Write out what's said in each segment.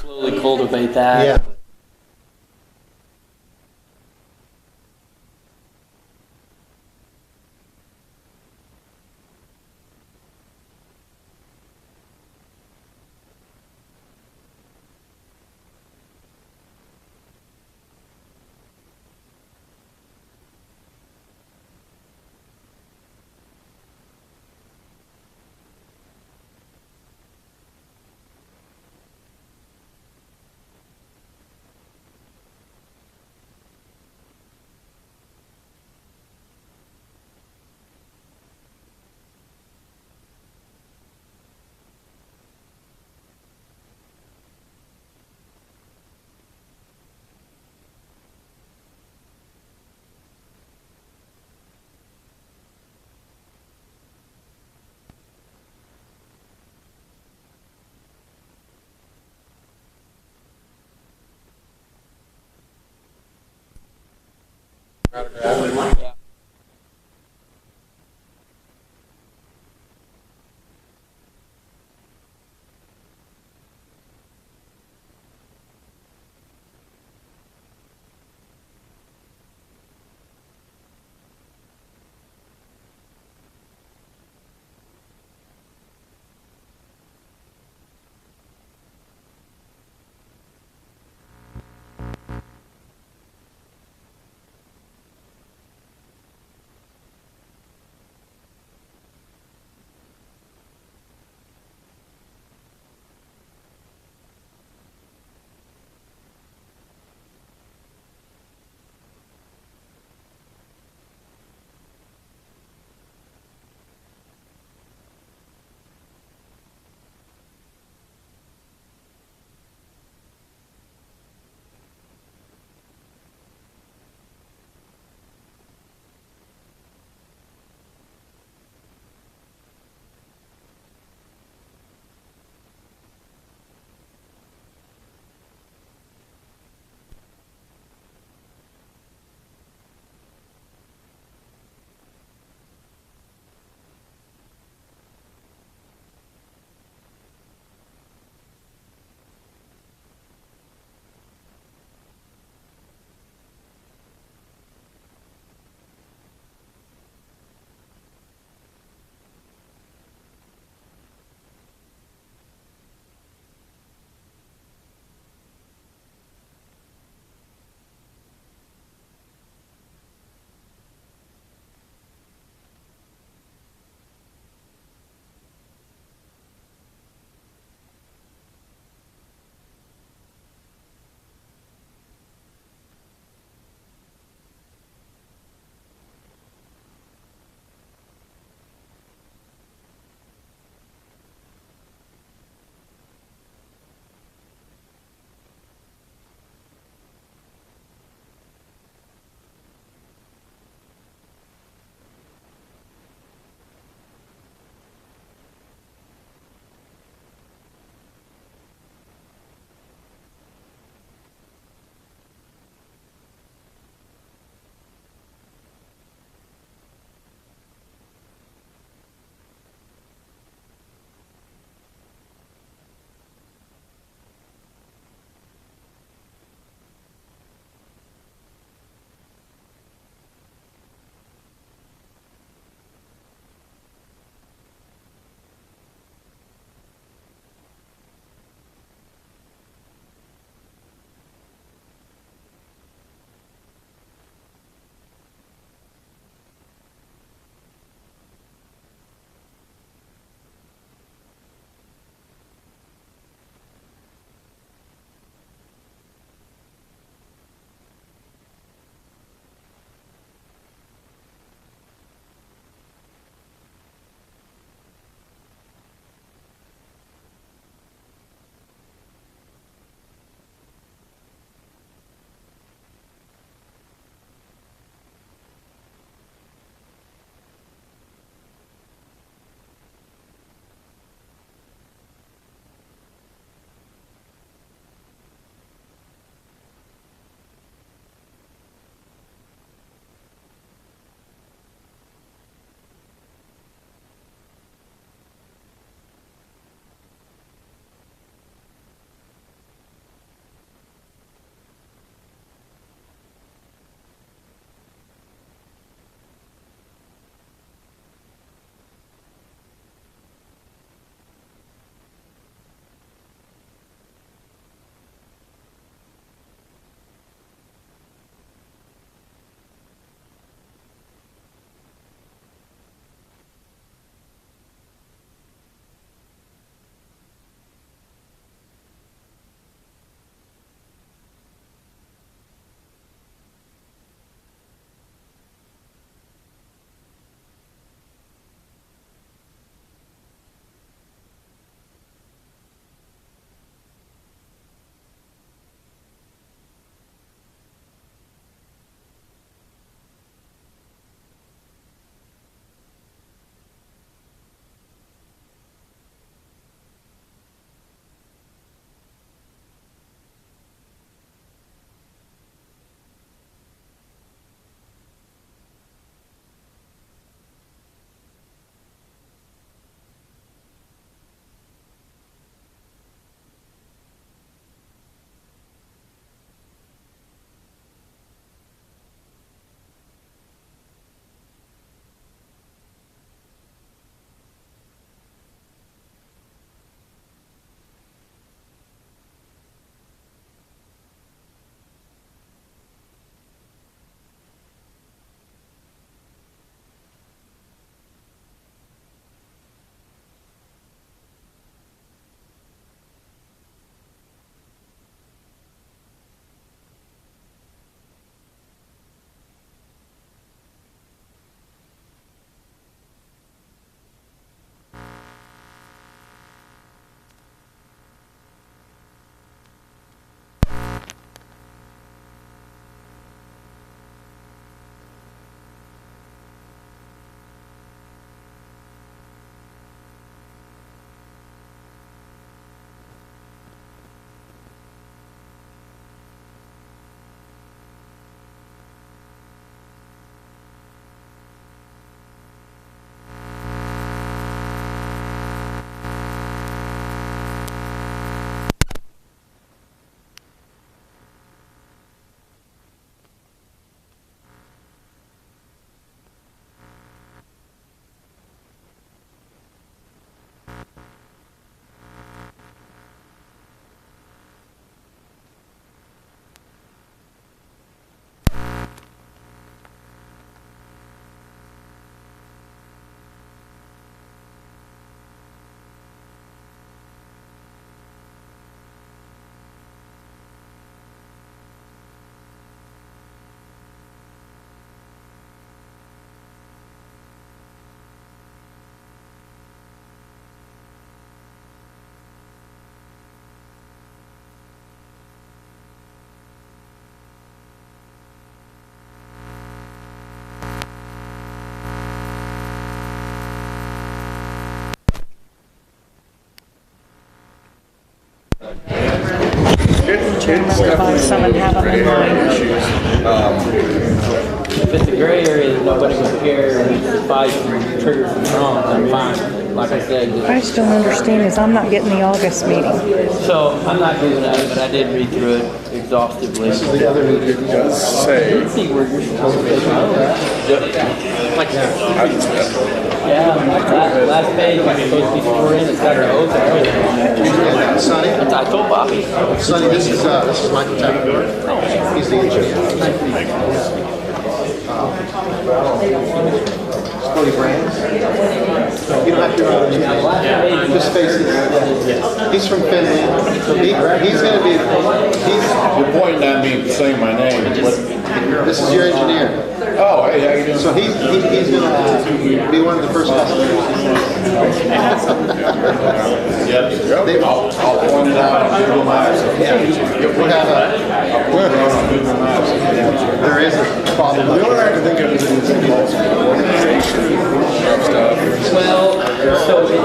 slowly cultivate that. Yeah. chairman to buy some and have them in mine. If it's a gray area that nobody would care and it's a fight trigger from wrong, I'm fine. Like I said. I just don't understand is I'm not getting the August meeting. So I'm not moving out of it, but I did read through it exhaustively. The other it does say. Let's see where you're supposed to go. Like Yeah, last page is supposed to be scored in. It's got an oath and everything on it. Sonny? I told Bobby. Sonny, this is Michael Tapper. He's the engineer. Cody Brands. You don't have to remember his name. Just face it. He's from Finland. So he's going to be. You're pointing at me saying my name. This is your engineer. Oh, hey, how you doing? So he's going to be one of the first customers. Yep. I'll point it out on Google Maps. We have there is a problem. The only thing I can think of is organization stuff. Well, so it says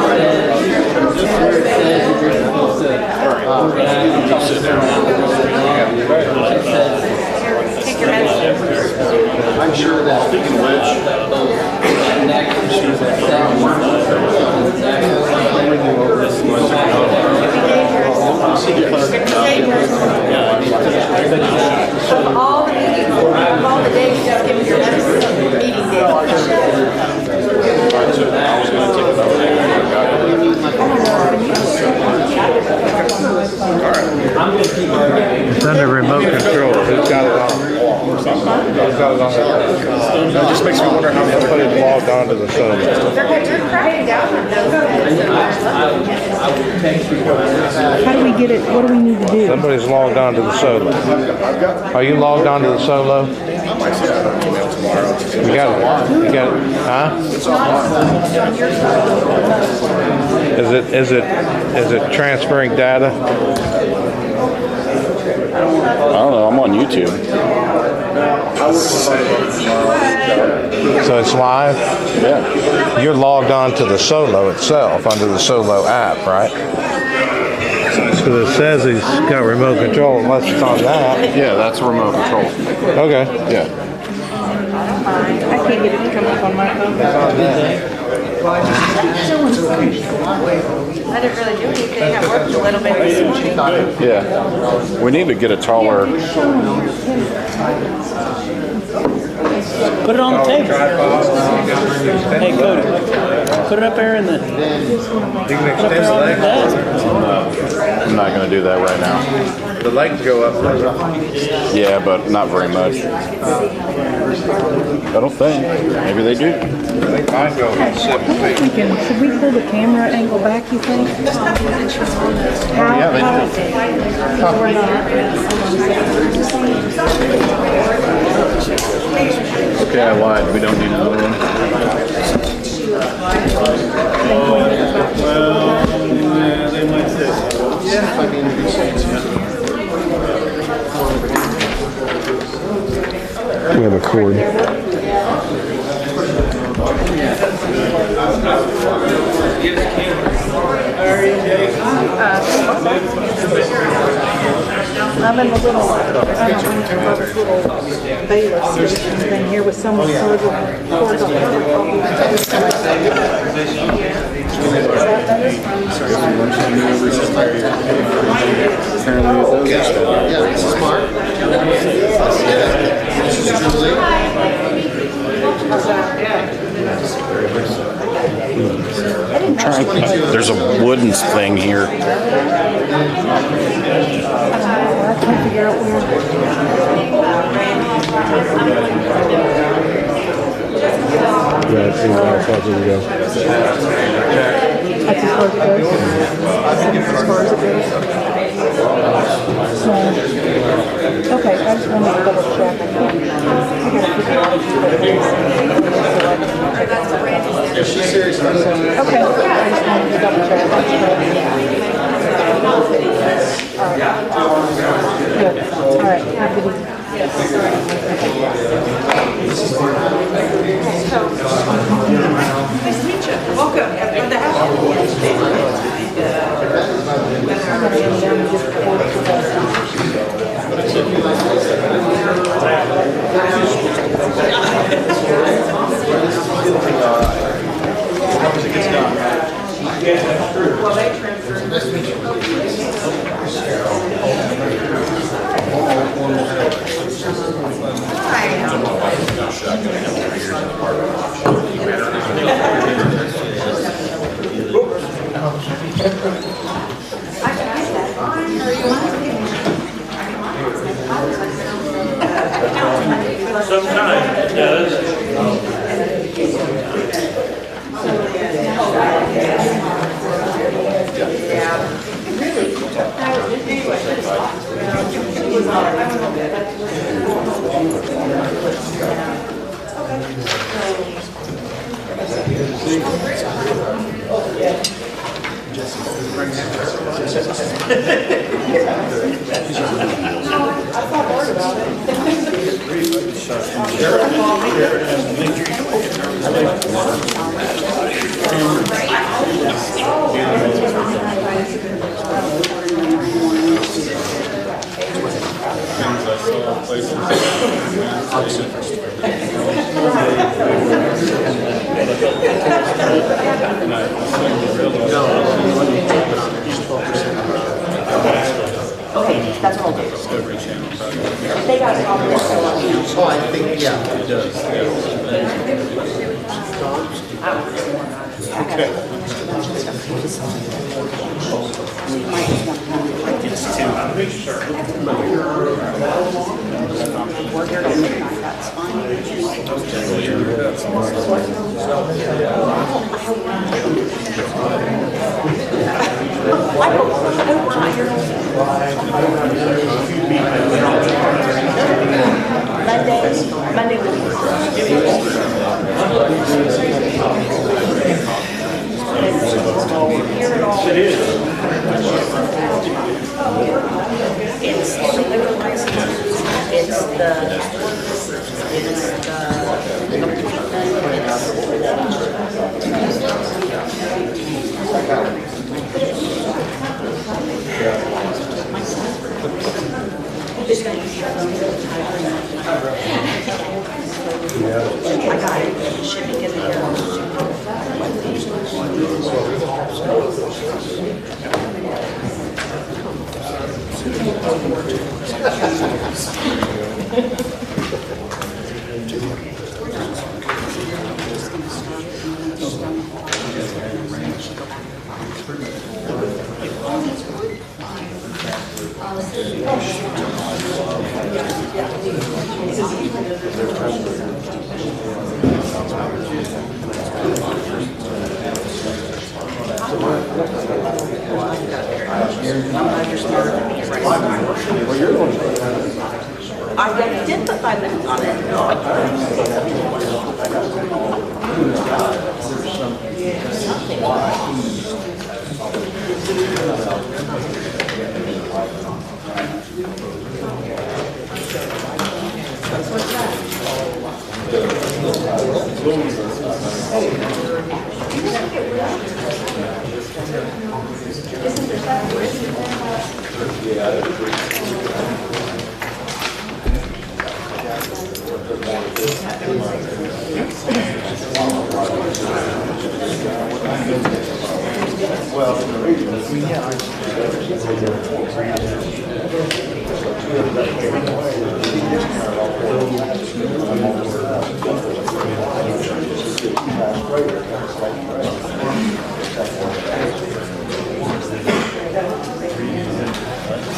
where it says that you're supposed to organize it says Take your medicine. I'm sure that Speaking of which, Of all the meetings, of all the days, just give me your medicine meeting It's under remote control. Who's got it on? Who's got it on? It just makes me wonder how somebody logged on to the server. They're cracking down on those. How do we get it? What do we need to do? Somebody's logged on to the solo. Are you logged on to the solo? I might send out an email tomorrow. You got it. You got it. Huh? Is it transferring data? I don't know. I'm on YouTube. So it's live? Yeah. You're logged on to the solo itself under the solo app, right? So it says he's got remote control unless it's on that. Yeah, that's remote control. Okay. Yeah. I can't get it to come up on my phone. I didn't really do anything. I worked a little bit this morning. Yeah. We need to get a taller. put it on the table. Hey Cody, put it up there in the. You can extend the legs. I'm not going to do that right now. The legs go up. Yeah, but not very much. I don't think. Maybe they do. I think mine go 7 feet. Should we pull the camera angle back, you think? How? Yeah, they do. We're not. Okay, I lied. We don't need another one. Well, they might say so. Yeah. If I can introduce you to We have a cord. I'm in the little, bailiff's thing here with someone cords on Yeah, this is Mark. This is Julie. I'm trying. There's a wooden thing here. I can't figure out where. Yeah, see how far we go. That's as far as it goes. As far as it goes. Okay, I just wanted to double check. I gotta figure out. Yeah, she's serious about that. Okay, I just wanted to double check. Good. All right, have a good evening. Nice to meet you. Welcome. Good to have you. I'm gonna get down and just record it for the It does. Okay, that's what I'll do. If they got a problem with it, Oh, I think, yeah, it does. we're here to midnight, that's fine. Monday will be. It is. It's the liquor license, it's the I got it. Should be good to hear. I did put 5 minutes on it.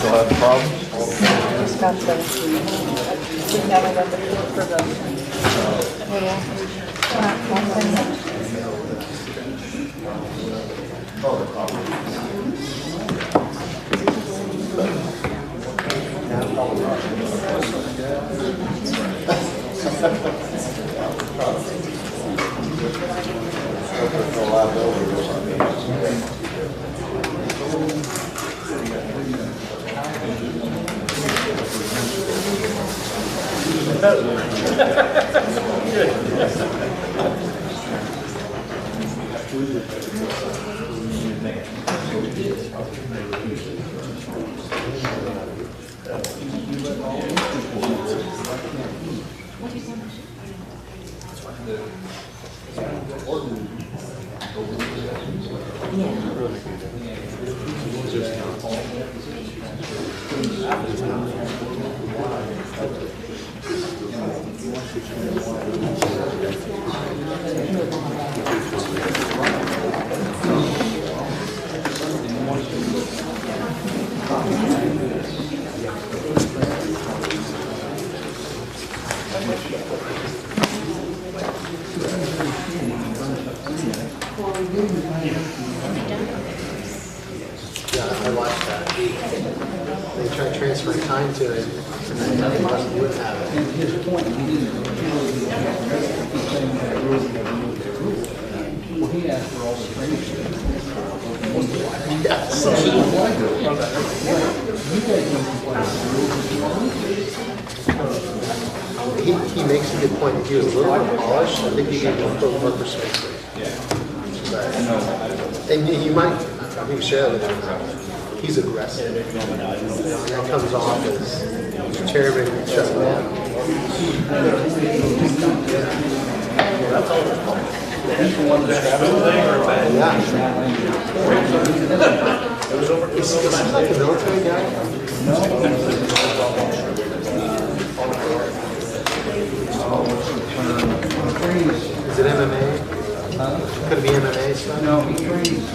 Still have problems? Just got the, didn't have November for the, Yeah, I watched that. They tried transferring time to it, and they wouldn't have it. Yeah, so he makes a good point. If he was a little more polished, I think he could go more persuasive. And you might, I think Cheryl, he's aggressive. And that comes off as chairman shutting down. Yeah. Is he like a military guy? Is it MMA? Could it be MMA stuff? No, he trains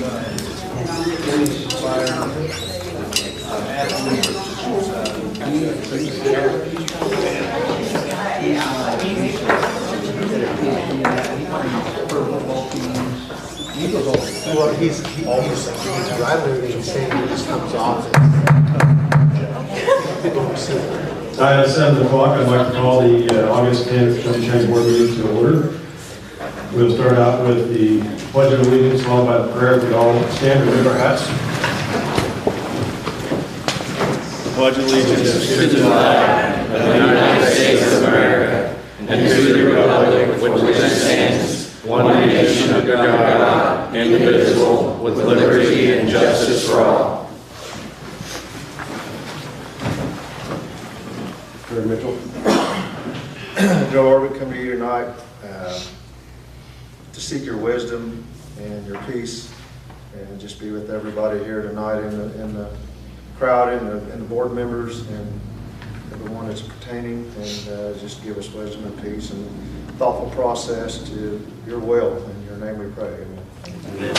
Well, he's driving everything and saying it just comes off. People don't see it. At 7 o'clock, I'd like to call the August 10th County County Board meeting to order. We'll start out with the Pledge of Allegiance, followed by the prayer. We all stand and raise our hats. Pledge allegiance to the flag of the United States of America and to the republic which stands, one nation under God, indivisible, with liberty and justice for all. Chair Mitchell. Joe Lord, we come to you tonight to seek your wisdom and your peace, and just be with everybody here tonight in the crowd and the board members and everyone that's pertaining, and just give us wisdom and peace and thoughtful process to your will. In your name we pray. Amen.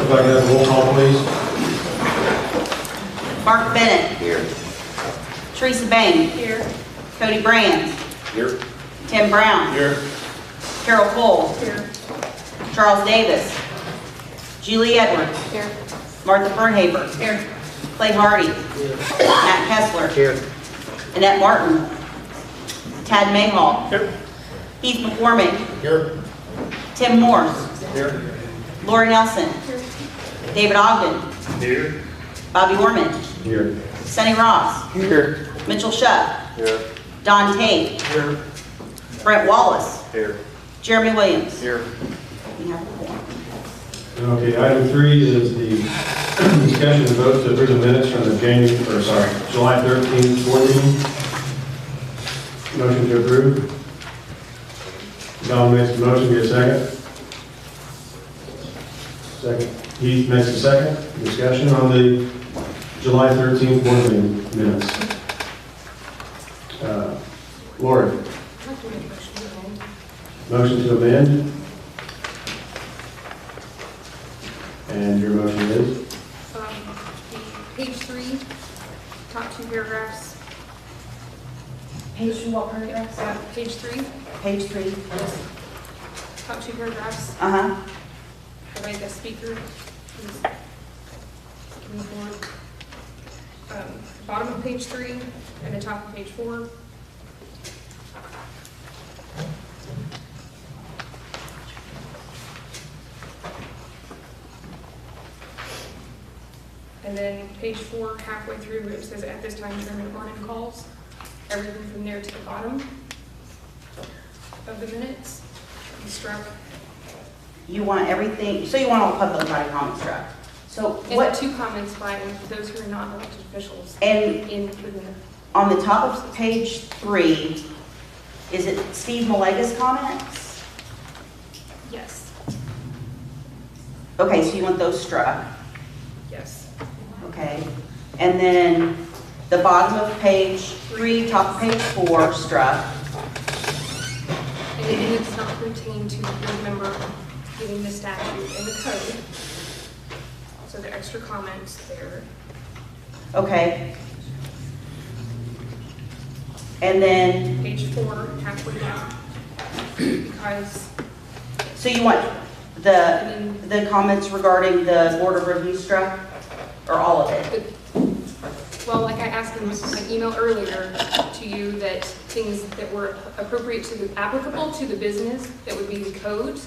If I can have a roll call, please. Mark Bennett. Here. Teresa Bain. Here. Cody Brand. Here. Tim Brown. Here. Carol Cole. Here. Charles Davis. Julie Edwards. Here. Martha Bernhaber. Here. Clay Hardy. Here. Matt Kessler. Here. Annette Martin. Tad Mayhall. Here. Heath McCormick. Here. Tim Morse. Here. Lori Nelson. Here. David Ogden. Here. Bobby Orman. Here. Sonny Ross. Here. Mitchell Shutt. Here. Don Tate. Here. Brent Wallace. Here. Jeremy Williams. Here. We have a quorum. Okay, item 3 is the discussion and vote to approve the minutes from the July 13th board meeting. Motion to approve. Don makes the motion, get a second. Second. Heath makes a second. Discussion on the July 13th board meeting minutes. Lori. Motion to amend. And your motion is? Page 3, top 2 paragraphs. Page 2, what paragraphs? Page 3, Page 3. yes. Top 2 paragraphs. Uh-huh. Everybody, the speaker, please. Move forward. Bottom of page 3 and the top of page 4. And then page 4, halfway through, it says, at this time, Chairman Arnon calls. Everything from there to the bottom of the minutes, you struck. You want everything, so you want all public body comments struck. So And what, 2 comments by those who are not elected officials and within the. on the top of page 3, is it Steve Malega's comments? Yes, Okay, so you want those struck, yes. okay? And then the bottom of page 3, top of page 4 struck. And it does not pertain to the board member giving the statute and the code. So the extra comments there. Okay. And then, Page 4, halfway down. Because, so you want the comments regarding the Board of Review struck, or all of it? well, like I asked in my email earlier to you, that things that were appropriate to the, applicable to the business, that would be the code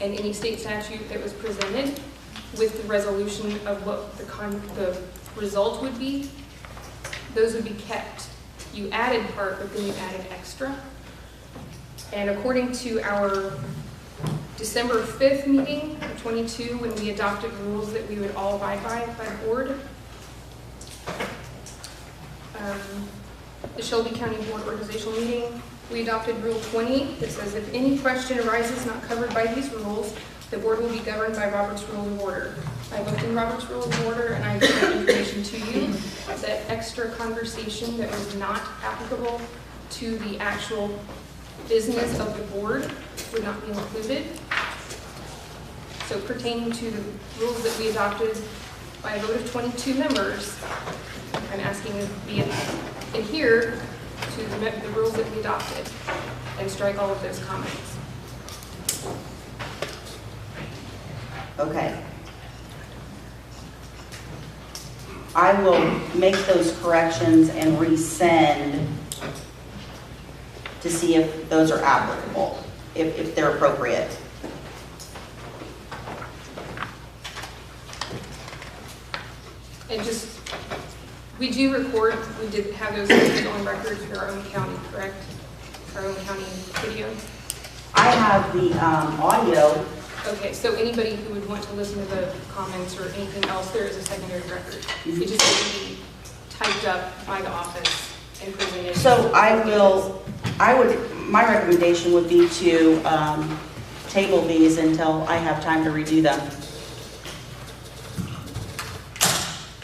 and any state statute that was presented with the resolution of what the result would be, those would be kept. You added part, but then you added extra. And according to our December 5th meeting of 22, when we adopted rules that we would all abide by the board, the Shelby County Board Organizational Meeting, we adopted Rule 20 that says if any question arises not covered by these rules, the board will be governed by Robert's Rules of Order. I looked in Robert's Rules of Order and I gave that information to you. That extra conversation that was not applicable to the actual business of the board would not be included. So pertaining to the rules that we adopted by a vote of 22 members, I'm asking to be adhere to the rules that we adopted and strike all of those comments. Okay. I will make those corrections and resend to see if those are applicable, if they're appropriate. And just, we do record, we did have those things on record for our own county, correct? Our own county video. I have the audio. Okay, so anybody who would want to listen to the comments or anything else, there is a secondary record. It just needs to be typed up by the office and presented. So my recommendation would be to table these until I have time to redo them.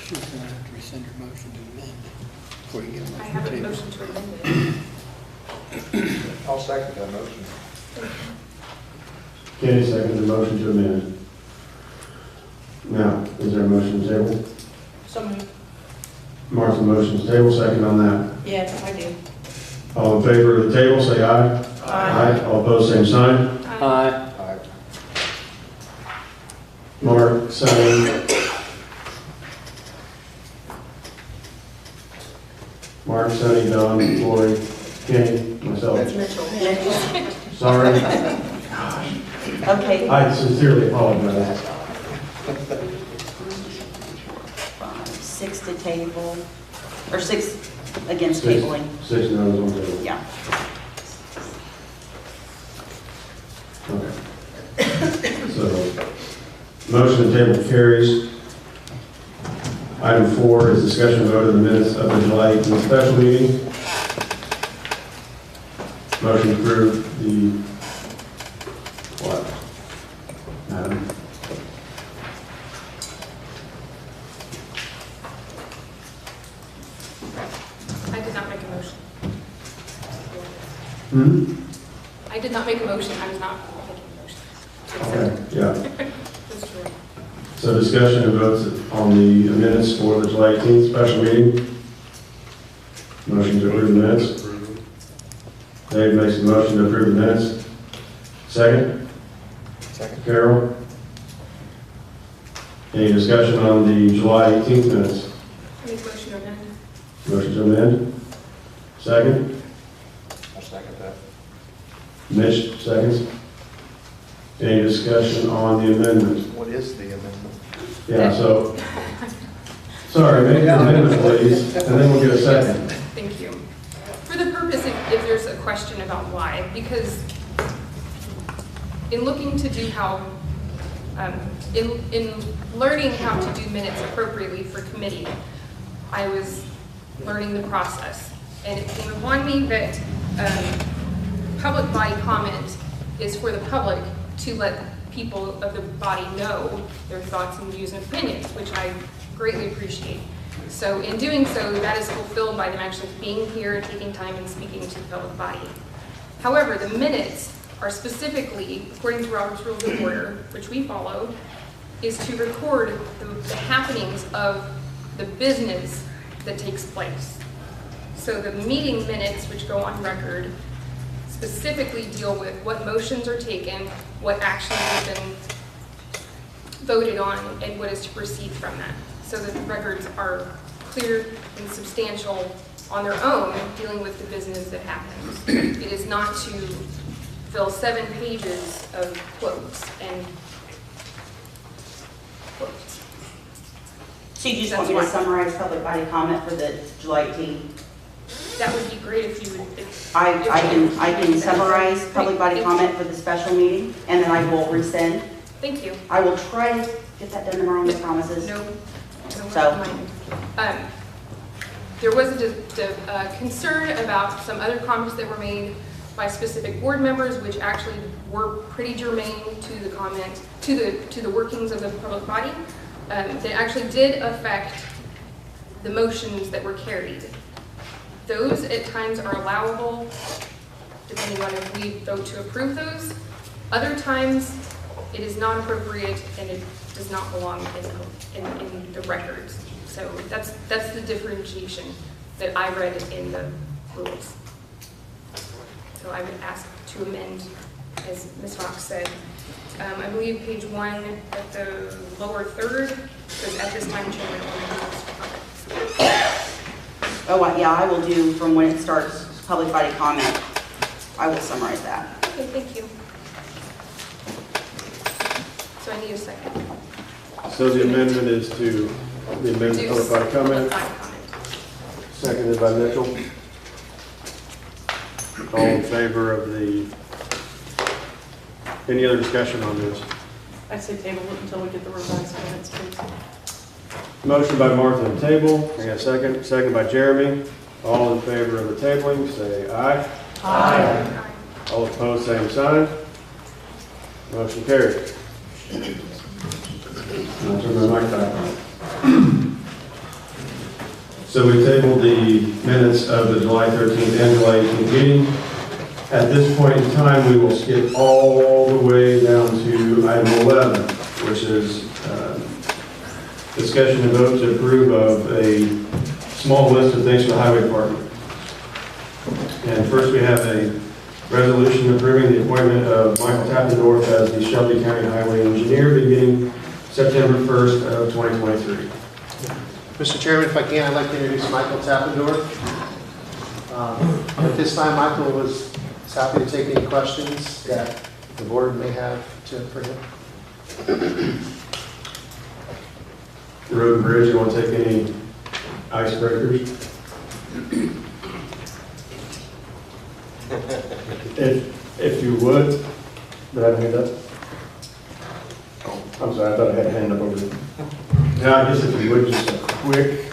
She's gonna have to rescind her motion to amend before you get a I motion have to a table. motion to amend it. I'll second that motion. Kenny seconds the motion to amend. Now, is there a motion to table? So moved. Martha motions table, second on that. Yes, I do. All in favor of the table, say aye. Aye. All opposed, same sign. Aye. Aye. Mark, Sonny. Mark, Sonny, Don, Lori, Kenny, myself. Mitchell. Sorry. Okay. I sincerely apologize. 6 to table, or 6 against Six. tabling. 6 no's on table. Yeah. Okay. So, motion to table carries. Item 4 is discussion vote of the minutes of the July 18th special meeting. Motion to approve the, what? Madam? I did not make a motion. Hmm? I did not make a motion, I was not making a motion. to accept Okay, it. yeah. That's true. So discussion and votes on the minutes for the July 18th special meeting. Motion to approve the minutes. Dave makes the motion to approve the minutes. Second? Second. Carol? Any discussion on the July 18th minutes? Make a motion to amend. Motion to amend? Second? I'll second that. Mitch, seconds. Any discussion on the amendment? What is the amendment? Yeah, so, sorry, make your amendment, please, and then we'll get a second. Thank you. For the purpose, if there's a question about why, because in looking to do how, in learning how to do minutes appropriately for committee, I was learning the process. And it came upon me that public body comment is for the public to let people of the body know their thoughts and views and opinions, which I greatly appreciate. So in doing so, that is fulfilled by them actually being here, taking time and speaking to the public body. However, the minutes are specifically, according to Robert's Rules of Order, which we follow, is to record the happenings of the business that takes place. So the meeting minutes, which go on record, specifically deal with what motions are taken, what actions have been voted on, and what is to proceed from that. So that the records are clear and substantial on their own, dealing with the business that happens. It is not to fill 7 pages of quotes and quotes. So you just want me to summarize public body comment for the July 18th? That would be great if you would. I can summarize public body comment for the special meeting, and then I will resend. Thank you. I will try to get that done tomorrow, no promises. No. So. There was a concern about some other comments that were made by specific board members, which actually were pretty germane to the comment, to the workings of the public body, that actually did affect the motions that were carried. Those at times are allowable, depending on if we vote to approve those. Other times, it is not appropriate and it does not belong in the records. So that's the differentiation that I read in the rules. So I would ask to amend, as Ms. Fox said. I believe page 1 at the lower third says at this time, Chairman, Oh, yeah, I will do from when it starts, public body comment. I will summarize that. Okay, thank you. So I need a second. So the amendment is to the amendment public body comment, seconded by Mitchell. All in favor of any other discussion on this? I say table it until we get the revised minutes, please. Motion by Martha to table. I got a second. Second by Jeremy. All in favor of the tabling, say aye. Aye. All opposed, same sign. Motion carried. I'll turn my mic back on. So we tabled the minutes of the July 13th and July 18th meeting. At this point in time, we will skip all the way down to item 11, which is discussion and vote to approve of a small list of things for the highway department. And first we have a resolution approving the appointment of Michael Tappendorf as the Shelby County Highway Engineer beginning September 1st of 2023. Mr. Chairman, if I can, I'd like to introduce Michael Tappendorf. At this time, Michael was happy to take any questions that the board may have for him. Road and Bridge, you want to take any icebreakers? If you would, did I have a hand up? Oh, I'm sorry, I thought I had a hand up over there. Yeah, I guess if you would, just a quick,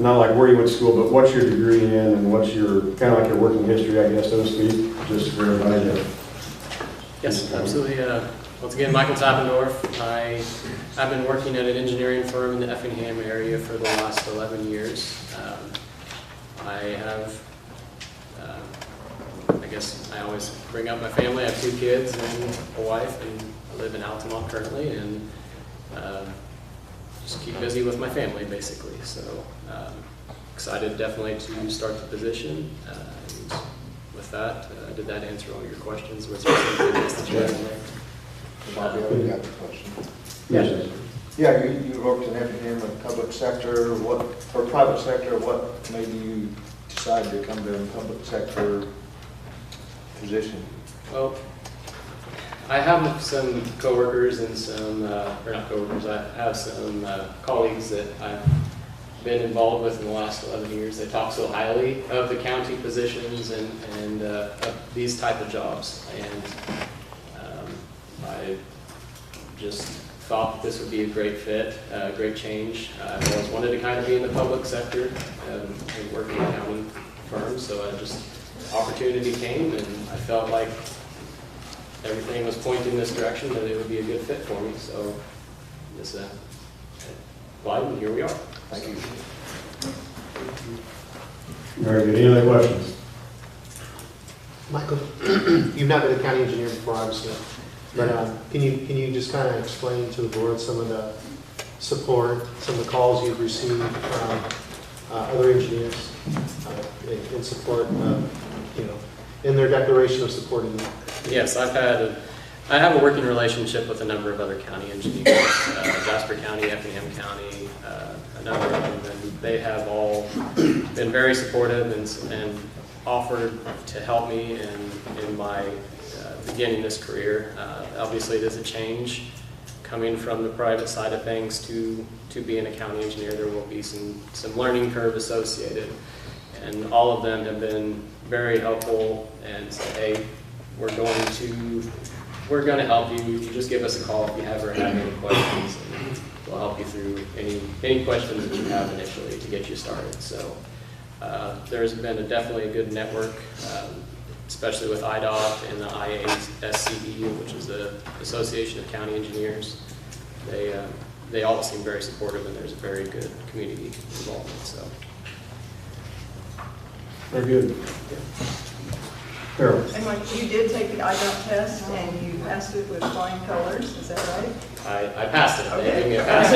not like where you went to school, but what's your degree in and what's your, kind of like your working history, I guess, so to speak, just for everybody to. Yes, absolutely. Once again, Michael Tappendorf. I've been working at an engineering firm in the Effingham area for the last 11 years. I have, I guess I always bring up my family. I have 2 kids and a wife, and I live in Altamont currently, and just keep busy with my family, basically. So excited definitely to start the position. And with that, did that answer all your questions? Was there something else that you had in there? Bobby, I got the question. Yes. Yeah, you worked in Effingham in public sector, or private sector, what made you decide to come to a public sector position? Well, I have some coworkers and some, or not coworkers, I have some colleagues that I've been involved with in the last 11 years. They talk so highly of the county positions and of these type of jobs. And I just thought this would be a great fit, a great change. I've always wanted to kind of be in the public sector and work in accounting firms, so opportunity came, and I felt like everything was pointing in this direction, that it would be a good fit for me. So this applied, and here we are. Thank you. Very good. Any other questions? Michael, you've not been a county engineer before, obviously, but can you just kind of explain to the board some of the support, some of the calls you've received from other engineers in support of, in their declaration of supporting you. Yes, I have a working relationship with a number of other county engineers, Jasper County, Effingham County, a number of them, and they have all been very supportive and offered to help me in my beginning this career. Obviously, it is a change coming from the private side of things to being a county engineer. There will be some learning curve associated, and all of them have been very helpful and said, hey, we're going to help you. You just give us a call if you ever have any questions, and we'll help you through any questions that you have initially to get you started. So there's been definitely a good network, especially with IDOT and the IASCE, which is the Association of County Engineers. They all seem very supportive, and there's a very good community involvement. So. Very good. Carol. And like, you did take the IDOT test and you passed it with flying colors, is that right? I passed it. They gave me a pass.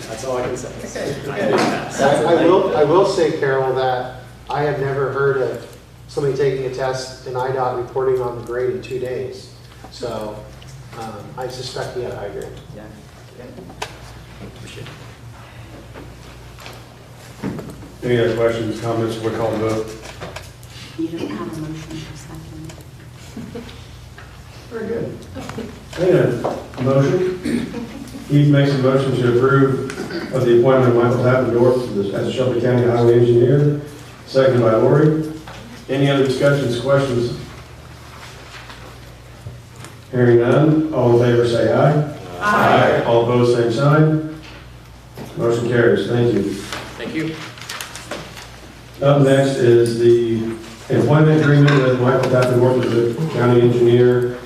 That's all I can say. Okay, I did pass. I will say, Carol, that I have never heard of somebody taking a test and IDOT reporting on the grade in 2 days. So I suspect we had a high grade. Yeah. Appreciate it. Any other questions, comments, we call the vote? You don't have a motion for second. Very good. And a motion. Keith makes a motion to approve of the appointment of Michael Happendorf as Shelby County Highway Engineer, seconded by Lori. Any other discussions, questions? Hearing none, all in favor say aye. Aye. All opposed, same sign. Motion carries. Thank you. Thank you. Up next is the employment agreement with Michael Happendorf as the county engineer.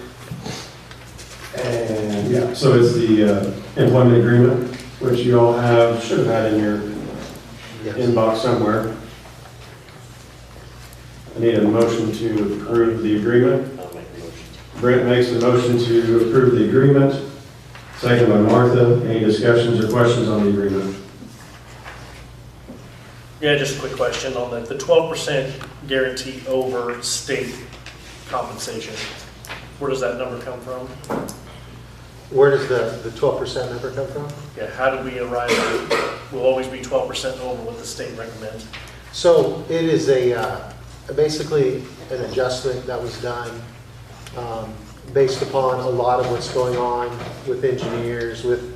And yeah, so it's the employment agreement, which you all should have had in your inbox somewhere. I need a motion to approve the agreement. I'll make a motion. Brent makes a motion to approve the agreement, second by Martha. Any discussions or questions on the agreement? Yeah, just a quick question on the 12% guarantee over state compensation. Where does that number come from? Where does the 12% number come from? Yeah, how did we arrive at it? Will always be 12% over what the state recommends? So it is basically an adjustment that was done based upon a lot of what's going on with engineers, with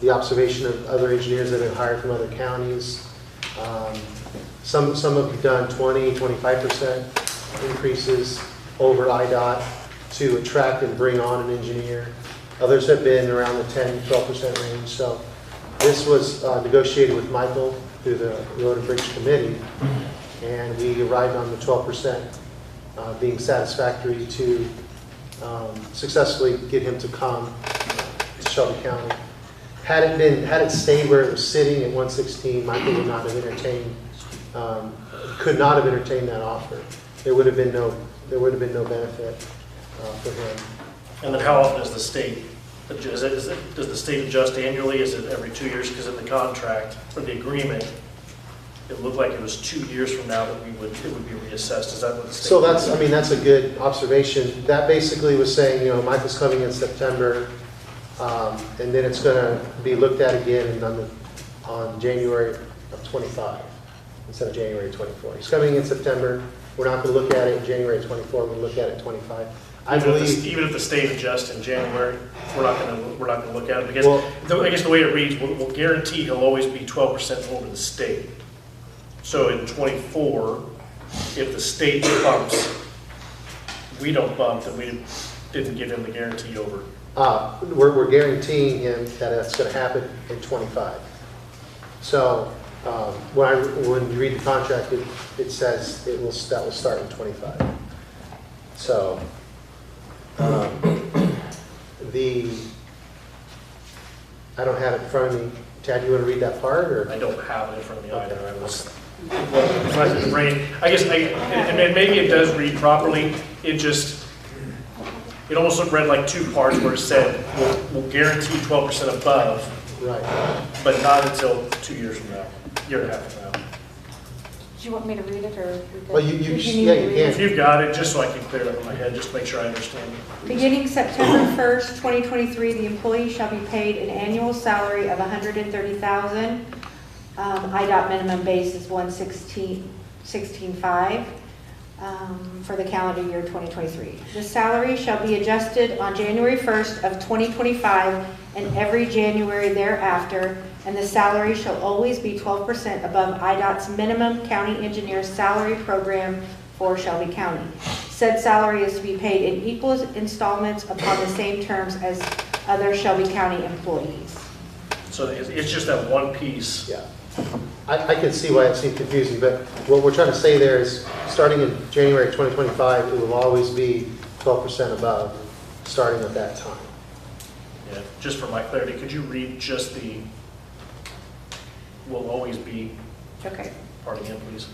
the observation of other engineers that have been hired from other counties. Some have done 20, 25% increases over IDOT to attract and bring on an engineer. Others have been around the 10, 12% range. So this was negotiated with Michael through the Road and Bridge Committee, and we arrived on the 12% being satisfactory to successfully get him to come to Shelby County. Had it stayed where it was sitting at 116, Michael would not have entertained, could not have entertained that offer. There would have been no benefit for him. And then how often does the state adjust? Does the state adjust annually? Is it every 2 years? Because in the contract or the agreement, it looked like it was 2 years from now that it would be reassessed. Is that what the state? So that's a good observation. That basically was saying, Michael's coming in September, and then it's going to be looked at again on January of 25 instead of January 24. He's coming in September. We're not going to look at it in January 24. We'll look at it 25. Even if the state adjusts in January, we're not going to look at it because I guess the way it reads, we'll guarantee he'll always be 12% over the state. So in 24, if the state bumps, we don't bump, then we didn't give him the guarantee over. We're guaranteeing him that that's going to happen in 25. So when you read the contract, it says that will start in 25. So I don't have it in front of me. Chad, you want to read that part, or? I don't have it in front of me either. Okay. I was brain. I guess, and maybe it does read properly. It just, it almost read like two parts where it said, we'll guarantee 12% above, Right. but not until 2 years from now, year and a half from now. Do you want me to read it, or? Well, you Did need yeah, me to you read can. it? If you've got it, just so I can clear it up in my head, just make sure I understand. Beginning September 1st, 2023, the employee shall be paid an annual salary of $130,000. IDOT minimum base is $116,500 for the calendar year 2023. The salary shall be adjusted on January 1st of 2025 and every January thereafter, and the salary shall always be 12% above IDOT's minimum county engineer salary program for Shelby County. Said salary is to be paid in equal installments upon the same terms as other Shelby County employees. So it's just that one piece. Yeah. I can see why it seemed confusing, but what we're trying to say there is, starting in January 2025, it will always be 12% above, starting at that time. Yeah, just for my clarity, could you read just the, will always be Okay. part again, please?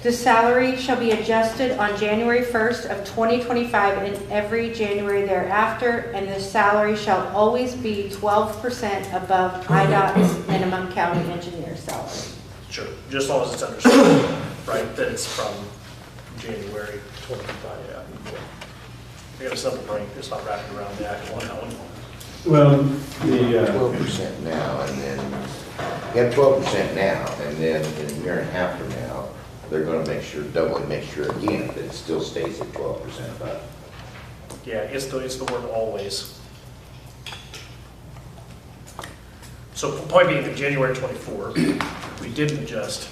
The salary shall be adjusted on January 1st of 2025 and every January thereafter, and the salary shall always be 12% above IDOT's minimum county engineer salary. Sure, just as long as it's understood, right, that it's from January 25, yeah. I got a simple brain, it's not wrapping around the actual on that one. Well, the, 12% now, and then, you have 12% now, and then in a year and a half from now, they're gonna make sure, doubly make sure again, that it still stays at 12% above. Yeah, it's the word always. So point being that January 24, we didn't adjust,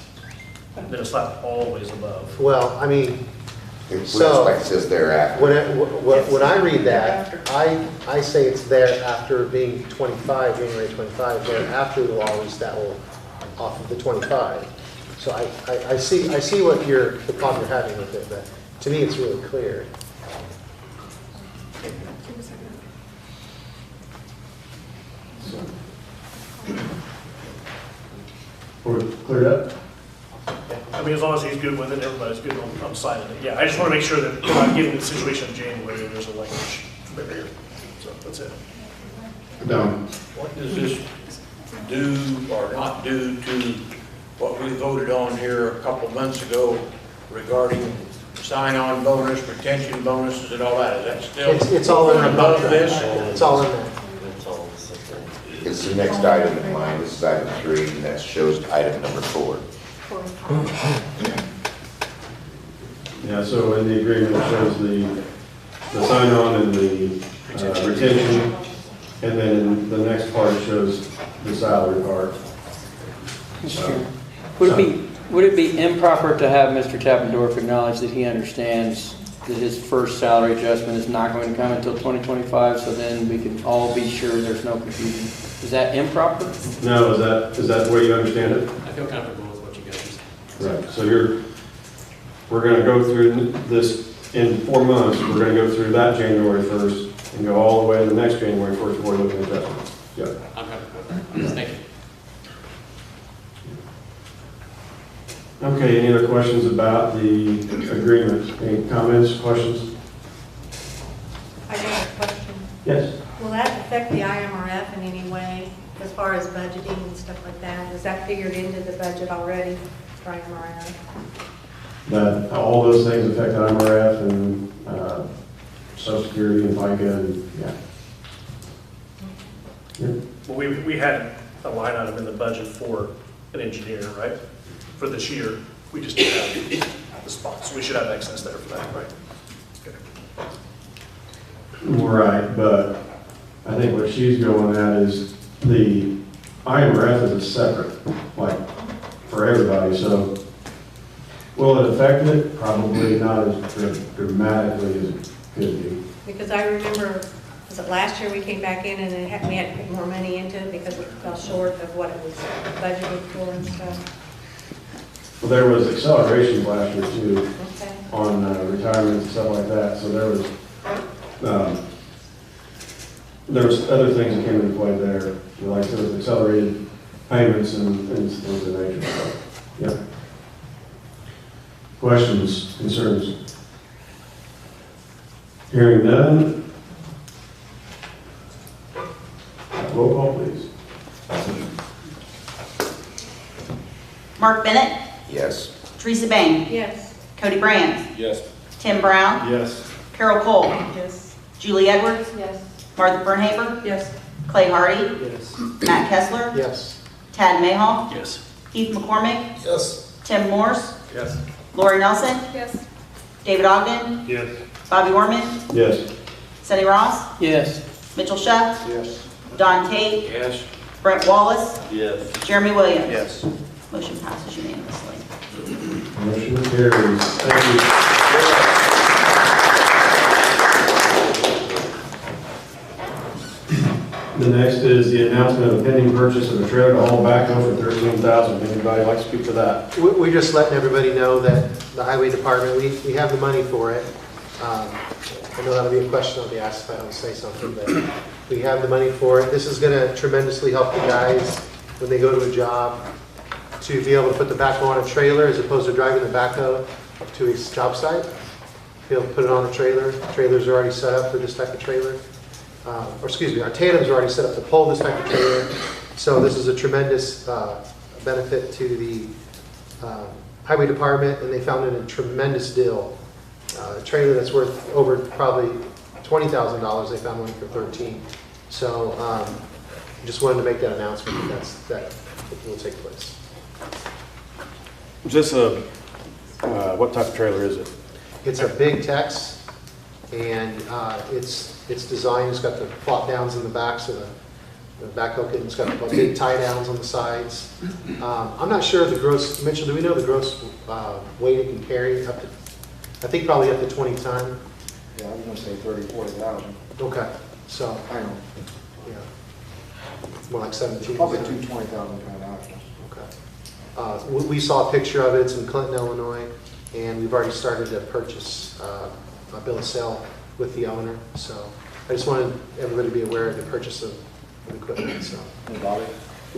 then it's not always above. Well, I mean, It's So- like it says thereafter. when I read that, I say it's there after being 25, January 25, thereafter the always that will, off of the 25. So I see what the problem you're having with it, but to me, it's really clear. we're cleared up? I mean, as long as he's good with it, everybody's good on signing it. Yeah, I just want to make sure that we're not getting the situation in January, and there's a language barrier. So that's it. No. What does this do or not do to what we voted on here a couple of months ago regarding sign-on bonus, retention bonuses and all that? Is that still? It's all in our above contract. this? It's all in there. It's the next item in line, this is item 3, and that shows item number 4. Yeah, so in the agreement, it shows the sign-on and the retention, and then in the next part, it shows the salary part. Would it be improper to have Mr. Tappendorf acknowledge that he understands that his first salary adjustment is not going to come until 2025, so then we can all be sure there's no confusion? Is that improper? No, is that the way you understand it? I feel comfortable with what you guys just said. Right, so we're gonna go through this in 4 months, we're gonna go through that January 1st and go all the way to the next January 1st before we look at adjustments. Yeah. I'm comfortable with that. Thank you. Okay, any other questions about the agreement? Any comments, questions? I got a question. Yes. Will that affect the IMRF in any way as far as budgeting and stuff like that? Is that figured into the budget already for IMRF? That all those things affect IMRF and Social Security and FICA and, yeah. Well, we had a line item in the budget for an engineer, right? For this year, we just didn't have the spot, so we should have excess there for that, right? Okay. Right, but I think what she's going at is the IMRF is a separate, like, for everybody, so will it affect it? Probably not as dramatically as it could be. Because I remember, was it last year we came back in and we had to put more money into it because we fell short of what it was budgeted for and stuff? Well, there was acceleration last year too, Okay. on retirement and stuff like that, so there was other things that came into play there, like there was accelerated payments and things of that nature, so, yeah. Questions, concerns? Hearing none. Roll call, please. Mark Bennett, Yes. Teresa Bain, Yes. Cody Brands, Yes. Tim Brown, Yes. Carol Cole, Yes. Julie Edwards, Yes. Martha Bernhaber, Yes. Clay Hardy, Yes. Matt Kessler, Yes. Tad Mayhaw, Yes. Keith McCormick, Yes. Tim Morse, Yes. Lori Nelson, Yes. David Ogden, Yes. Bobby Orman, Yes. Sonny Ross, Yes. Mitchell Shuff, Yes. Don Tate, Yes. Brent Wallace, Yes. Jeremy Williams. Yes. Motion passes unanimously. Motion carries. Thank you. The next is the announcement of a pending purchase of a trailer to haul backhoe for $13,000. Anybody like to speak to that? We're just letting everybody know that the highway department, we have the money for it. I know that'll be a question I'll be asked if I don't say something, but we have the money for it. This is going to tremendously help the guys when they go to a job to be able to put the backhoe on a trailer as opposed to driving the backhoe to a job site. Be able to put it on a trailer. Trailers are already set up for this type of trailer. Or excuse me, our tandems are already set up to pull this type of trailer. So this is a tremendous benefit to the highway department, and they found it a tremendous deal. A trailer that's worth over probably $20,000, they found one for $13,000. So just wanted to make that announcement that will take place. Is this what type of trailer is it? It's a big Tex, and it's designed, it's got the flop downs in the back, so the backhoe kit, it's got big tie downs on the sides. I'm not sure the gross, Mitchell, do we know the gross weight it can carry? Up to, I think probably up to 20 ton. Yeah, I was gonna say 30, 40,000. Okay, so, I know. yeah, more like 17. Probably 20,000 pound axles. Okay. We saw a picture of it, it's in Clinton, Illinois, and we've already started to purchase a bill of sale with the owner. So I just wanted everybody to be aware of the purchase of equipment. So. Hey, Bobby,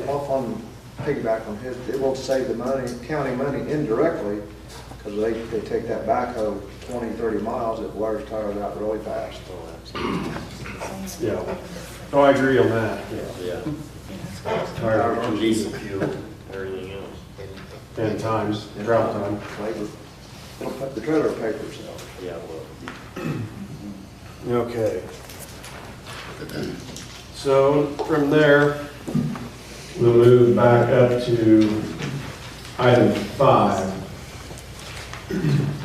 off on piggyback on his, it will save the money, county money indirectly, because they take that backhoe 20, 30 miles, it wears tires out really fast. Yeah. Oh, I agree on that. Yeah. Tire Diesel fuel, everything else. and times, travel time. Labor. The trailer will pay for itself. Yeah, well. Okay. So from there, we'll move back up to item 5.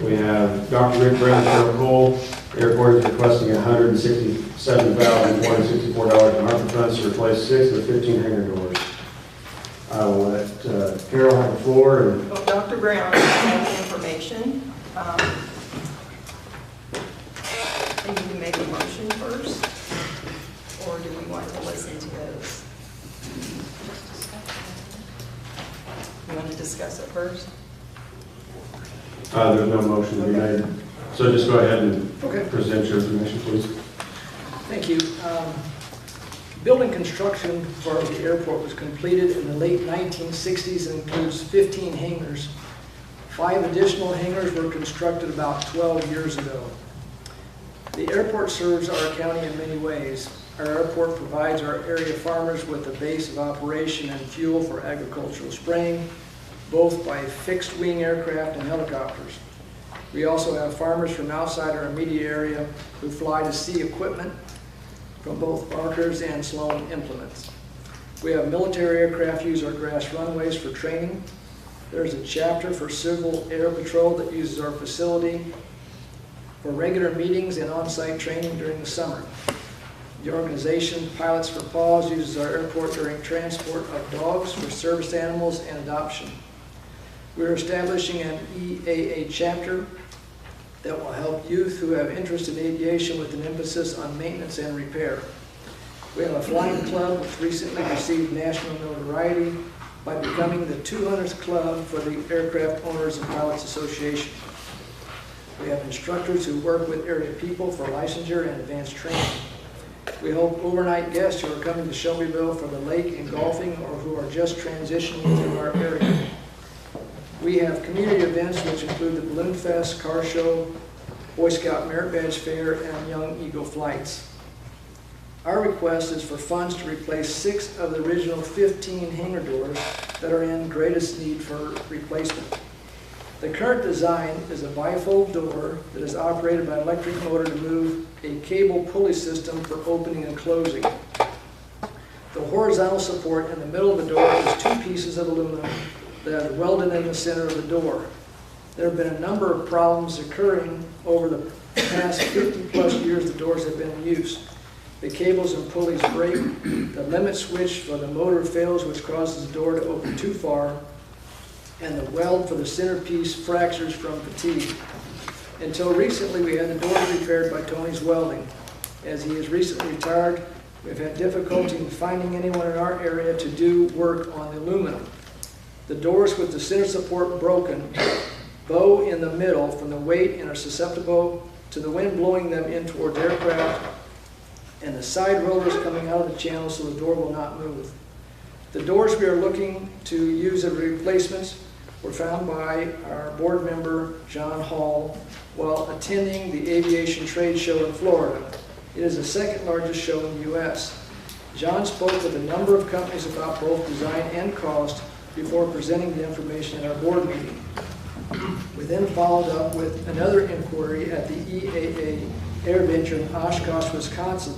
We have Dr. Rick Brown, Sheriff Cole, Airport is requesting $167,464 in ARPA funds to replace 6 of the 15 hangar doors. I will let Carol have the floor. And Well, Dr. Brown has information. Maybe we make a motion first, or do we want to listen to those? You want to discuss it first? there's no motion to be made. So just go ahead and Okay. present your information, please. Thank you. Building construction for the airport was completed in the late 1960s and includes 15 hangars. 5 additional hangars were constructed about 12 years ago. The airport serves our county in many ways. Our airport provides our area farmers with a base of operation and fuel for agricultural spraying, both by fixed-wing aircraft and helicopters. We also have farmers from outside our immediate area who fly to see equipment from both Barker's and Sloan Implements. We have military aircraft use our grass runways for training. There's a chapter for Civil Air Patrol that uses our facility for regular meetings and on-site training during the summer. The organization Pilots for Paws uses our airport during transport of dogs for service animals and adoption. We're establishing an EAA chapter that will help youth who have interest in aviation with an emphasis on maintenance and repair. We have a flying club which recently received national notoriety by becoming the 200th club for the Aircraft Owners and Pilots Association. We have instructors who work with area people for licensure and advanced training. We hope overnight guests who are coming to Shelbyville for the lake and golfing or who are just transitioning through our area. We have community events which include the Balloon Fest, Car Show, Boy Scout Merit Badge Fair, and Young Eagle flights. Our request is for funds to replace 6 of the original 15 hangar doors that are in greatest need for replacement. The current design is a bifold door that is operated by electric motor to move a cable pulley system for opening and closing. The horizontal support in the middle of the door is 2 pieces of aluminum that are welded in the center of the door. There have been a number of problems occurring over the past 50-plus years the doors have been in use. The cables and pulleys break, the limit switch for the motor fails, which causes the door to open too far, and the weld for the centerpiece fractures from fatigue. Until recently, we had the doors repaired by Tony's Welding. As he has recently retired, we've had difficulty in finding anyone in our area to do work on the aluminum. The doors with the center support broken, bow in the middle from the weight and are susceptible to the wind blowing them in towards aircraft, and the side rollers coming out of the channel so the door will not move. The doors we are looking to use as replacements were found by our board member, John Hall, while attending the aviation trade show in Florida. It is the second largest show in the U.S. John spoke with a number of companies about both design and cost before presenting the information at our board meeting. We then followed up with another inquiry at the EAA Air Venture in Oshkosh, Wisconsin,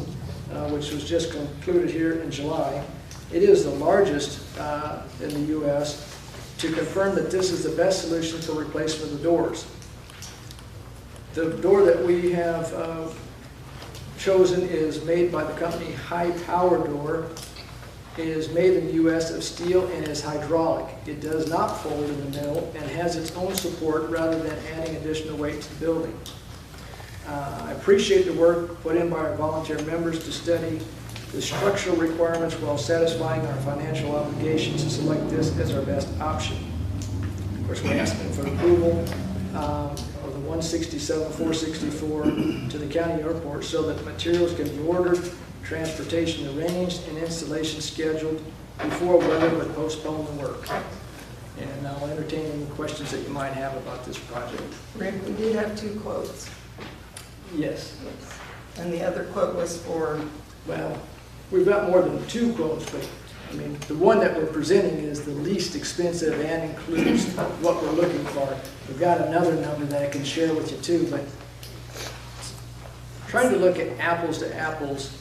which was just concluded here in July. It is the largest in the U.S. to confirm that this is the best solution for replacement of the doors. The door that we have chosen is made by the company High Power Door. It is made in the U.S. of steel and is hydraulic. It does not fold in the middle and has its own support rather than adding additional weight to the building. I appreciate the work put in by our volunteer members to study the structural requirements while satisfying our financial obligations to select this as our best option. Of course, we're asking for approval of the 167-464 to the county airport so that materials can be ordered, transportation arranged, and installation scheduled before weather would postpone the work. And I'll entertain any questions that you might have about this project. Rick, we did have 2 quotes. Yes. And the other quote was for? Well, we've got more than 2 quotes, but I mean, the one that we're presenting is the least expensive and includes what we're looking for. We've got another number that I can share with you too, but trying to look at apples to apples.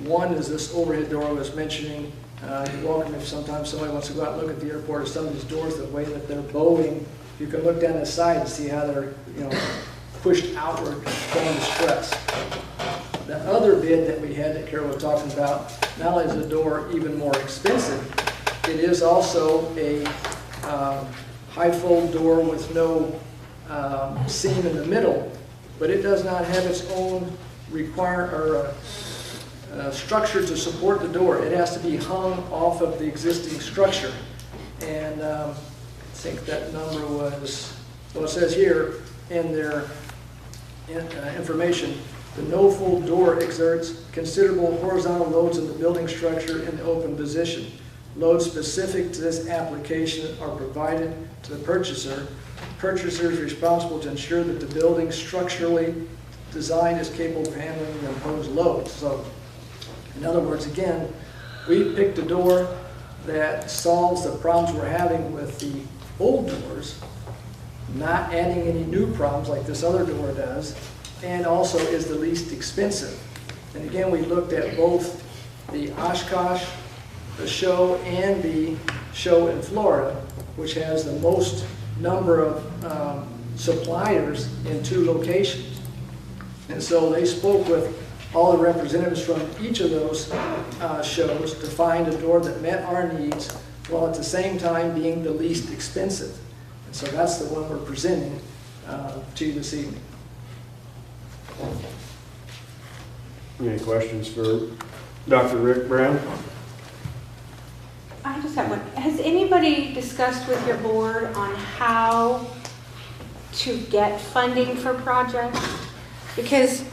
One is this overhead door I was mentioning. You're welcome if sometimes somebody wants to go out and look at the airport or some of these doors, the way that they're bowing, you can look down the side and see how they're, pushed outward from the stress. The other bid that we had that Carol was talking about, not only is the door even more expensive, it is also a high fold door with no seam in the middle, but it does not have its own structure to support the door. It has to be hung off of the existing structure. And I think that number was, well, it says here in their information, the no-fold door exerts considerable horizontal loads in the building structure in the open position. Loads specific to this application are provided to the purchaser. Purchaser is responsible to ensure that the building structurally designed is capable of handling the imposed loads. So, in other words, again, we picked a door that solves the problems we're having with the old doors, not adding any new problems like this other door does, and also is the least expensive. And again, we looked at both the Oshkosh, the show, and the show in Florida, which has the most number of suppliers in 2 locations. And so they spoke with all the representatives from each of those shows to find a door that met our needs while at the same time being the least expensive. And so that's the one we're presenting to you this evening. Any questions for Dr. Rick Brown? I just have one. Has anybody discussed with your board on how to get funding for projects? Because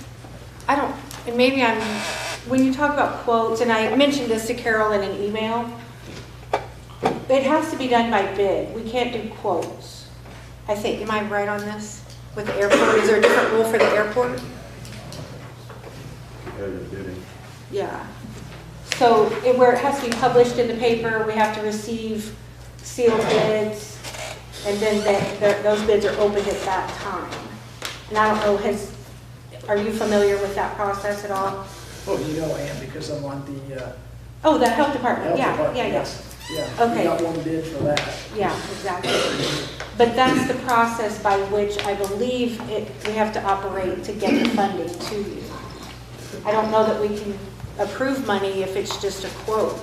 I don't, and maybe when you talk about quotes, and I mentioned this to Carol in an email, it has to be done by bid. We can't do quotes. I think, am I right on this? with the airport? Is there a different rule for the airport? Yeah. So where it has to be published in the paper, we have to receive sealed bids, and then those bids are opened at that time. And I don't know, are you familiar with that process at all? Oh, you know I am, because I'm on the Oh, the health department, health department. yeah. Yes. Yeah, Okay. we got one bid for that. Yeah, exactly. But that's the process by which I believe we have to operate to get the funding to you. I don't know that we can approve money if it's just a quote.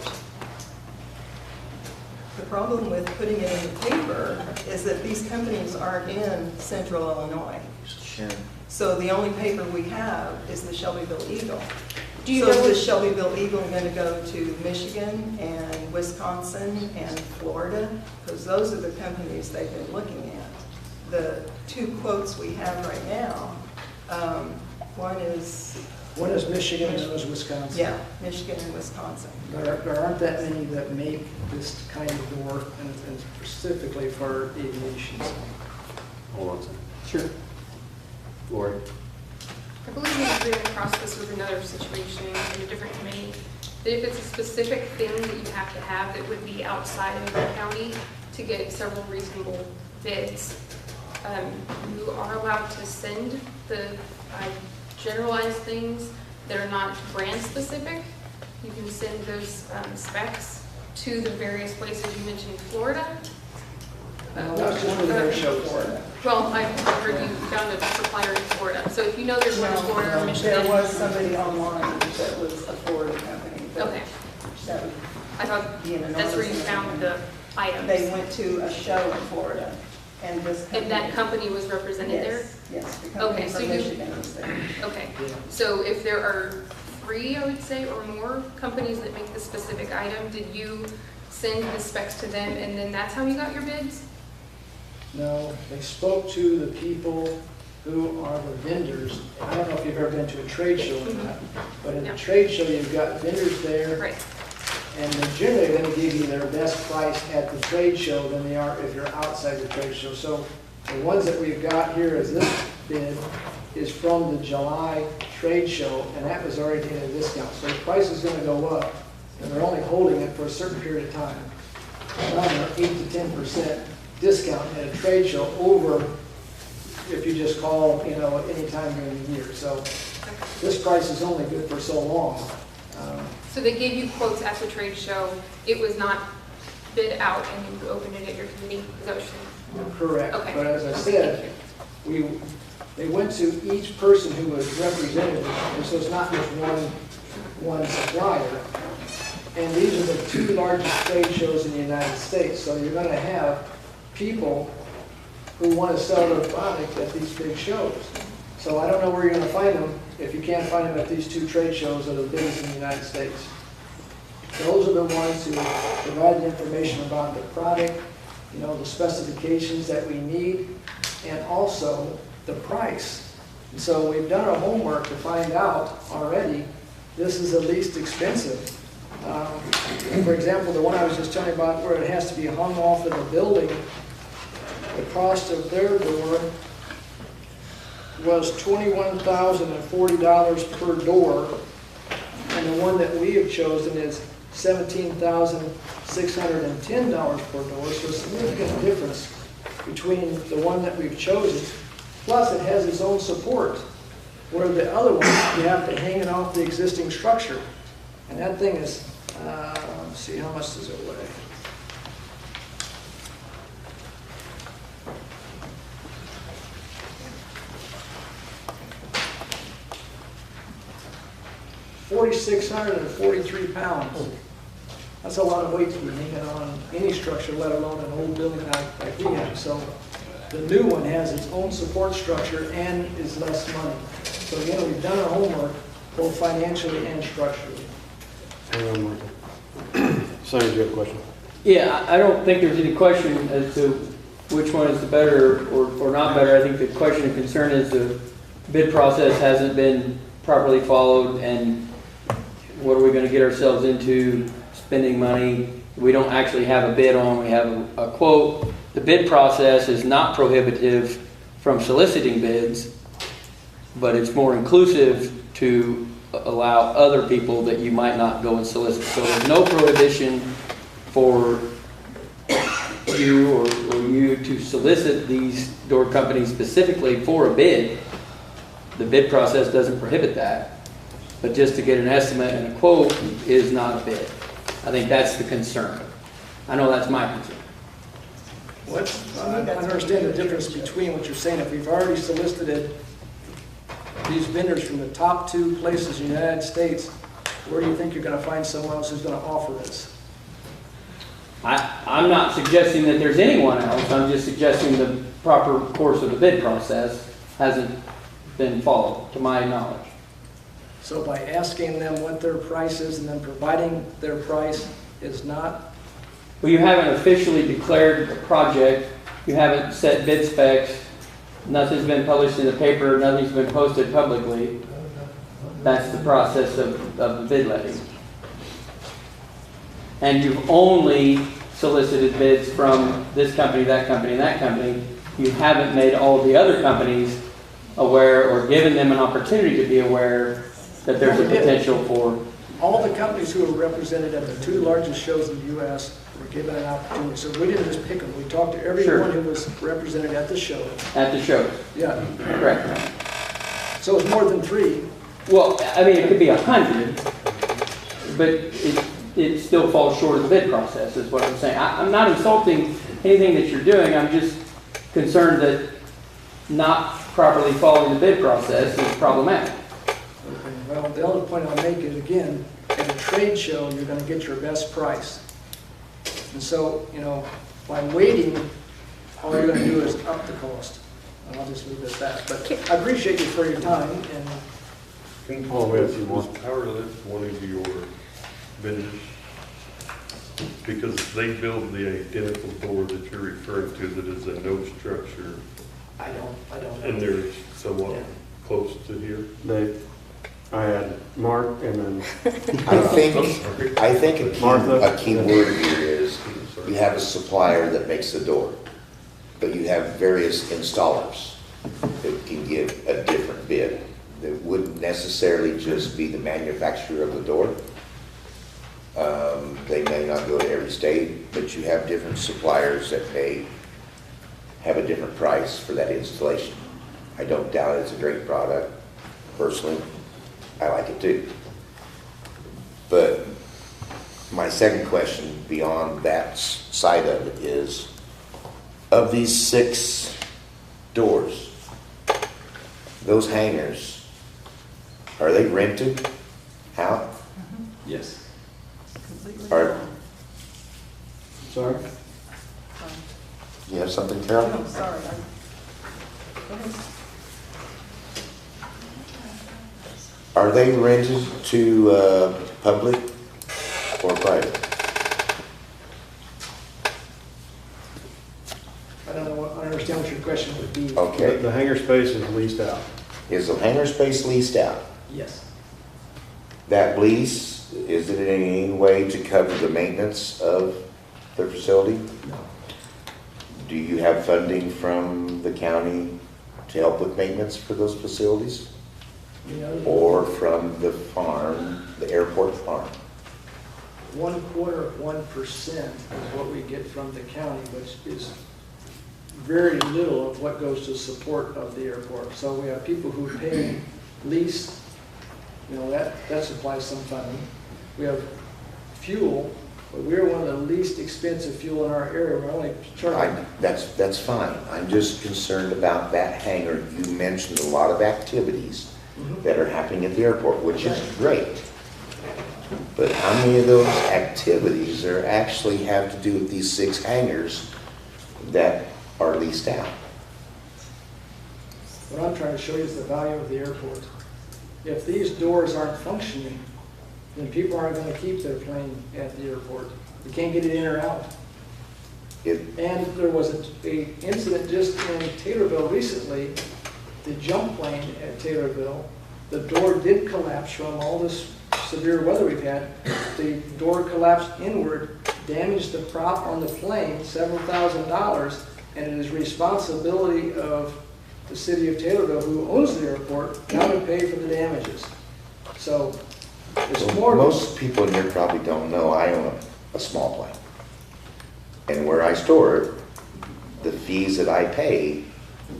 The problem with putting it in the paper is that these companies aren't in central Illinois. So the only paper we have is the Shelbyville Eagle. Do you So know is the Shelbyville Eagle going to go to Michigan and Wisconsin and Florida? Because those are the companies they've been looking at. The two quotes we have right now, one is Michigan and one is Wisconsin. Yeah, Michigan and Wisconsin. There aren't that many that make this kind of door, and specifically for aviation. Hold on a second. Sure. Lori? I believe we ran across this with another situation in a different committee, that if it's a specific thing that you have to have that would be outside of the county to get several reasonable bids, you are allowed to send the generalized things that are not brand specific. You can send those specs to the various places you mentioned, Florida. That's just for the air show, Florida. Well, I heard you found a supplier in Florida, so if you know there's one in Florida or Michigan. There was somebody online that was a Florida company. Okay. That would I thought be an that's where you enormous found amount. the items. They went to a show in Florida, and this company. And that company was represented there? Yes, the Okay, company so from you- Michigan was there. Okay, so if there are 3, I would say, or more companies that make the specific item, did you send the specs to them and then that's how you got your bids? No, they spoke to the people who are the vendors. I don't know if you've ever been to a trade show or not, but at a trade show, you've got vendors there. Right. And they're generally going to give you their best price at the trade show than they are if you're outside the trade show. So the ones that we've got here as this bid is from the July trade show, and that was already at a discount. So the price is going to go up, and they're only holding it for a certain period of time. Another 8 to 10% discount at a trade show over if you just call, any time during the year. So this price is only good for so long. So they gave you quotes at the trade show, it was not bid out and you opened it at your committee, is that what you're saying? Correct. Okay. But as I said, they went to each person who was represented, and so it's not just one supplier. And these are the 2 largest trade shows in the United States. So you're going to have people who want to sell their product at these big shows. So I don't know where you're going to find them if you can't find them at these 2 trade shows that are the biggest in the United States. Those are the ones who provide the information about the product, the specifications that we need, and also the price. And so we've done our homework to find out already this is the least expensive. For example, the one I was just telling you about where it has to be hung off of the building, the cost of their door was $21,040 per door, and the one that we have chosen is $17,610 per door, so a significant difference between the one that we've chosen. Plus, it has its own support, where the other one, you have to hang it off the existing structure. And that thing is, let's see, how much does it weigh? $4,643 pounds. That's a lot of weight to be hanging on any structure, let alone an old building like we have. So the new one has its own support structure and is less money. So again, we've done our homework, both financially and structurally. Hang on, Michael. Senator, do you have a question? Yeah, I don't think there's any question as to which one is the better or not better. I think the question and concern is the bid process hasn't been properly followed, and what are we going to get ourselves into spending money we don't actually have a bid on, we have a quote. The bid process is not prohibitive from soliciting bids, but it's more inclusive to allow other people that you might not go and solicit. So there's no prohibition for you or you to solicit these door companies specifically for a bid. The bid process doesn't prohibit that, but just to get an estimate and a quote is not a bid. I think that's the concern. I know that's my concern. I don't understand the difference between what you're saying. If we've already solicited these vendors from the top 2 places in the United States, where do you think you're going to find someone else who's going to offer this? I'm not suggesting that there's anyone else. I'm just suggesting the proper course of the bid process hasn't been followed, to my knowledge. So by asking them what their price is and then providing their price is not? Well, you haven't officially declared the project. You haven't set bid specs. Nothing's been published in the paper. Nothing's been posted publicly. That's the process of the bid letting. And you've only solicited bids from this company, that company, and that company. You haven't made all of the other companies aware or given them an opportunity to be aware that there's a potential for. All the companies who were represented at the 2 largest shows in the U.S. were given an opportunity. So we didn't just pick them. We talked to everyone who was represented at the show. At the shows. Yeah. Correct. So it's more than 3. Well, I mean, it could be 100, but it still falls short of the bid process, is what I'm saying. I'm not insulting anything that you're doing. I'm just concerned that not properly following the bid process is problematic. Okay. Well, the other point I'll make is, again, at a trade show, you're going to get your best price. And so, you know, by waiting, all you're going to do is up the cost. And I'll just leave it at that. But I appreciate you for your time. And Was Powerlit one of your vendors? Because they build the identical door that you're referring to that is a no structure. I don't know. And they're somewhat close to here. I had Mark and then I think a key word here is you have a supplier that makes the door, but you have various installers that can give a different bid. That wouldn't necessarily just be the manufacturer of the door. They may not go to every state, but you have different suppliers that may have a different price for that installation. I don't doubt it's a great product. Personally, I like it too. But my second question beyond that side of it is, of these 6 doors, those hangers, are they rented out? Yes. Are, Sorry? you have something, Carol? No, sorry. Are they rented to public or private? I don't know. I understand what your question would be. Okay. the hangar space is leased out. Is the hangar space leased out? Yes. That lease, is it in any way to cover the maintenance of the facility? No. Do you have funding from the county to help with maintenance for those facilities? Or from the farm, the airport farm? 1/4% is what we get from the county, which is very little of what goes to support of the airport. So we have people who pay lease, you know, that supplies some funding. We have fuel, but we're one of the least expensive fuel in our area. We're only charging. That's fine. I'm just concerned about that hangar. You mentioned a lot of activities that are happening at the airport, which is great. But how many of those activities are actually have to do with these 6 hangars that are leased out? What I'm trying to show you is the value of the airport. If these doors aren't functioning, then people aren't going to keep their plane at the airport. You can't get it in or out. And there was a incident just in Taylorville recently, the jump plane at Taylorville. The door did collapse from all this severe weather we've had. The door collapsed inward, damaged the prop on the plane, several $1,000s, and it is responsibility of the city of Taylorville, who owns the airport, now to pay for the damages. So it's Well, more. most people in here probably don't know I own a small plane. And where I store it, the fees that I pay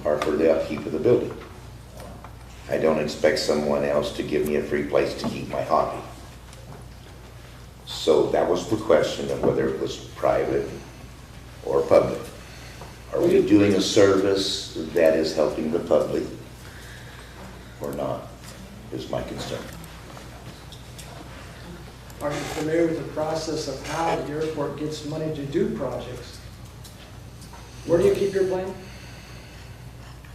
are for the upkeep of the building. I don't expect someone else to give me a free place to keep my hobby. So that was the question of whether it was private or public. Are we doing a service that is helping the public or not, is my concern. Are you familiar with the process of how the airport gets money to do projects? Where do you keep your plane?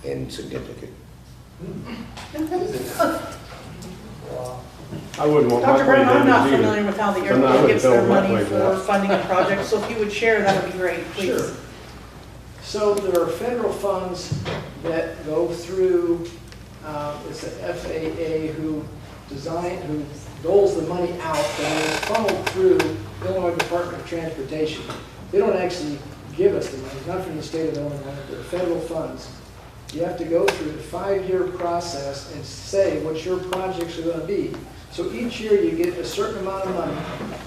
Insignificant. I wouldn't want my Dr. Brown, plane I'm not damaged either. familiar with how the I'm not airport gonna gets tell their them my money plane's for out. funding a project, so if you would share, that would be great, please. Sure. So there are federal funds that go through, it's the FAA who doles the money out, and it's funneled through Illinois Department of Transportation. They don't actually give us the money, not from the state of Illinois, they're federal funds. You have to go through the 5-year process and say what your projects are going to be. So each year you get a certain amount of money.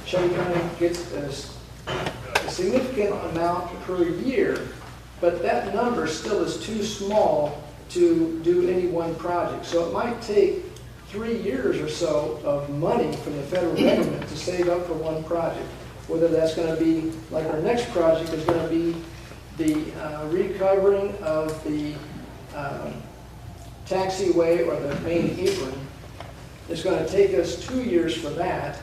Shelby County gets a significant amount per year, but that number still is too small to do any one project. So it might take 3 years or so of money from the federal government to save up for one project. Whether that's going to be, like our next project is going to be the recovering of the taxiway or the main apron. It's going to take us 2 years for that,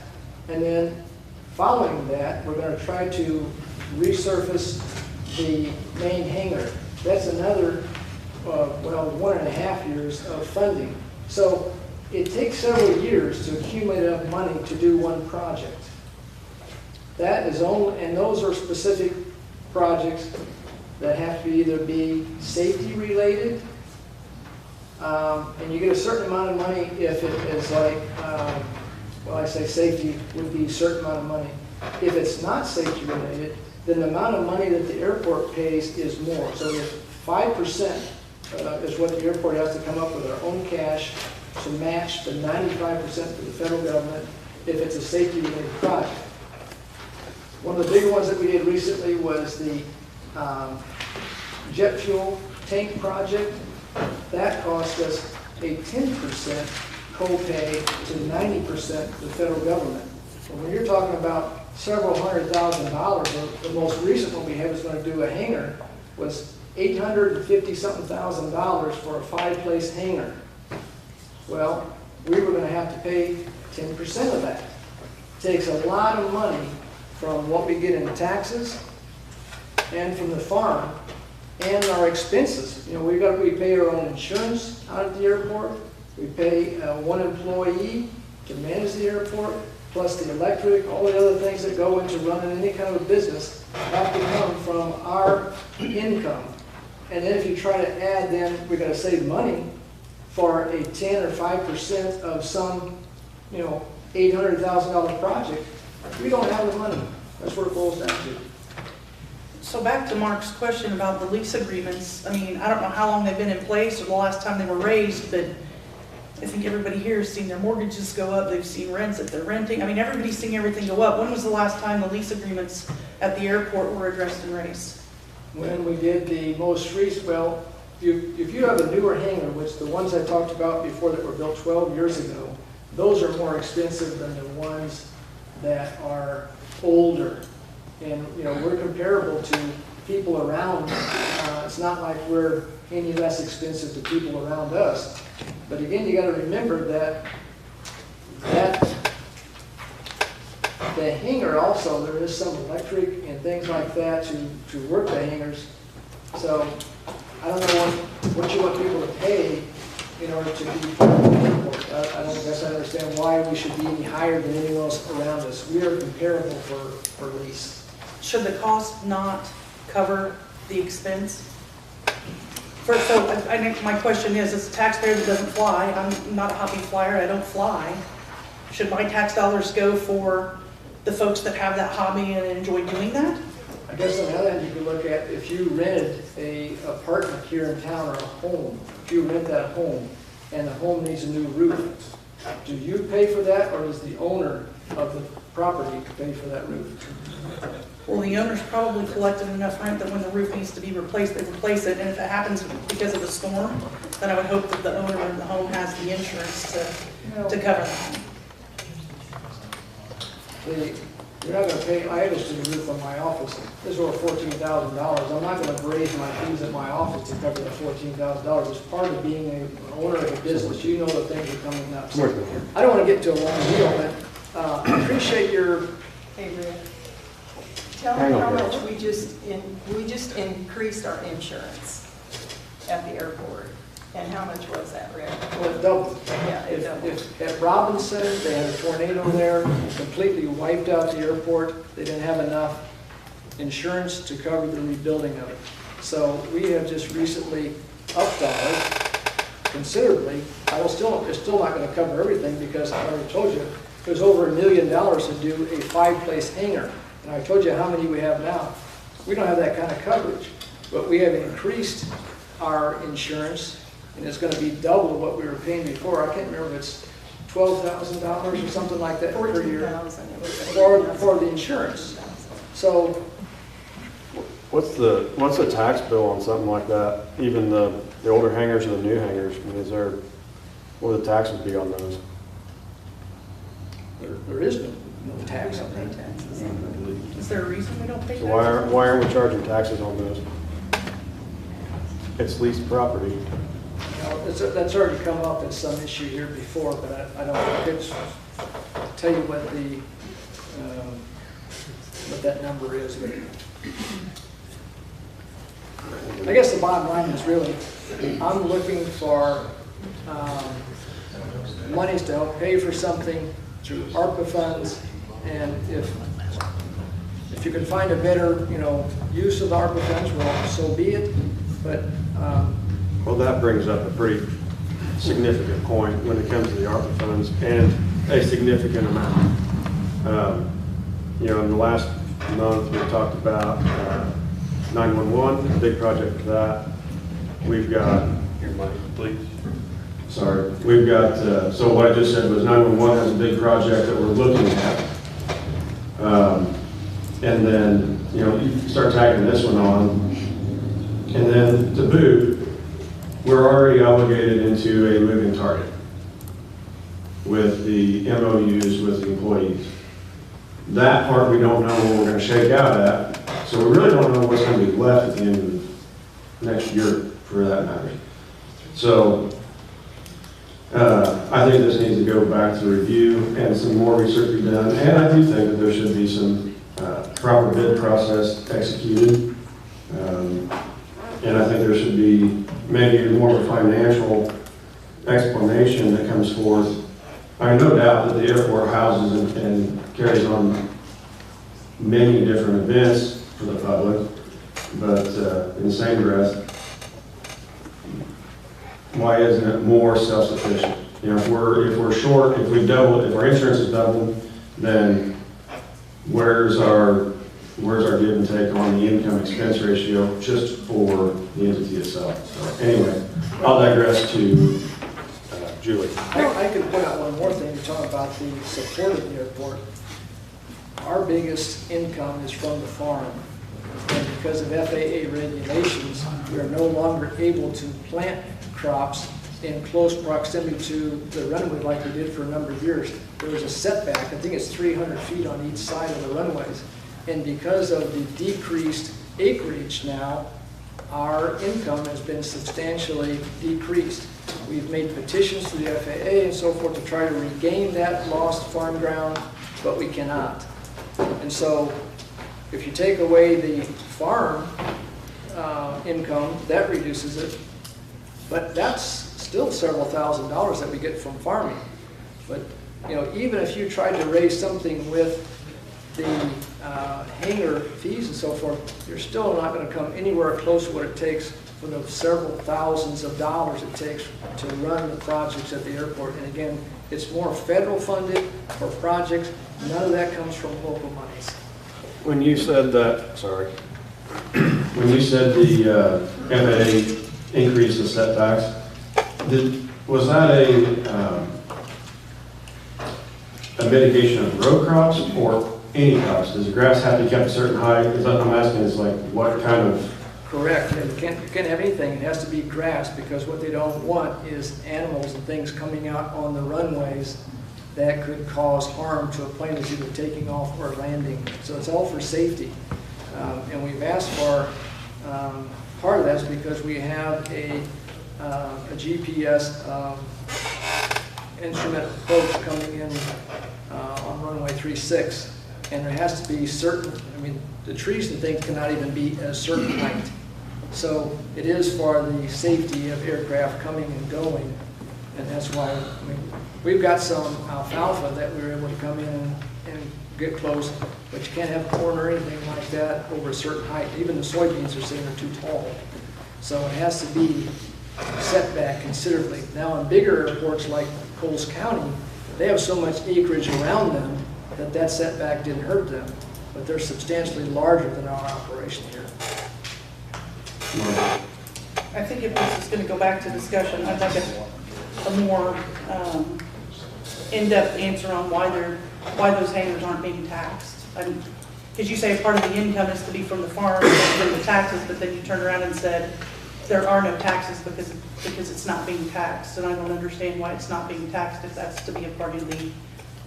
and then following that, we're going to try to resurface the main hangar. That's another, 1.5 years of funding. So it takes several years to accumulate enough money to do one project. That is only, and those are specific projects that have to either be safety related, and you get a certain amount of money if it is like, I say safety would be a certain amount of money. If it's not safety related, then the amount of money that the airport pays is more. So if 5% is what the airport has to come up with their own cash to match the 95% for the federal government if it's a safety related project. One of the big ones that we did recently was the jet fuel tank project. That cost us a 10% co-pay to 90% the federal government. So when you're talking about several $100,000, the most recent one we had was going to do a hangar was $850-something thousand for a 5-place hangar. Well, we were going to have to pay 10% of that. It takes a lot of money from what we get in taxes and from the farm and our expenses. You know, we pay our own insurance out at the airport. We pay one employee to manage the airport, plus the electric, all the other things that go into running any kind of a business have to come from our income. And then if you try to add, then we're going to save money for a 10 or 5% of some, $800,000 project. We don't have the money. That's where it boils down to. So back to Mark's question about the lease agreements. I mean, I don't know how long they've been in place or the last time they were raised, but I think everybody here has seen their mortgages go up. They've seen rents that they're renting. I mean, everybody's seeing everything go up. When was the last time the lease agreements at the airport were addressed and raised? When we did the most recent, well, if you have a newer hangar, which the ones I talked about before that were built 12 years ago, those are more expensive than the ones that are older. And, we're comparable to people around. It's not like we're any less expensive to people around us. But again, you got to remember that the hangar also, there is some electric and things like that to work the hangars. So I don't know what you want people to pay in order to be part of the airport. I don't guess I understand why we should be any higher than anyone else around us. We are comparable for lease. Should the cost not cover the expense? I think my question is, as a taxpayer that doesn't fly, I'm not a hobby flyer, I don't fly. Should my tax dollars go for the folks that have that hobby and enjoy doing that? I guess on the other hand, you could look at if you rented a apartment here in town or a home, if you rent that home and the home needs a new roof, do you pay for that or does the owner of the property pay for that roof? Well, the owner's probably collected enough rent that when the roof needs to be replaced, they replace it, and if it happens because of a storm, then I would hope that the owner of the home has the insurance to cover that. You're not gonna pay, I just did the roof on my office, this is over $14,000. I'm not gonna raise my fees at my office to cover that $14,000. It's part of being an owner of a business, you know that things are coming up. So I don't wanna get to a long deal, but I appreciate your. Hey, Rick, tell me how much we just increased our insurance at the airport. And how much was that, Rick? Well, it doubled. Yeah, it doubled. At Robinson, they had a tornado there, completely wiped out the airport. They didn't have enough insurance to cover the rebuilding of it. So we have just recently upped ours considerably. It's still not going to cover everything because I already told you, it was over $1 million to do a 5-place hangar. And I told you how many we have now. We don't have that kind of coverage, but we have increased our insurance, and it's going to be double what we were paying before. I can't remember if it's $12,000 or something like that per year for the insurance. So What's the tax bill on something like that? Even the older hangars or the new hangars? I mean, what would the taxes be on those? there is no tax on that. Is there a reason we don't pay So taxes? why aren't we charging taxes on those? It's leased property. That's already come up as some issue here before, but I don't tell you what that number is. But I guess the bottom line is really, I'm looking for monies to help pay for something through ARPA funds, and if you can find a better, use of the ARPA funds, well, so be it. But Well, that brings up a pretty significant point when it comes to the ARPA funds, and a significant amount. In the last month, we talked about 911, a big project for that. We've got, your mic, please. Sorry. We've got, so what I just said was 911 has a big project that we're looking at. And then, you start tagging this one on. And then to boot, we're already obligated into a moving target with the MOUs with the employees. That part we don't know what we're going to shake out at, so we really don't know what's going to be left at the end of next year, for that matter. So I think this needs to go back to review and some more research be done, and I do think that there should be some proper bid process executed. And I think there should be maybe more of a financial explanation that comes forth. I have no doubt that the airport houses and carries on many different events for the public, but in the same breath, why isn't it more self-sufficient? If we're short, if our insurance is doubled, then where's our give and take on the income expense ratio just for the entity itself? So anyway, I'll digress to Julie. I can point out one more thing to talk about the support of the airport. Our biggest income is from the farm. And because of FAA regulations, we are no longer able to plant crops in close proximity to the runway like we did for a number of years. There was a setback, I think it's 300 feet on each side of the runways. And because of the decreased acreage now, our income has been substantially decreased. We've made petitions to the FAA and so forth to try to regain that lost farm ground, but we cannot. And so if you take away the farm income, that reduces it. But that's still several $1,000s that we get from farming. But even if you tried to raise something with the hangar fees and so forth, you're still not going to come anywhere close to what it takes for the several thousands of dollars it takes to run the projects at the airport. And again, it's more federal funded for projects. None of that comes from local monies. When you said that, sorry, when you said the FAA increased the setbacks, was that a mitigation of row crops or any crops? Does the grass have to be kept a certain height? Is that, I'm asking is like what kind of? Correct, and you can't have anything, it has to be grass, because what they don't want is animals and things coming out on the runways that could cause harm to a plane that's either taking off or landing. So it's all for safety. And we've asked for, part of that's because we have a GPS instrument approach coming in on runway 36, and there has to be certain, I mean, the trees and things cannot even be at a certain height. So it is for the safety of aircraft coming and going, and that's why, I mean, we've got some alfalfa that we were able to come in and get close, but you can't have corn or anything like that over a certain height. Even the soybeans are saying they're too tall. So it has to be set back considerably. Now in bigger airports like Coles County, they have so much acreage around them that that setback didn't hurt them, but they're substantially larger than our operation here. I think if this is going to go back to discussion, I'd like a more in-depth answer on why those hangars aren't being taxed. Because you say part of the income is to be from the farm, from the taxes, but then you turn around and said there are no taxes because it's not being taxed, and I don't understand why it's not being taxed if that's to be a part of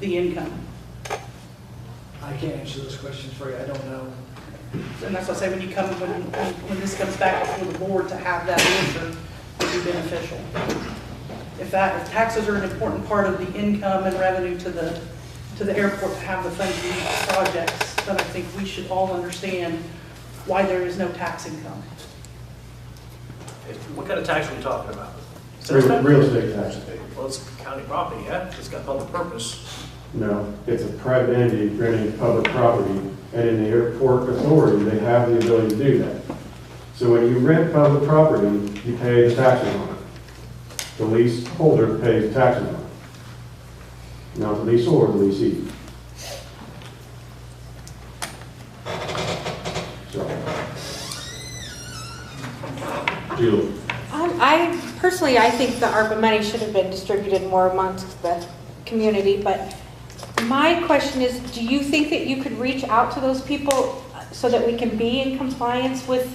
the income. I can't answer those questions for you. I don't know. And that's what I say, when this comes back before the board, to have that answer would be beneficial. If taxes are an important part of the income and revenue to the airport to have the funds for these projects, then I think we should all understand why there is no tax income. What kind of tax are we talking about? Real estate tax. Well, it's county property, yeah? It's got public purpose. No, it's a private entity renting public property, and in the airport authority, they have the ability to do that. So when you rent public property, you pay the taxes on it. The leaseholder pays taxes on it. Not the leaseor, the leasee. So, Julie. I think the ARPA money should have been distributed more amongst the community, but my question is, do you think that you could reach out to those people so that we can be in compliance with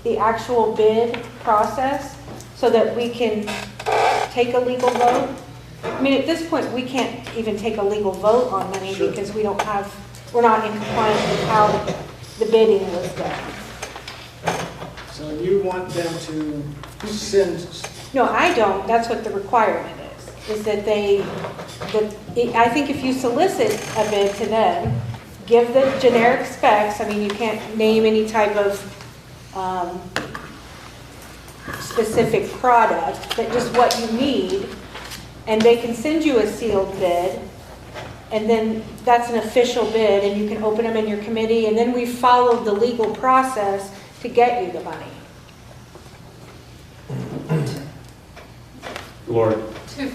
the actual bid process, so that we can take a legal vote? I mean, at this point, we can't even take a legal vote on money because we're not in compliance with how the bidding was done. So you want them to send? No, I don't. That's what the requirement is that I think if you solicit a bid to them, give the generic specs. I mean, you can't name any type of specific product, but just what you need, and they can send you a sealed bid, and then that's an official bid, and you can open them in your committee, and then we followed the legal process to get you the money. Lori. To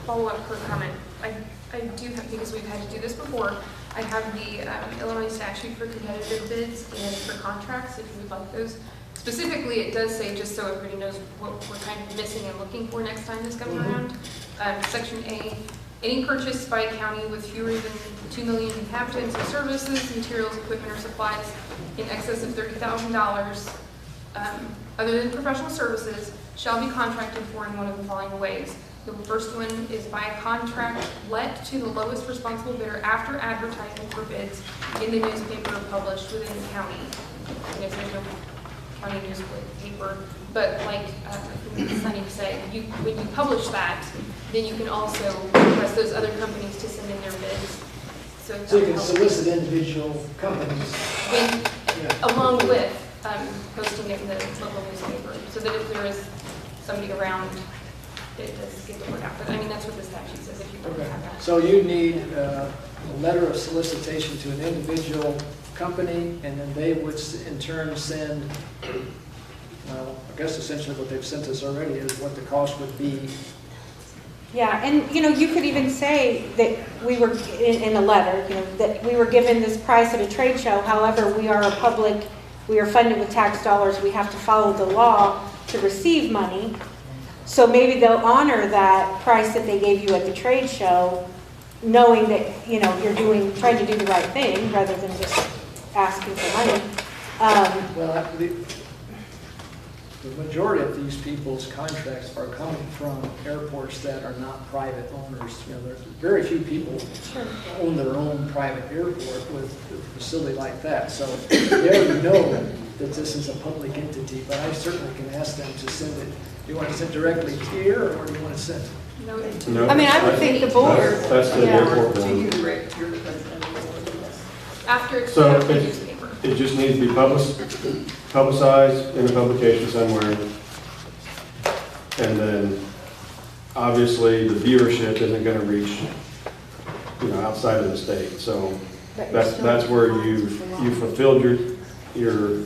follow up her comment, I do have, because we've had to do this before, I have the Illinois statute for competitive bids and for contracts, if you would like those. Specifically, it does say, just so everybody knows what we're kind of missing and looking for next time this comes around. Section A, any purchase by a county with fewer than 2 million inhabitants of services, materials, equipment, or supplies in excess of $30,000, other than professional services, shall be contracted for in one of the following ways. The first one is by a contract let to the lowest responsible bidder after advertising for bids in the newspaper published within the county. I guess there's no county newspaper, but like Sunny said, when you publish that, then you can also request those other companies to send in their bids. So you can solicit individual companies. Along with posting it in the local newspaper, so that if there is somebody around, it does get the word out. But I mean, that's what the statute says, if you want to have that. So you need a letter of solicitation to an individual company, and then they would in turn send, well, I guess essentially what they've sent us already is what the cost would be Yeah, and, you know, you could even say that we were, in a letter, you know, that we were given this price at a trade show. However, we are a public, we are funded with tax dollars. We have to follow the law to receive money. So maybe they'll honor that price that they gave you at the trade show, knowing that, you know, you're trying to do the right thing rather than just asking for money. Well, the majority of these people's contracts are coming from airports that are not private owners. You know, there's very few people own their own private airport with a facility like that. So they already know that this is a public entity, but I certainly can ask them to send it. Do you want to send directly here, or do you want to send? No, I mean, I would think the board. That's the airport To one. you, Rick, you're the president of the board, yes. After it's So in the newspaper. it just needs to be publicized in a publication somewhere. And then, obviously, the viewership isn't gonna reach, you know, outside of the state. So that's where you fulfilled your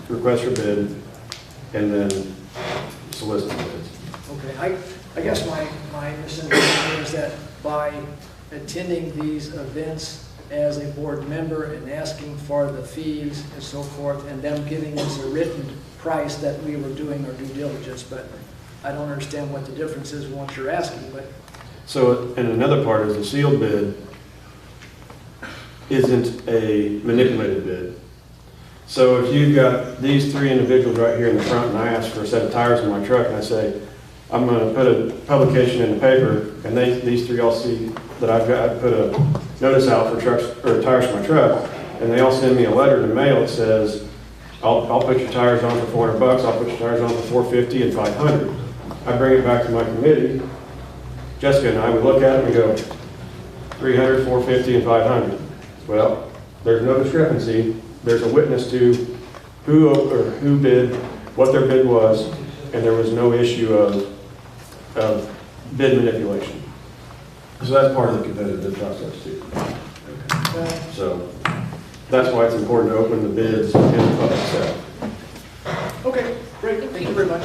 request for bid and then solicit bids. Okay, I guess my misunderstanding is that by attending these events as a board member and asking for the fees and so forth, and them giving us a written price that we were doing our due diligence, but I don't understand what the difference is once you're asking, but. So, and another part is the sealed bid isn't a manipulated bid. So if you've got these three individuals right here in the front and I ask for a set of tires in my truck and I say, I'm going to put a publication in the paper and these three all see that I've put a notice out for trucks or tires for my truck, and they all send me a letter in the mail that says, I'll put your tires on for $400, I'll put your tires on for $450 and $500. I bring it back to my committee. Jessica and I would look at it and go, $300, $450, and $500. Well, there's no discrepancy. There's a witness to who bid, what their bid was, and there was no issue of bid manipulation. So that's part of the competitive bid process too. So that's why it's important to open the bids in the public setting. Okay, great, thank you very much.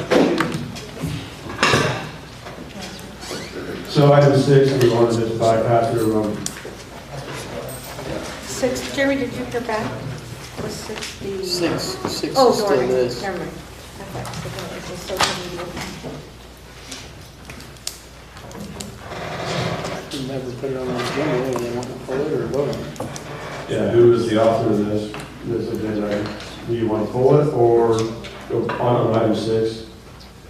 So item 6, we wanted to just bypass through 6, Jeremy, did you hear back? Was 6 the? Six Oh, is still sorry, this. never mind. I thought it was social media. You never put it on the agenda, and they want to pull it or vote on it. Yeah, who is the author of this agenda item? Do you want to pull it or go on item 6?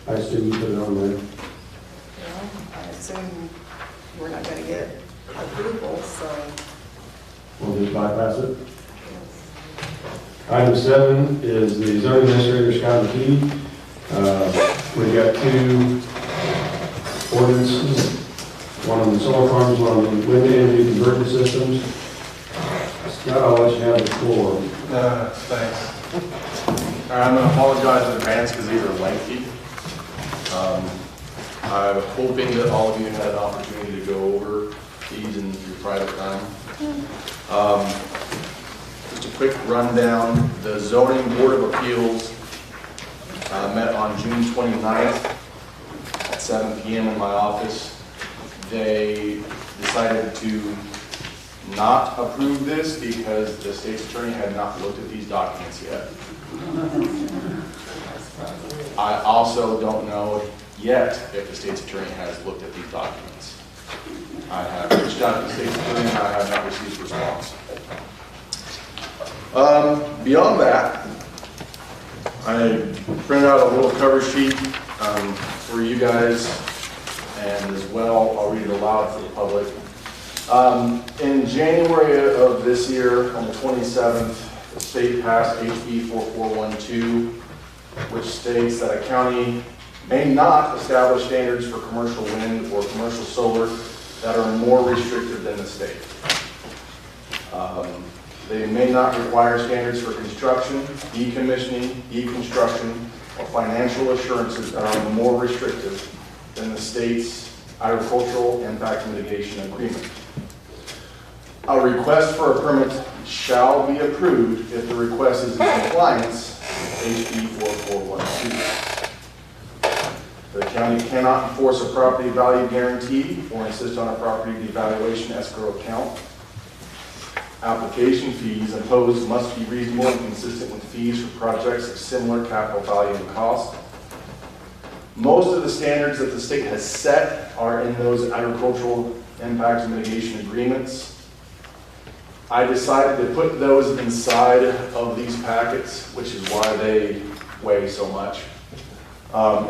I assume you put it on there. Well, I assume we're not going to get approval, so. We'll just bypass it. Item 7 is the zoning administrator, Scott McKee. We've got 2 ordinances, one on the solar farms, one on the wind energy conversion systems. Scott, I'll let you have the floor. Thanks. I'm going to apologize in advance because these are lengthy. I'm hoping that all of you had an opportunity to go over these in your private time. Just a quick rundown. The Zoning Board of Appeals met on June 29th at 7 p.m. in my office. They decided to not approve this because the state's attorney had not looked at these documents yet. I also don't know yet if the state's attorney has looked at these documents. I have reached out to the state's attorney and I have not received a response. Beyond that, I printed out a little cover sheet for you guys, and as well, I'll read it aloud for the public. In January of this year, on the 27th, the state passed HB 4412, which states that a county may not establish standards for commercial wind or commercial solar that are more restrictive than the state. They may not require standards for construction, decommissioning, deconstruction, or financial assurances that are more restrictive than the state's agricultural impact mitigation agreement. A request for a permit shall be approved if the request is in compliance with HB 4412. The county cannot enforce a property value guarantee or insist on a property devaluation escrow account. Application fees imposed must be reasonable and consistent with fees for projects of similar capital value and cost. Most of the standards that the state has set are in those agricultural impacts mitigation agreements. I decided to put those inside of these packets, which is why they weigh so much.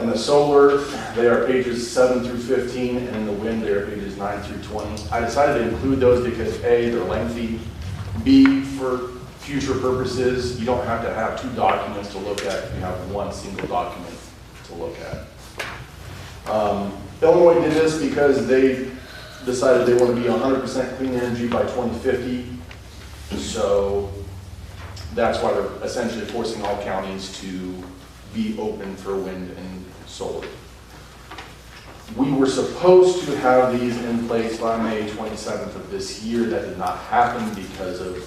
In the solar, they are pages 7 through 15, and in the wind, they are pages 9 through 20. I decided to include those because A, they're lengthy, B, for future purposes, you don't have to have 2 documents to look at, you have one single document to look at. Illinois did this because they decided they want to be 100% clean energy by 2050. So that's why they're essentially forcing all counties to be open for wind and solar. We were supposed to have these in place by May 27th of this year. That did not happen because of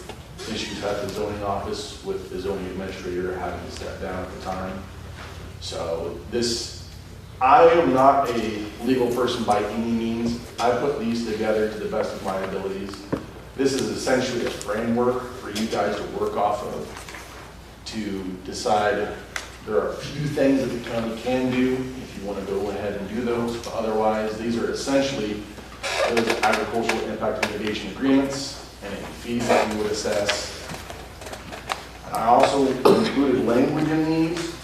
issues at the zoning office with the zoning administrator having to step down at the time. So I am not a legal person by any means. I put these together to the best of my abilities. This is essentially a framework for you guys to work off of to decide there are a few things that the county can do if you want to go ahead and do those. But otherwise, these are essentially those agricultural impact mitigation agreements and any fees that you would assess. I also included language in these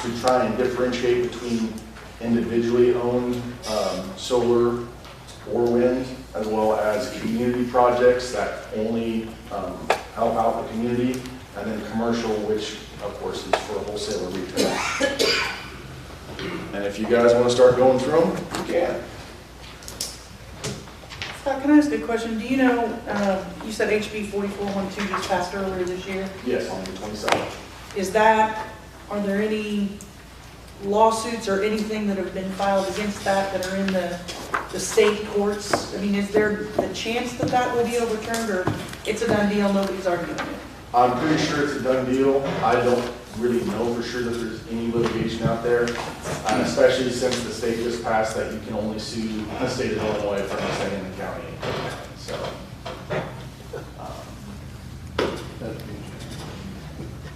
to try and differentiate between individually owned solar or wind, as well as community projects that only help out the community, and then commercial, which of course is for wholesale or retail. And if you guys want to start going through them, you can. Scott, can I ask a question? Do you know, you said HB 4412 just passed earlier this year? Yes, on the 27th. Are there any lawsuits or anything that have been filed against that are in the state courts? I mean, is there a chance that that will be overturned, or it's a done deal, nobody's arguing it? I'm pretty sure it's a done deal. I don't really know for sure that there's any litigation out there, especially since the state just passed that you can only sue the state of Illinois for anything in the county. So,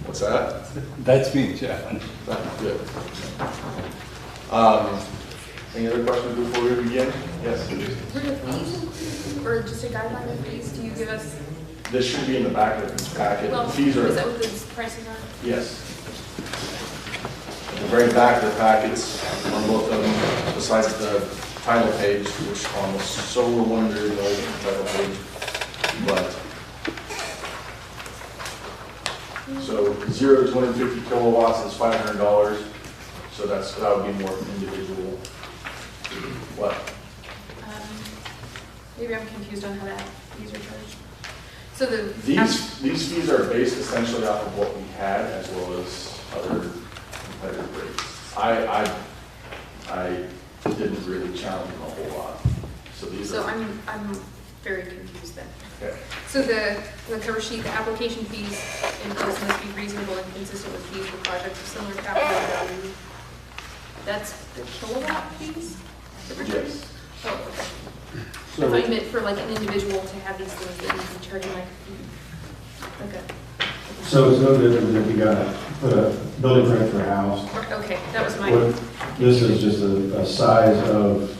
what's that? That's being challenged. That's good. Any other questions before we begin? Yes? Were the fees, or just a guideline of fees, do you give us? This should be in the back of the packet. Well, The fees are. is that what the prices are? Yes. At the very back of the packets, on both of them, besides the title page, which on the solar one, there is no title page. But, so 0 to 250 kilowatts is $500. So that would be more individual. What? Maybe I'm confused on how that fees are charged. So These fees are based essentially off of what we had as well as other competitive rates. I didn't really challenge them a whole lot. So I'm very confused then. Okay. So the cover sheet, the application fees imposed must be reasonable and consistent with fees for projects of similar capital value. That's the kilowatt fees? that we're charging? Yes. Oh, okay. So- I thought you meant for like an individual to have these things that you can charge like a fee. Okay. So it's no different than if you got a building permit for a house. Okay, that was my. This is just a size of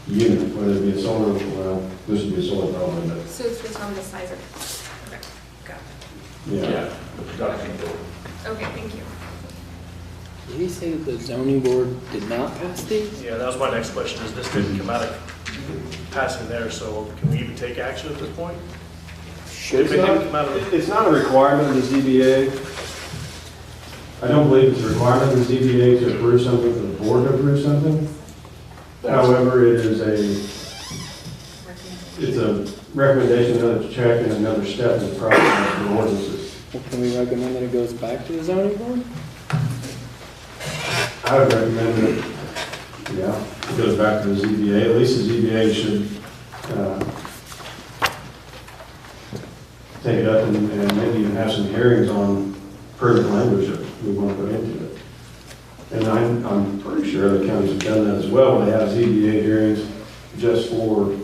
unit, whether it be a solar, well, this would be a solar probably, but So it's just on the size of, okay, got it. yeah. The production building. Okay, thank you. Did he say that the zoning board did not pass these? Yeah, that was my next question, is this didn't come out of passing there, so can we even take action at this point? Should If it didn't come out of It's not a requirement of the ZBA. I don't believe it's a requirement of the ZBA to approve something for the board to approve something. However, it is it's a recommendation, another check, and another step in the process of the ordinances. Well, can we recommend that it goes back to the zoning board? I would recommend that, yeah, it goes back to the ZBA. At least the ZBA should take it up and maybe even have some hearings on pertinent language that we want to put into it. And I'm pretty sure other counties have done that as well, when they have ZBA hearings just for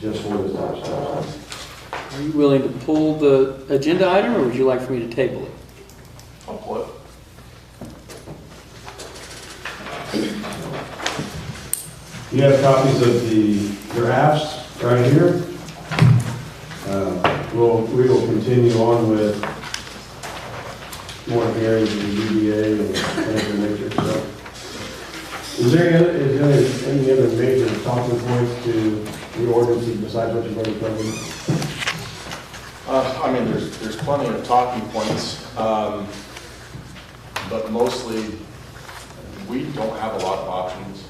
this type of stuff. Are you willing to pull the agenda item, or would you like for me to table it? I'll pull it. You have copies of the drafts right here. We will continue on with more hearings in the UDA and things of nature. So, is there any other major talking points to the ordinance besides what you've already covered? I mean, there's plenty of talking points, but mostly we don't have a lot of options.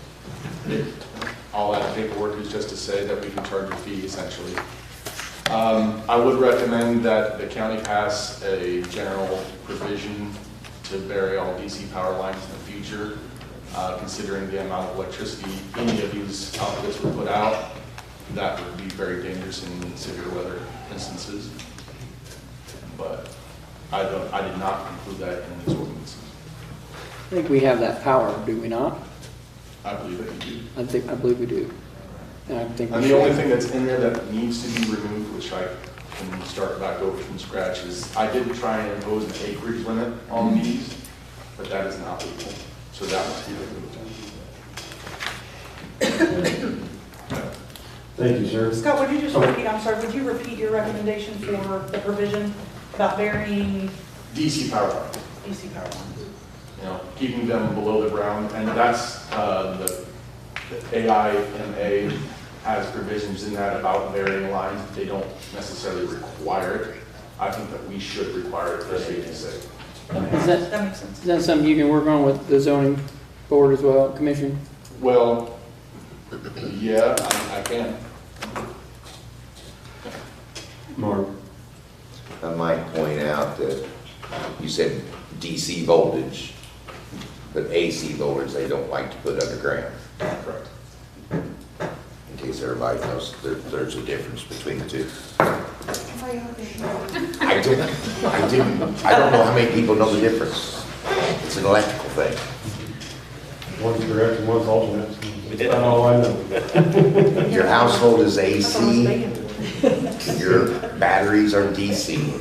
All that paperwork is just to say that we can charge a fee, essentially. I would recommend that the county pass a general provision to bury all DC power lines in the future, considering the amount of electricity any of these outfits would put out. That would be very dangerous in severe weather instances. But I did not include that in this ordinance. I think we have that power, do we not? I believe that you do. I believe we do. And I think And the only thing that's in there that needs to be removed, which I can start back over from scratch, is I did try and impose an acreage limit on these, but that is not legal. So that must be removed. Thank you, sir. Scott, would you just repeat, I'm sorry, would you repeat your recommendation for the provision about burying DC power lines, DC power lines? you know, keeping them below the ground, and that's the AIMA has provisions in that about burying lines. They don't necessarily require it. I think that we should require it for safety's sake. That makes sense. Is that something you can work on with the zoning board as well, commission? Well, yeah, I can. Mark. I might point out that you said DC voltage, but AC voltage they don't like to put underground. Correct. In case everybody knows, there's a difference between the two. I don't know how many people know the difference. It's an electrical thing. One's correct and one's alternate. That's all I know. Your household is AC, your batteries are DC.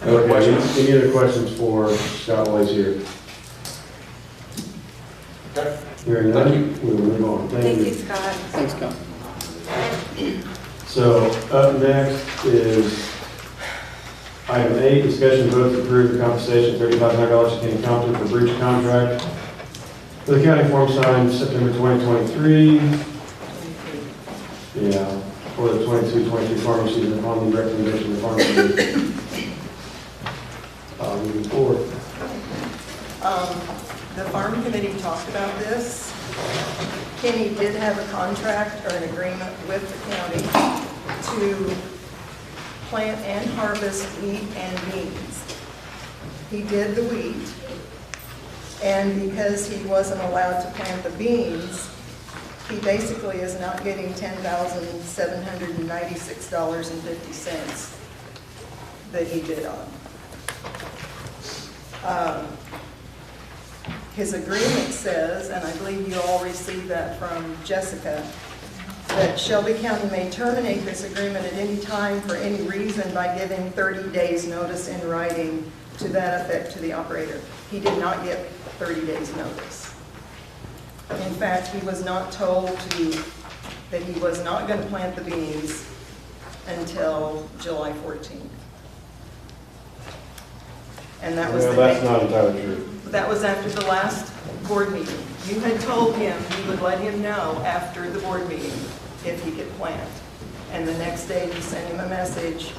Okay, any other questions for Scott while he's here? Okay. Hearing none, we will move on. Thank you, Scott. Thanks, Scott. So up next is item 8, discussion vote to approve the compensation of $3,500 to Kenny Compton for breach of contract for the county form signed September 2023. Yeah, for the 22-23 farming season upon the recommendation of the farm committee. Moving forward. The farm committee talked about this. Kenny did have a contract or an agreement with the county to plant and harvest wheat and beans. He did the wheat, and because he wasn't allowed to plant the beans, he basically is not getting $10,796.50 that he bid on. His agreement says, and I believe you all received that from Jessica, that Shelby County may terminate this agreement at any time for any reason by giving 30 days notice in writing to that effect to the operator. He did not get 30 days notice. In fact, he was not told that he was not going to plant the beans until July 14th. And that was that's not entirely true. That was after the last board meeting. You had told him you would let him know after the board meeting if he could plant. And the next day you sent him a message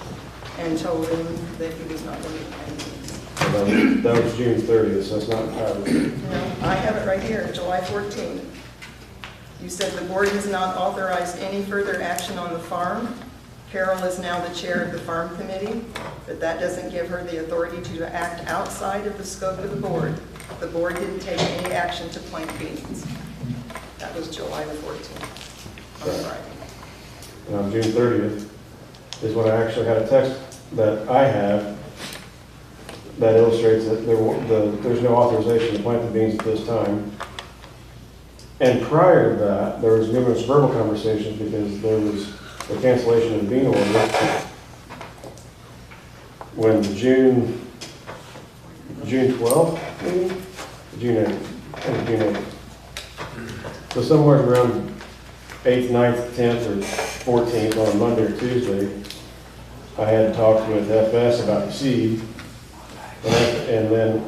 and told him that he was not going to be planting. That was June 30th, so that's not entirely true. No, I have it right here, July 14th. You said the board has not authorized any further action on the farm. Carol is now the chair of the farm committee, but that doesn't give her the authority to act outside of the scope of the board. The board didn't take any action to plant beans. That was July the 14th, on Friday. And on June 30th is when I actually had a text that I have that illustrates that there's no authorization to plant the beans at this time. And prior to that, there was numerous verbal conversations because there was a cancellation of the bean order when the June 12th meeting? June 8th. So somewhere around 8th, 9th, 10th, or 14th on a Monday or Tuesday, I had talked with FS about the seed. And then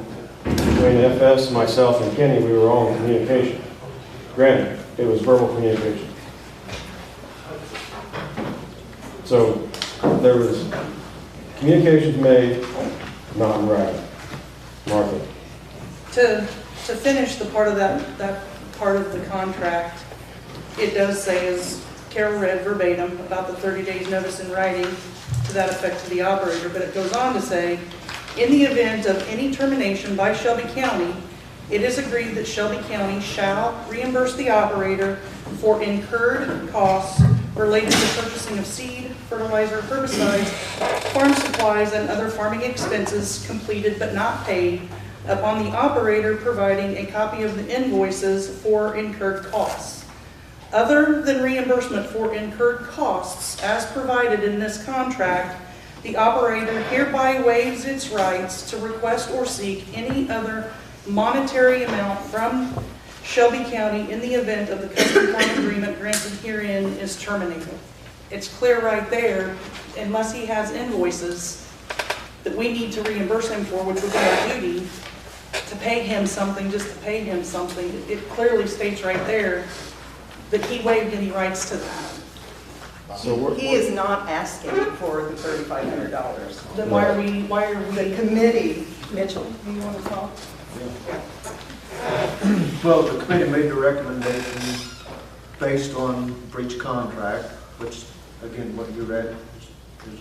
between FS, myself, and Kenny, we were all in communication. Granted, it was verbal communication. So there was communications made, not in writing. Martha. To finish the part of that part of the contract, it does say, as Carol read verbatim, about the 30 days notice in writing to that effect to the operator, but it goes on to say, in the event of any termination by Shelby County, it is agreed that Shelby County shall reimburse the operator for incurred costs related to purchasing of seed, fertilizer, herbicides, farm supplies, and other farming expenses completed but not paid, upon the operator providing a copy of the invoices for incurred costs. Other than reimbursement for incurred costs as provided in this contract, the operator hereby waives its rights to request or seek any other monetary amount from Shelby County in the event of the custom farm agreement granted herein is terminated. It's clear right there, unless he has invoices that we need to reimburse him for, which would be our duty, to pay him something, just to pay him something. It clearly states right there that he waived any rights to that. So He is not asking for the $3,500. Then why are we? The committee, Mitchell, do you want to talk? Well, the committee made the recommendation based on breach of contract, which, again, what you read is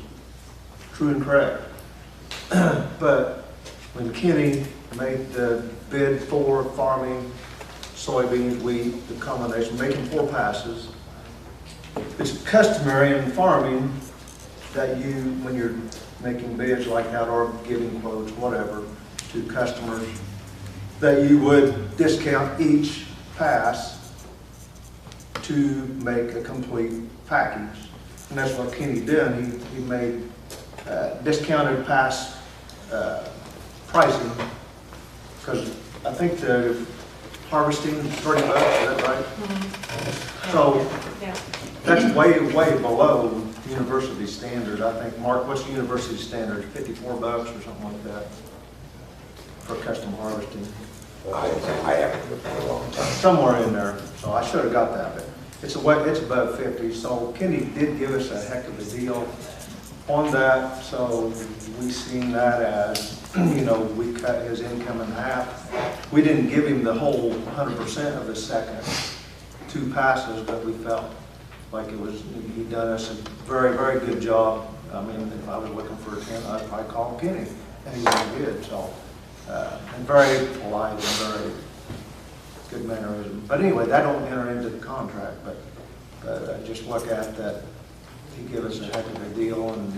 true and correct. But when Kenny made the bid for farming soybeans, wheat, the combination, making 4 passes, it's customary in farming that you, when you're making bids like that or giving quotes, whatever, to customers, that you would discount each pass to make a complete package. And that's what Kenny did. He made discounted pass pricing, because I think the harvesting is $30, is that right? Mm-hmm. So that's way below university standard. I think, Mark, what's the university standard? $54 or something like that for custom harvesting. I haven't looked in a long time. Somewhere in there. So I should have got that, but it's above 50. So Kenny did give us a heck of a deal on that. So we seen that as, you know, we cut his income in half. We didn't give him the whole 100% of the second 2 passes, but we felt like it was, he'd done us a very, very good job. I mean, if I was looking for a 10, I'd probably call Kenny, and he really did. So, and very polite and very good mannerism. But anyway, that don't enter into the contract, but just look at that. He gave us a heck of a deal, and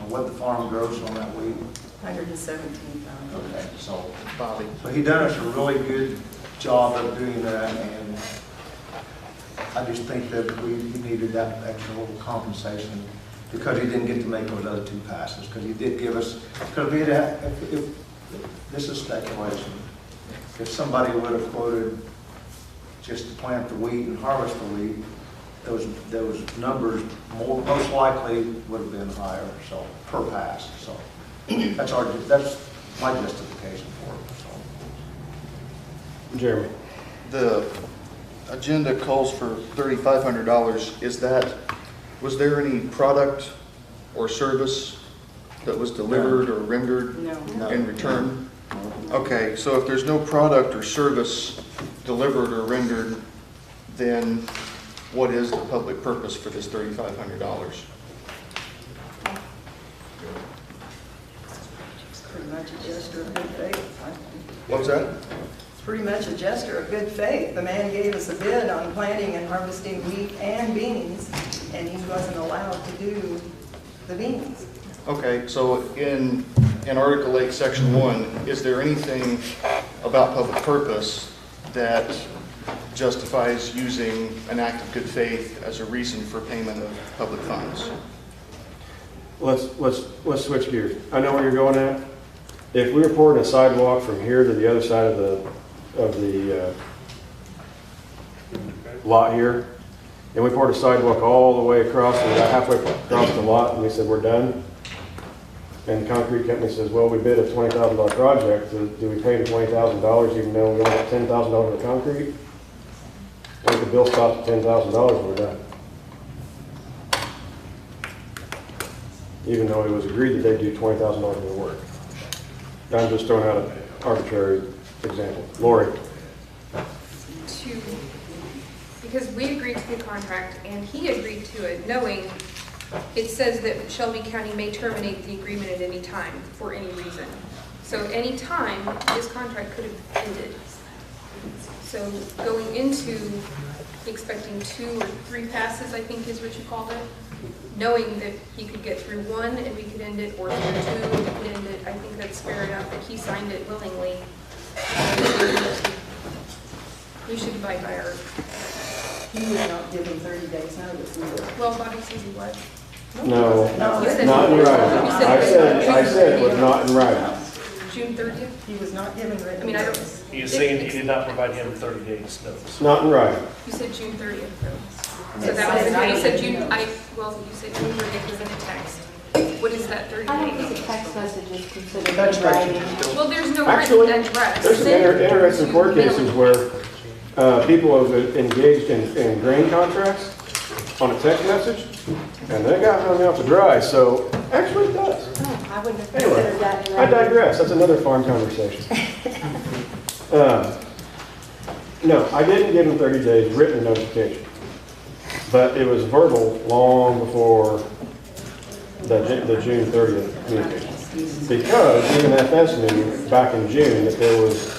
what the farm grows on that wheat. 117,000. Okay, so Bobby. So he done us a really good job of doing that, and I just think that we needed that extra little compensation because he didn't get to make those other 2 passes, because he did give us, because we had, if this is speculation, if somebody would have quoted just to plant the wheat and harvest the wheat, those numbers most likely would have been higher, so per pass. So that's my justification for it. So. Jeremy. The agenda calls for $3,500. Was there any product or service that was delivered or rendered in return? Okay, so if there's no product or service delivered or rendered, then what is the public purpose for this $3,500? It's pretty much a gesture of good faith, I think. What's that? It's pretty much a gesture of good faith. The man gave us a bid on planting and harvesting wheat and beans, and he wasn't allowed to do the beans. Okay, so in in Article 8, Section 1, is there anything about public purpose that justifies using an act of good faith as a reason for payment of public funds? Let's switch gears. I know where you're going at. If we were pouring a sidewalk from here to the other side of the lot here, and we poured a sidewalk all the way across, and we got halfway across the lot, and we said we're done, and the concrete company says, well, we bid a $20,000 project, do we pay the $20,000 even though we only got $10,000 of concrete? Or if the bill stops at $10,000, we're done. Even though it was agreed that they'd do $20,000 worth of work. I'm just throwing out an arbitrary example. Lori? Because we agreed to the contract and he agreed to it, knowing it says that Shelby County may terminate the agreement at any time for any reason. So any time, this contract could have ended. So going into expecting 2 or 3 passes, I think is what you called it, knowing that he could get through 1 and we could end it, or through 2 and we could end it, I think that's fair enough that he signed it willingly. We should abide by our... He was not given 30 days notice either. Well, Bobby says he was. No, not in writing. I said it was not in writing. June 30th? He was not given written I mean, I don't... notice. He is saying he did not provide him 30 days notice. Not in writing. You said June 30th, though. So that was, you said June, well, you said June 30th was in a text. What is that, 30 I don't think days? a text message is considered That's right. writing. Well, there's no Actually, written address. there's some interesting court cases where people have engaged in grain contracts on a text message, and they got hung out to dry, so actually it does. Oh, I wouldn't have Anyway, considered that. I digress. That's another farm conversation. No, I didn't give him 30 days written notification, but it was verbal long before the June 30th communication. Because even FS knew back in June that there was,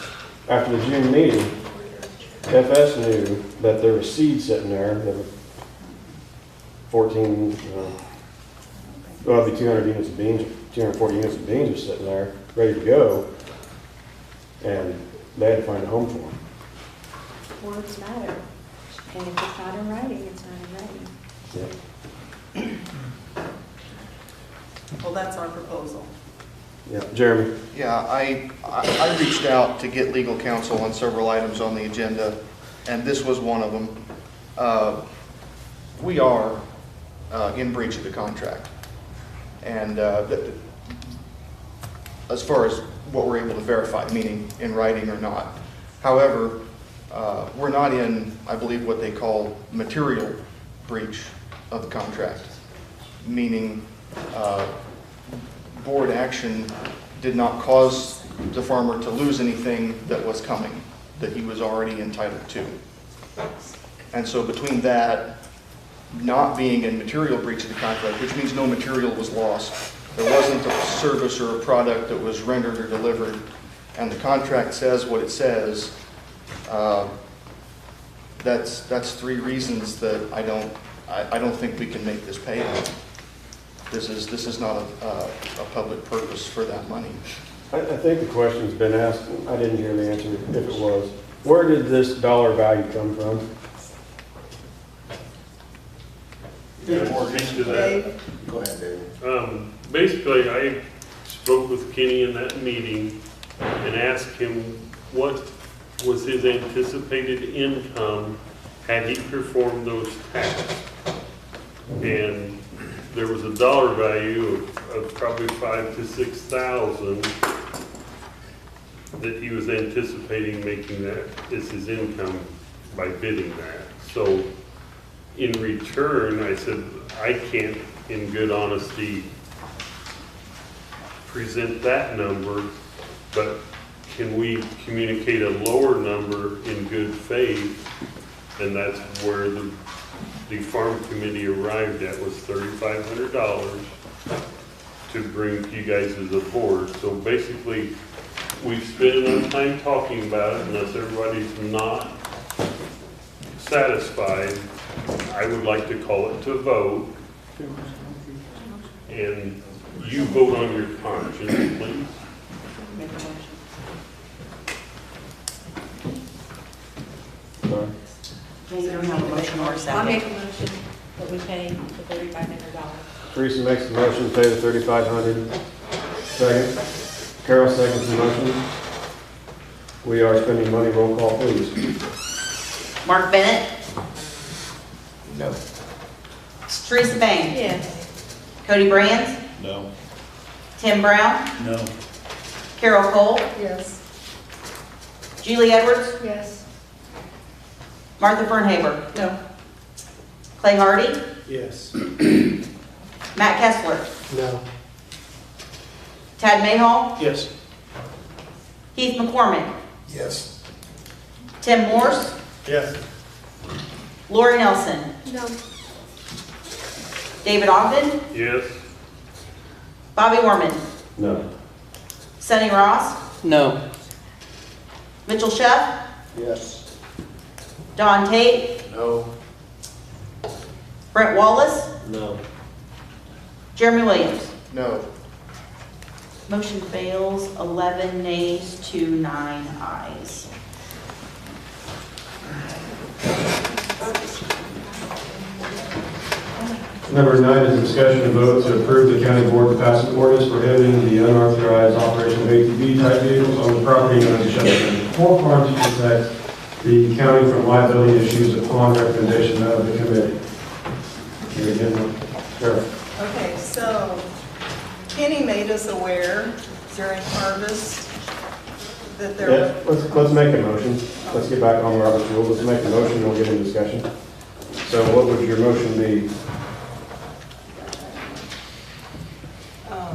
after the June meeting, FS knew that there was seed sitting there. There were 14, well, it'd be 200 units of beans, 240 units of beans are sitting there, ready to go, and they had to find a home for them. Words matter. And if it's not in writing, it's not in writing. Yeah. Well, that's our proposal. Yeah, Jeremy. Yeah, I reached out to get legal counsel on several items on the agenda, and this was one of them. We are in breach of the contract. And as far as what we're able to verify, meaning in writing or not. However, we're not in, I believe, what they call material breach of the contract, meaning board action did not cause the farmer to lose anything that was coming, that he was already entitled to. And so between that not being in material breach of the contract, which means no material was lost, there wasn't a service or a product that was rendered or delivered, and the contract says what it says, that's 3 reasons that I don't think we can make this payable. This is not a public purpose for that money. I think the question's been asked. I didn't hear the answer if it was. Where did this dollar value come from? More into that. Go ahead, David. Basically, I spoke with Kenny in that meeting and asked him what was his anticipated income had he performed those tasks. And there was a dollar value of probably $5,000 to $6,000 that he was anticipating making that as his income by bidding that. So in return, I said, I can't, in good honesty, present that number, but can we communicate a lower number in good faith? And that's where the farm committee arrived at, was $3,500 to bring to you guys as a board. So basically, we've spent enough time talking about it, unless everybody's not satisfied, I would like to call it to vote. And you vote on your conscience, please. Make a motion. You don't have a motion or a I'll second. make a motion that we pay the $3,500. Teresa makes the motion, pay the $3,500. Second. Carol seconds the motion. We are spending money, roll call, please. Mark Bennett, No. Teresa Banks, Yes. Cody Brands, No. Tim Brown, No. Carol Cole, Yes. Julie Edwards, Yes. Martha Fernhaber, No. Clay Hardy, Yes. Matt Kessler, No. Tad Mayhall, Yes. Heath McCormick, Yes. Tim Morse, Yes. Lori Nelson, No. David Ogden, Yes. Bobby Orman, No. Sonny Ross, No. Mitchell Sheff, Yes. Don Tate, No. Brent Wallace, No. Jeremy Williams. No. Motion fails, 11 nays to 9 ayes. Number 9 is discussion and vote to approve the county board to pass an ordinance prohibiting the unauthorized operation of ATV type vehicles on the property known as Shepherd Four Farms to protect the county from liability issues upon recommendation of the committee. Here again, Carol. Okay, so Kenny made us aware during harvest that there Yeah, let's make a motion. Let's get back on Robert's rules. Let's make a motion, we'll get into discussion. So what would your motion be?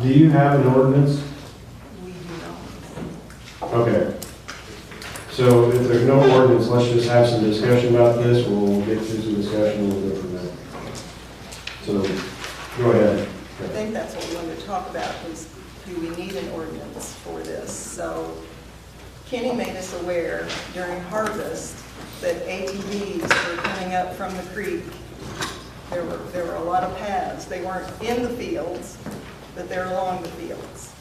Do you have an ordinance? we do not. Okay. So if there's no ordinance, let's just have some discussion about this. We'll get to some discussion, we'll go from there. So, go ahead. I think that's what we wanted to talk about, is do we need an ordinance for this? So Kenny made us aware during harvest that ATVs were coming up from the creek. There were a lot of paths. They weren't in the fields, but they're along the fields.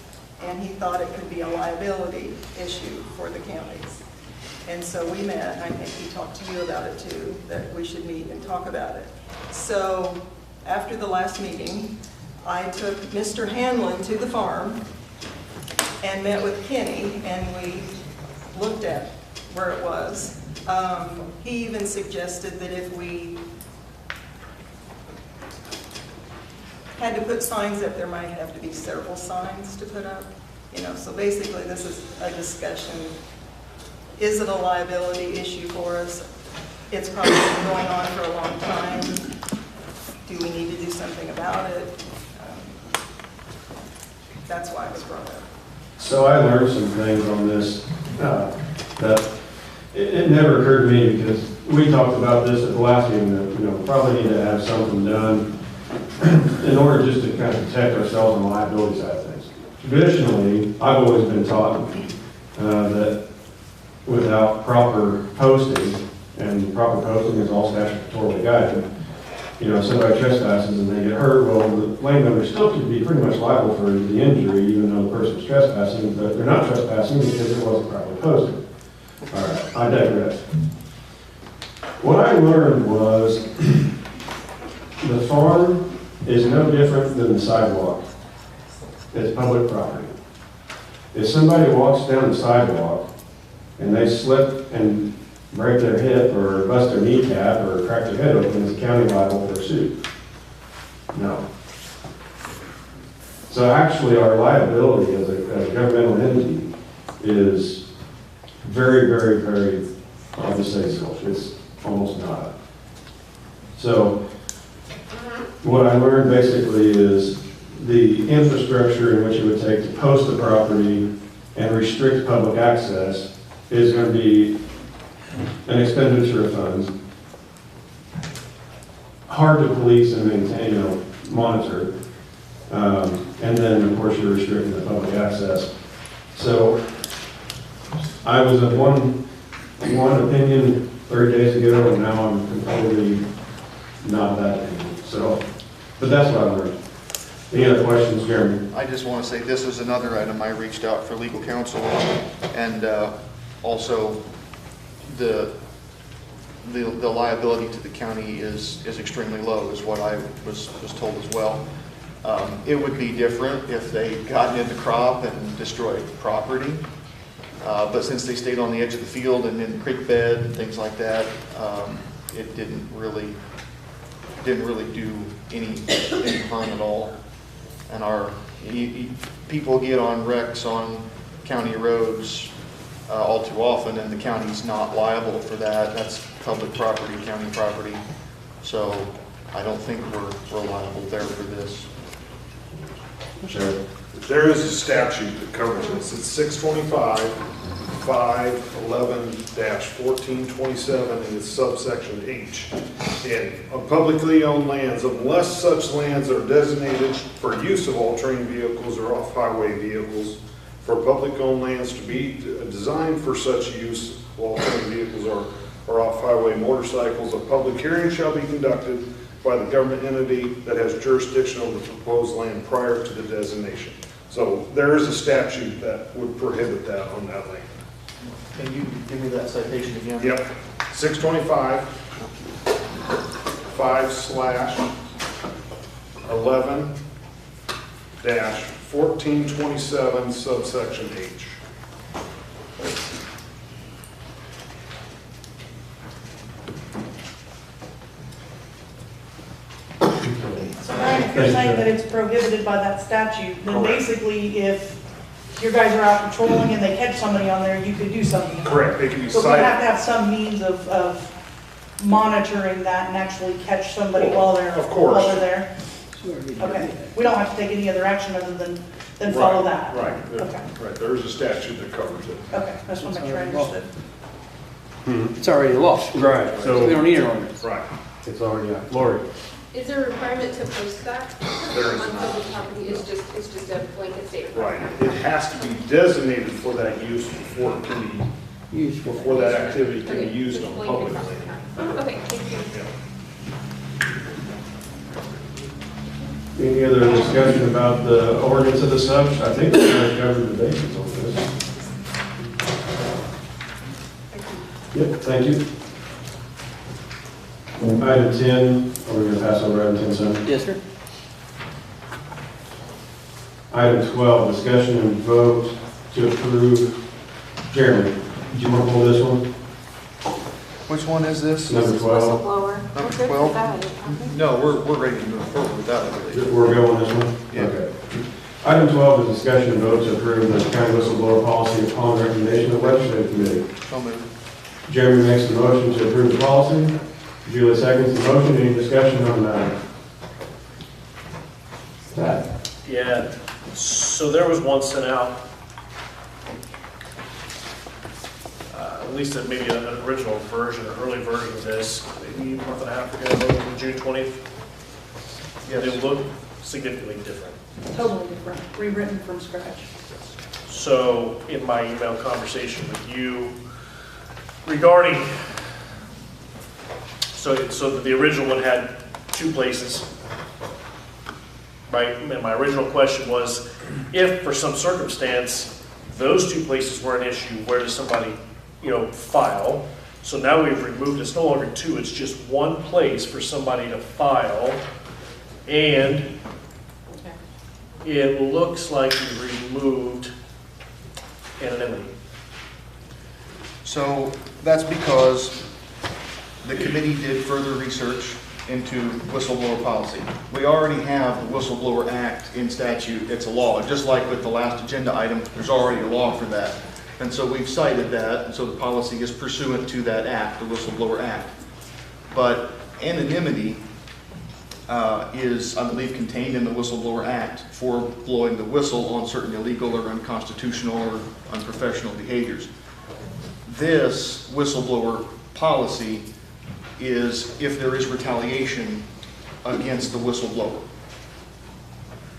And he thought it could be a liability issue for the counties. And so we met, and I think he talked to you about it too, that we should meet and talk about it. So after the last meeting, I took Mr. Hanlon to the farm and met with Kenny, and we looked at where it was. He even suggested that if we had to put signs up, there might have to be several signs to put up. You know, so basically this is a discussion. Is it a liability issue for us? It's probably been going on for a long time. Do we need to do something about it? That's why it was brought up. So I learned some things on this that it never occurred to me, because we talked about this at the last meeting, that, probably need to have something done in order just to kind of protect ourselves on the liability side of things. Traditionally, I've always been taught that without proper posting, and proper posting is all statutorily guided, if somebody trespasses and they get hurt, well, the landowner still could be pretty much liable for the injury, even though the person's trespassing, but they're not trespassing because it wasn't properly posted. All right, I digress. What I learned was the farm is no different than the sidewalk. It's public property. If somebody walks down the sidewalk and they slip and break their hip or bust their kneecap or crack their head open, is the county liable for a suit? No. So actually our liability as a governmental entity is very, very, very, I'll just say so, it's almost not. So what I learned basically is the infrastructure in which it would take to post the property and restrict public access is going to be an expenditure of funds, hard to police and maintain, monitor, and then of course you're restricting the public access. So I was of one opinion 30 days ago, and now I'm completely not that opinion. So, but that's what I learned. Any other questions, Jeremy? I just want to say this is another item I reached out for legal counsel on, and also the liability to the county is extremely low, is what I was told as well. It would be different if they got in the crop and destroyed property, but since they stayed on the edge of the field and in the creek bed and things like that, it didn't really do any harm at all. And people get on wrecks on county roads all too often, and the county's not liable for that. That's public property, county property. So I don't think we're liable there for this. Sure. There is a statute that covers this. It's 625-511-1427, and it's subsection H. And on publicly owned lands, unless such lands are designated for use of all-terrain vehicles or off-highway vehicles, for public-owned lands to be designed for such use, all-terrain vehicles or off-highway motorcycles, a public hearing shall be conducted by the government entity that has jurisdiction over the proposed land prior to the designation. So there is a statute that would prohibit that on that land. Can you give me that citation again? Yep, 625-5/11-1427 subsection H. So Brian, if you're saying that it's prohibited by that statute, then Correct. basically if your guys are out patrolling and they catch somebody on there, you could do something. Correct, they can be So we cited. have to have some means of monitoring that and actually catch somebody while they're, Of course. while they're there. Okay, we don't have to take any other action other than follow that. Right, Okay, right, there is a statute that covers it. okay, I just want to make sure I understood. It's already a law. Right, So we don't need an ordinance. Right. It's already out. Lori? Is there a requirement to post that There is on not. public property? It's just a blanket statement. Right, it has to be designated for that use before it can be, before that activity can be Okay, used just on blanket public across the land. town. Okay, thank you. Any other discussion about the ordinance of the such? I think we're going to cover the bases on this. Yep, thank you. Item 10, are we going to pass over item 10, son? Yes, sir. Item 12, discussion and vote to approve. Jeremy, did you want to pull this one? Which one is this? Number 12. Whistleblower. Number We're good 12? for that. No, we're ready to move forward with that, I believe. We're going this one? Yeah. Okay. Item 12 is discussion and vote to approve the county whistleblower policy upon recommendation of the legislative committee. So moved. Jeremy makes the motion to approve the policy. Julie seconds the motion. Any discussion on that? Pat? Yeah, so there was one sent out, at least maybe an original version, or early version of this, maybe a month and a half ago, on June 20th. Yeah, they look significantly different. Totally different, rewritten from scratch. So in my email conversation with you regarding, so the original one had 2 places, right? And my original question was, if for some circumstance, those 2 places were an issue, where does somebody, file? So now we've removed, it's no longer 2, it's just 1 place for somebody to file. And it looks like we removed anonymity. So that's because the committee did further research into whistleblower policy. We already have the Whistleblower Act in statute. It's a law. Just like with the last agenda item, there's already a law for that. And so we've cited that, and so the policy is pursuant to that act, the Whistleblower Act. But anonymity is, I believe, contained in the Whistleblower Act for blowing the whistle on certain illegal or unconstitutional or unprofessional behaviors. This whistleblower policy is if there is retaliation against the whistleblower.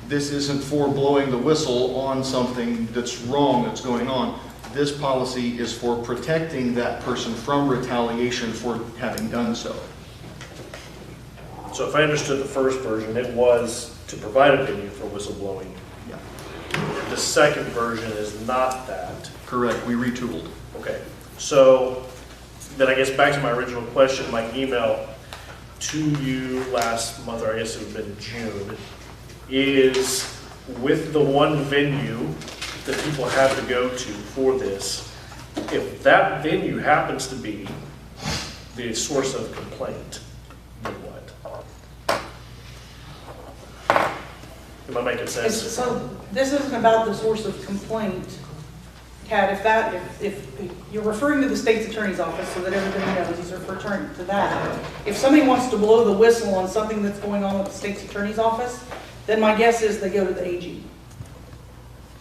This isn't for blowing the whistle on something that's wrong that's going on. This policy is for protecting that person from retaliation for having done so. So if I understood the first version, it was to provide a venue for whistleblowing. Yeah. The second version is not that. Correct, we retooled. Okay, so then I guess back to my original question, my email to you last month, or I guess it would have been June, is with the one venue that people have to go to for this, if that venue happens to be the source of complaint, then what? Am I making sense? So this isn't about the source of complaint, Kat. If you're referring to the state's attorney's office so that everybody knows he's referring to that. If somebody wants to blow the whistle on something that's going on with the state's attorney's office, then my guess is they go to the AG.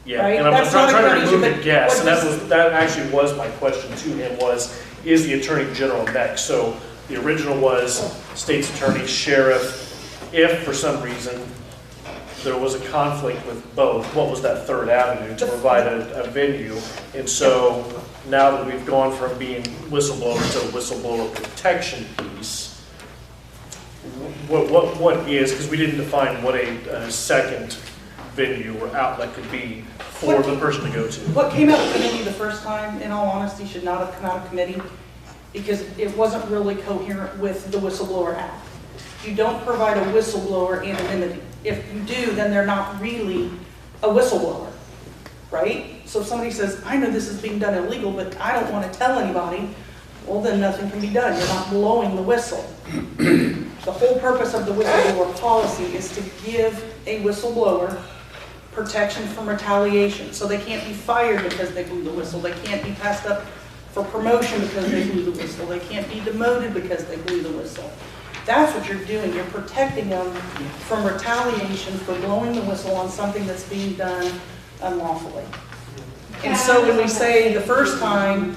Yeah, Right? and I'm That's trying not to a remove condition, the guess, and but that actually was my question to him was, is the Attorney General next? So the original was state's attorney, sheriff. If for some reason there was a conflict with both, what was that third avenue to provide a venue? And so now that we've gone from being whistleblower to whistleblower protection piece, what is, because we didn't define what a second venue or outlet could be for the person to go to. What came out of committee the first time, in all honesty, should not have come out of committee because it wasn't really coherent with the Whistleblower Act. You don't provide a whistleblower anonymity. If you do, then they're not really a whistleblower, right? So if somebody says, I know this is being done illegal, but I don't want to tell anybody, well, then nothing can be done. You're not blowing the whistle. The whole purpose of the whistleblower policy is to give a whistleblower protection from retaliation. So they can't be fired because they blew the whistle. They can't be passed up for promotion because they blew the whistle. They can't be demoted because they blew the whistle. That's what you're doing. You're protecting them from retaliation for blowing the whistle on something that's being done unlawfully. And so when we say the first time,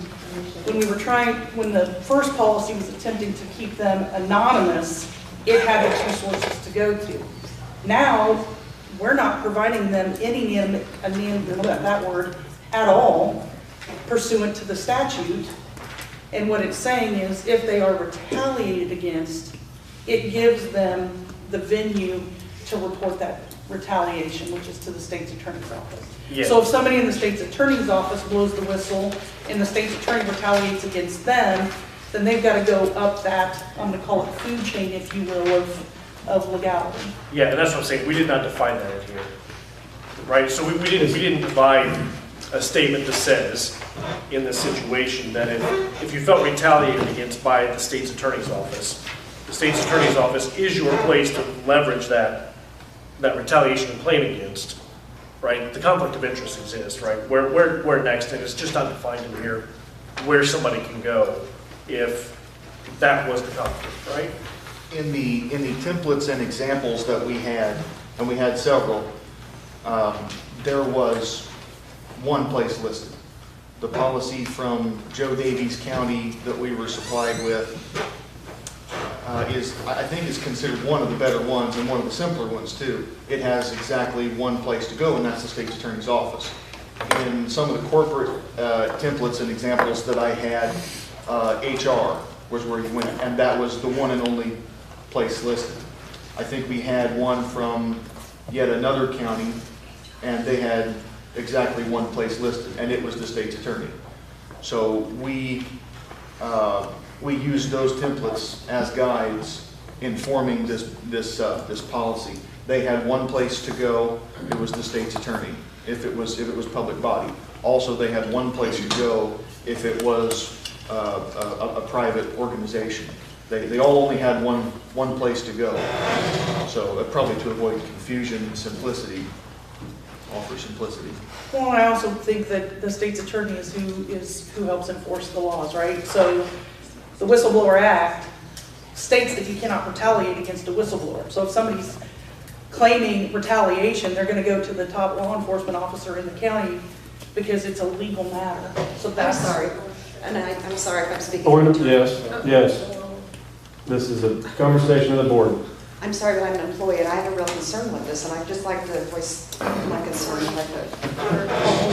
when the first policy was attempting to keep them anonymous, it had the two sources to go to. Now, we're not providing them any that word at all pursuant to the statute. And what it's saying is if they are retaliated against, it gives them the venue to report that retaliation, which is to the state's attorney's office. Yeah. So if somebody in the state's attorney's office blows the whistle and the state's attorney retaliates against them, then they've got to go up that, I'm going to call it food chain, if you will, of legality. Yeah, and that's what I'm saying. We did not define that in here, right? So we didn't provide a statement that says in this situation that if you felt retaliated against by the state's attorney's office, the state's attorney's office is your place to leverage that retaliation and claim against, right? The conflict of interest exists, right? Where next, and it's just not defined in here where somebody can go if that was the conflict, right? In the templates and examples that we had, and we had several, there was one place listed. The policy from Joe Davies County that we were supplied with I think is considered one of the better ones and one of the simpler ones too. It has exactly one place to go, and that's the state's attorney's office. In some of the corporate templates and examples that I had, HR was where you went, and that was the one and only place listed. I think we had one from yet another county, and they had exactly one place listed, and it was the state's attorney. So we used those templates as guides in forming this policy. They had one place to go. It was the state's attorney. If it was public body. Also, they had one place to go if it was a private organization. They all only had one place to go. So probably to avoid confusion and simplicity, offer simplicity. Well, I also think that the state's attorney is who helps enforce the laws, right? So the Whistleblower Act states that you cannot retaliate against a whistleblower. So if somebody's claiming retaliation, they're going to go to the top law enforcement officer in the county because it's a legal matter. So that's I'm sorry, and I'm sorry if I'm speaking. Yes. This is a conversation of the board. I'm sorry, but I'm an employee and I have a real concern with this, and I'd just like to voice my concern if I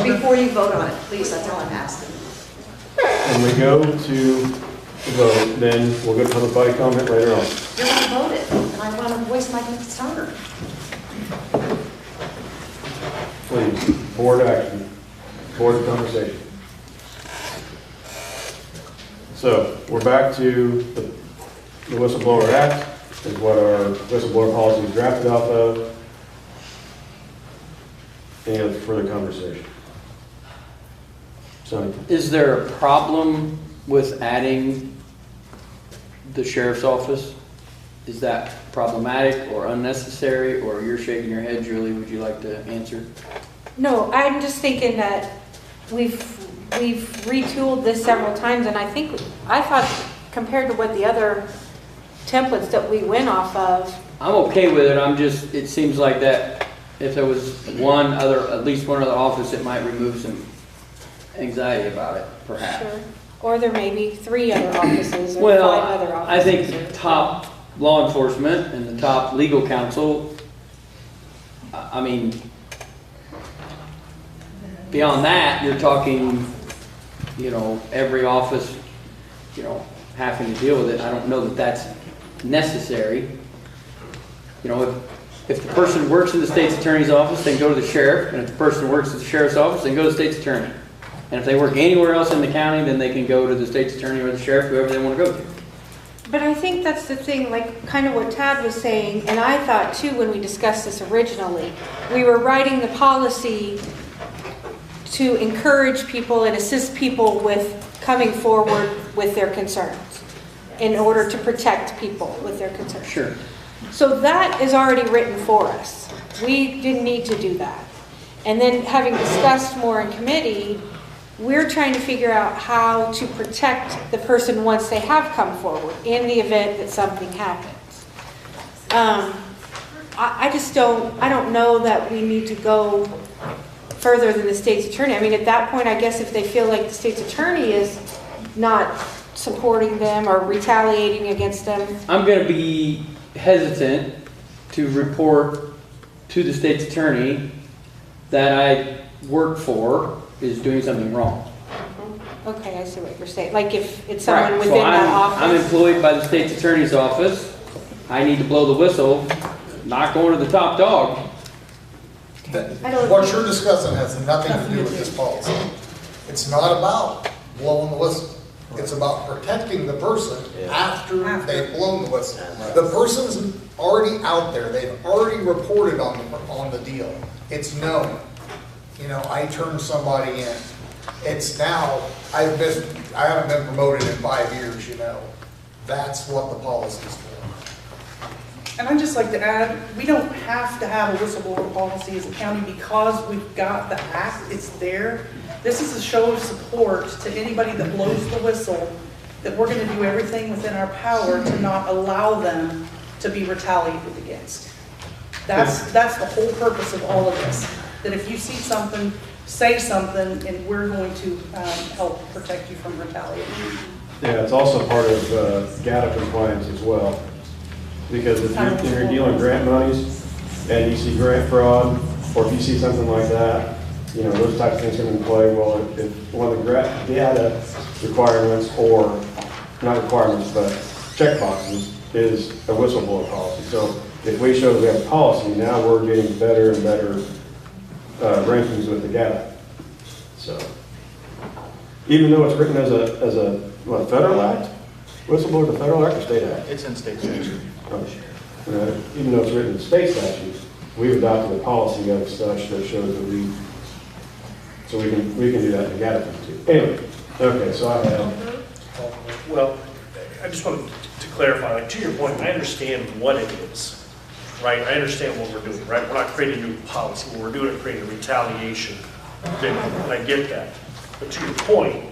could. Before you vote on it, please, that's all I'm asking. When we go to vote, then we'll go to public body comment later on. You're going to vote it, and I want to voice my concern. Please, board action, board conversation. So, we're back to the Whistleblower Act, is what our whistleblower policy is drafted off of. Any other further conversation? Sonny? Is there a problem with adding the sheriff's office? Is that problematic or unnecessary, or you're shaking your head, Julie? Would you like to answer? No, I'm just thinking that we've retooled this several times, and I thought compared to what the other templates that we went off of. I'm okay with it. It seems like that if there was at least one other office, it might remove some anxiety about it, perhaps. Sure. Or there may be 3 other offices or 5 other offices. I think the top law enforcement and the top legal counsel, I mean, beyond that, you're talking, every office, having to deal with it. I don't know that that's necessary. If the person works in the state's attorney's office, then go to the sheriff, and if the person works at the sheriff's office, then go to the state's attorney. And if they work anywhere else in the county, then they can go to the state's attorney or the sheriff, whoever they want to go to. But I think that's the thing, like kind of what Tad was saying, and I thought too when we discussed this originally, we were writing the policy to encourage people and assist people with coming forward with their concerns in order to protect people with their concerns. Sure. So that is already written for us. We didn't need to do that. And then having discussed more in committee, we're trying to figure out how to protect the person once they have come forward in the event that something happens. I don't know that we need to go further than the state's attorney. I mean, at that point, I guess if they feel like the state's attorney is not supporting them or retaliating against them. I'm going to be hesitant to report to the state's attorney that I work for is doing something wrong. Okay, I see what you're saying. Like if it's someone Right. within that office. I'm employed by the state's attorney's office. I need to blow the whistle, not going to the top dog. What you're discussing has nothing to do with this policy. It's not about blowing the whistle. It's about protecting the person after they've blown the whistle. The person's already out there. They've already reported on the deal. It's known. I turned somebody in. It's now, I haven't been promoted in 5 years, That's what the policy's for. And I'd just like to add, we don't have to have a whistleblower policy as a county because we've got the act, it's there. This is a show of support to anybody that blows the whistle, that we're gonna do everything within our power to not allow them to be retaliated against. That's the whole purpose of all of this. That if you see something, say something, and we're going to help protect you from retaliation. Yeah, it's also part of GATA compliance as well. Because if you're dealing grant monies and you see grant fraud, or if you see something like that, those types of things come into play. Well, if one of the GATA requirements, or not requirements, but checkboxes, is a whistleblower policy. So if we show that we have a policy, now we're getting better and better rankings with the GATA. So even though it's written as a federal act, whistleblower is a federal act or state act? It's in state statute. Even though it's written in state statute, we've adopted a policy of such that shows that we can do that in the GATA too. Anyway, okay, so I have. Well, I just wanted to clarify, to your point, I understand what it is, right? I understand what we're doing, right? We're not creating a new policy. What we're doing is creating a retaliation thing, and I get that. But to your point,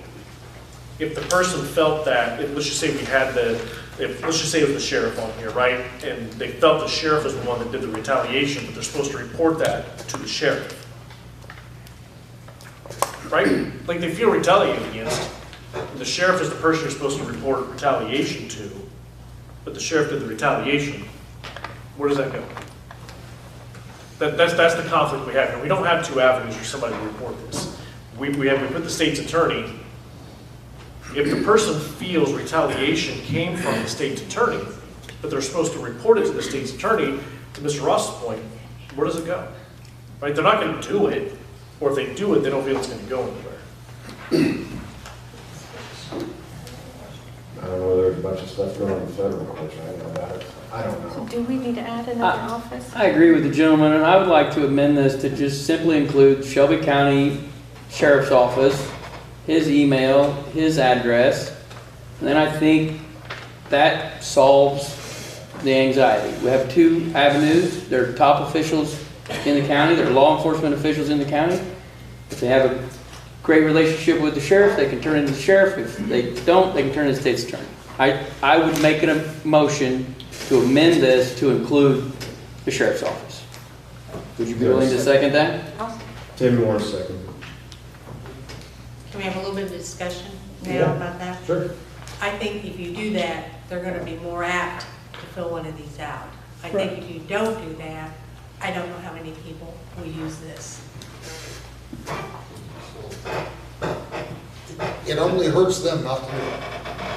if the person felt that, let's just say we had let's just say it was the sheriff on here, right? And they felt the sheriff was the one that did the retaliation, but they're supposed to report that to the sheriff. Right? Like they feel retaliated against. The sheriff is the person you're supposed to report retaliation to, but the sheriff did the retaliation. Where does that go? That's the conflict we have. And we don't have 2 avenues for somebody to report this. We put the state's attorney. If the person feels retaliation came from the state's attorney, but they're supposed to report it to the state's attorney, to Mr. Ross's point, where does it go? Right, they're not gonna do it, or if they do it, they don't feel it's gonna go anywhere. I don't know, there's a bunch of stuff going on in the federal courts right now about it. I don't know. Do we need to add another office? I agree with the gentleman, and I would like to amend this to just simply include Shelby County Sheriff's Office, his email, his address, and then I think that solves the anxiety. We have two avenues. They're top officials in the county. They're law enforcement officials in the county. If they have a great relationship with the sheriff, they can turn into the sheriff. If they don't, they can turn into the state's attorney. I would make it a motion to amend this to include the sheriff's office. Would you be willing to second that? Tim Moore, second. Can we have a little bit of discussion now Yeah. about that? Sure. I think if you do that, they're gonna be more apt to fill one of these out. I think if you don't do that, I don't know how many people will use this. It only hurts them not to do it.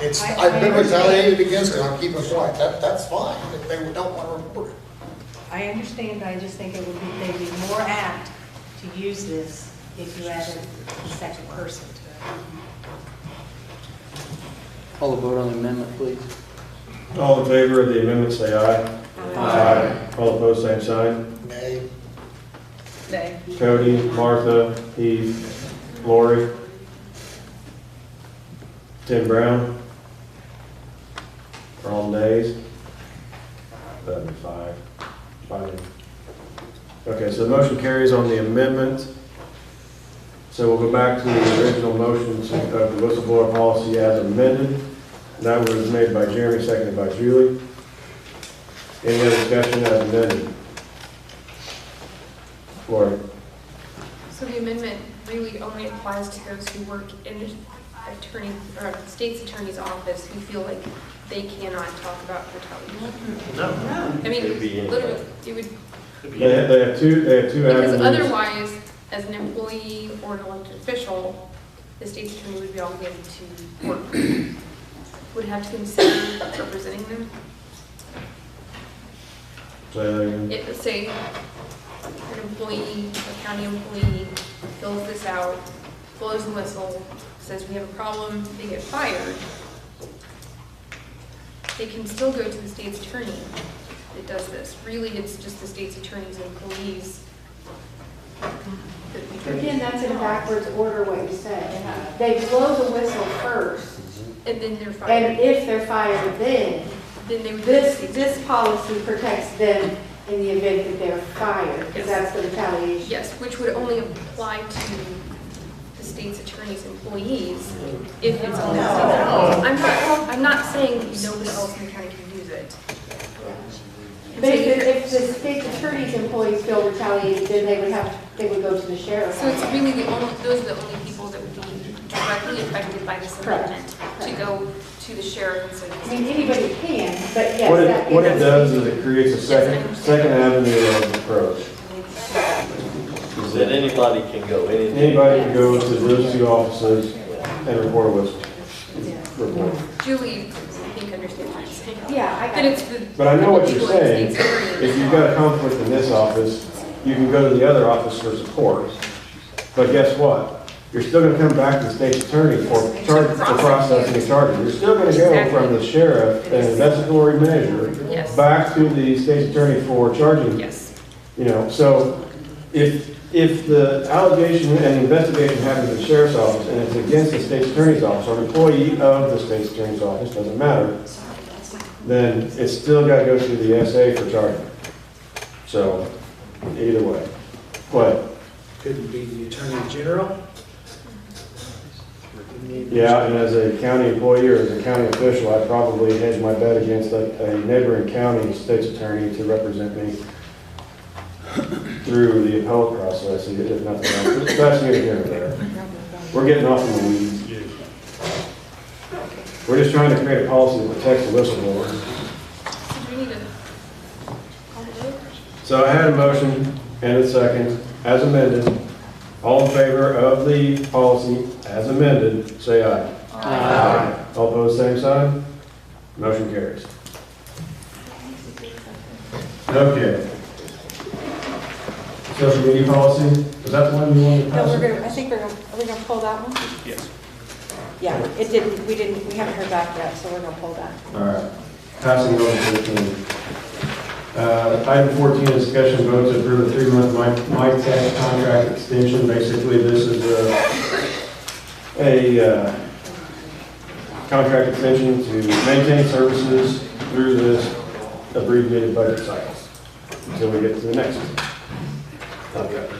It's, I I've been understand. retaliated against and I'm keeping quiet. That's fine if they don't want to report it. I understand, but I just think it would be, they'd be more apt to use this if you added a second person to it. Call the vote on the amendment, please. All in favor of the amendment, say aye. Aye. All opposed, same sign. Nay. Nay. Cody, Martha, Heath, Lori. Tim Brown. For all nays. That'd be five. Okay, so the motion carries on the amendment. So we'll go back to the original motions of the whistleblower policy as amended. That was made by Jeremy, seconded by Julie. Any other discussion as amended? Lori? So the amendment really only applies to those who work in the state's attorney's office who feel like they cannot talk about retaliation. No. I mean, It'd be literally, it would, They have two because avenues. otherwise, as an employee or an elected official, the state's attorney would be obligated to work, would have to consider representing them. Say that again. It would say an employee, a county employee fills this out, blows the whistle, says we have a problem, they get fired. They can still go to the state's attorney that does this. Really, it's just the state's attorney's employees. Again, that's in backwards order what you said. They blow the whistle first, And then they're and fired. if they're fired, then Then they would. this policy protects them in the event that they're fired, because that's the retaliation. Yes, which would only apply to the state's attorney's employees if it's on the I'm not saying nobody else in the county can use it. But if the state's attorney's employees feel retaliated, then they would go to the sheriff. So it's really those are the only people that would be directly affected by this amendment, to go to the sheriff and say. I mean, anybody can, but yes. What it does is it creates a second avenue of approach. That anybody can go, Anybody can go to those two offices and report a whistle. Report. Julie, I think understands what you're saying. Yeah, But it's the. But I know what you're people in the saying. state's attorney. If you've got a conflict in this office, you can go to the other office for support. But guess what? You're still gonna come back to the state's attorney for processing a charge. You're still gonna go from the sheriff, an investigatory measure, Yes. back to the state's attorney for charging. Yes. You know, so if the allegation and the investigation happens at the sheriff's office and it's against the state's attorney's office or an employee of the state's attorney's office, doesn't matter, then it's still got to go through the SA for charging. So, either way. What? Couldn't be the Attorney General? Yeah, and as a county employee or as a county official, I'd probably hedge my bet against a neighboring county state's attorney to represent me through the appellate process, if nothing else. That's neither here nor there. We're getting off in the weeds. We're just trying to create a policy that protects the whistleblower. So we need to call the vote? So I had a motion and a second, as amended. All in favor of the policy as amended, say aye. Aye. All opposed, same sign. Motion carries. Okay. social media policy, was that the one you wanted to No, pass? I think are we gonna pull that one? Yes. Yeah, we haven't heard back yet, so we're gonna pull that. All right, passing over to 13. Item 14, discussion vote to approve a 3-month MyTech contract extension. Basically, this is a contract extension to maintain services through this abbreviated budget cycle until we get to the next contract.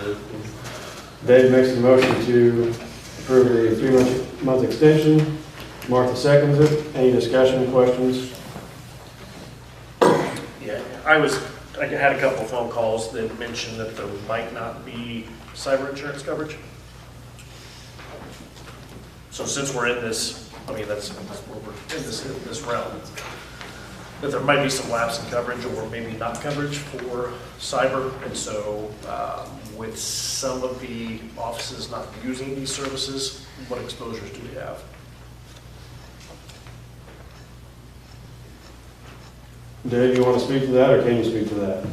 Dave makes the motion to approve the 3-month extension. Martha seconds it. Any discussion, questions? Yeah, I had a couple of phone calls that mentioned that there might not be cyber insurance coverage. So since we're in this, I mean, that's where we're in this realm, that there might be some lapse in coverage or maybe not coverage for cyber. And so with some of the offices not using these services, what exposures do we have? Dave, you want to speak to that, or can you speak to that?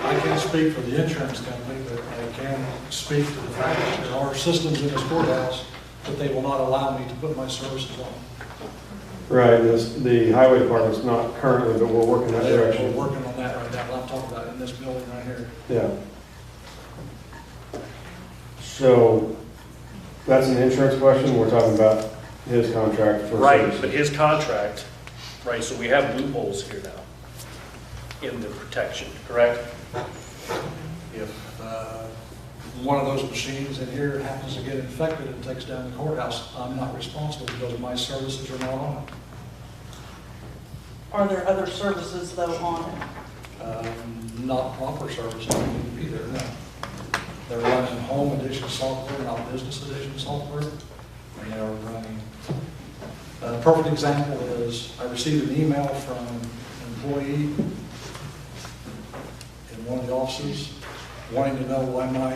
I can't speak for the insurance company, but I can speak to the fact that there are systems in this courthouse that they will not allow me to put my services on. Right, the highway department's not currently, but we're working that direction. We're working on that right now, what I'm talking about in this building right here. Yeah. So, that's an insurance question, we're talking about his contract for Right, services. but his contract, right, so we have loopholes here now in the protection, correct? If one of those machines in here happens to get infected and takes down the courthouse, I'm not responsible because my services are not on it. Are there other services though on it? Not proper services either, no. They're running home edition software, not business edition software. And they're running, a perfect example is I received an email from an employee in one of the offices wanting to know why my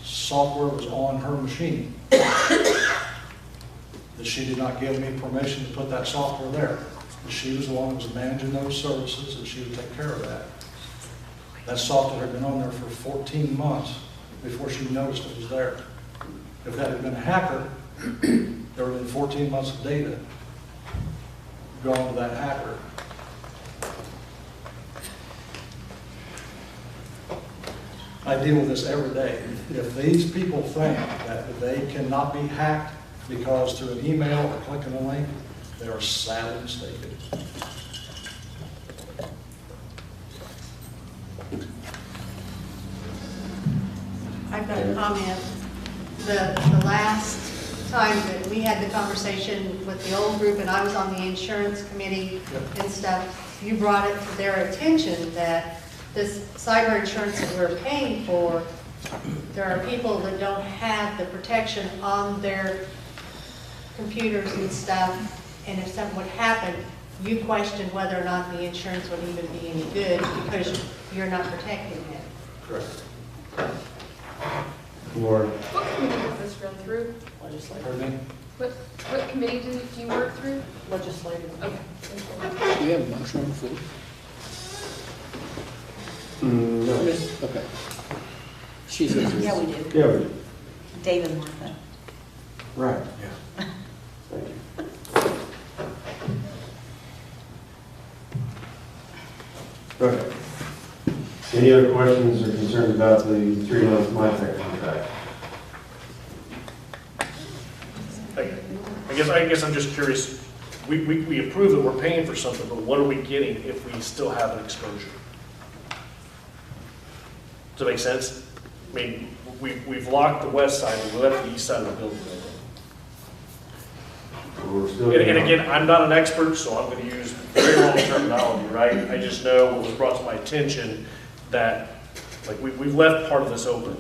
software was on her machine. That she did not give me permission to put that software there. That she was the one who was managing those services, and she would take care of that. That software had been on there for 14 months before she noticed it was there. If that had been a hacker, there would have been 14 months of data gone to that hacker. I deal with this every day. If these people think that they cannot be hacked because through an email or clicking a link, they are sadly mistaken. I've got a comment. The last time that we had the conversation with the old group and I was on the insurance committee and stuff, you brought it to their attention that this cyber insurance that we're paying for, there are people that don't have the protection on their computers and stuff, and if something would happen, you question whether or not the insurance would even be any good because you're not protecting it. Correct. Lord. What committee does this run through? Pardon me? What committee do you work through? Legislative. Okay. Do we have a motion on the floor? No. Okay. She says. Yeah, we do. Yeah, we do. Dave and Martha. Right, yeah. Thank you. Okay. Any other questions or concerns about the 3-month MyTech contract? I guess I'm just curious, we approve that we're paying for something, but what are we getting if we still have an exposure? Does that make sense? I mean, we've locked the west side and we left the east side of the building open. And again, I'm not an expert, so I'm going to use very wrong terminology, right? I just know what was brought to my attention that, like, we've left part of this open.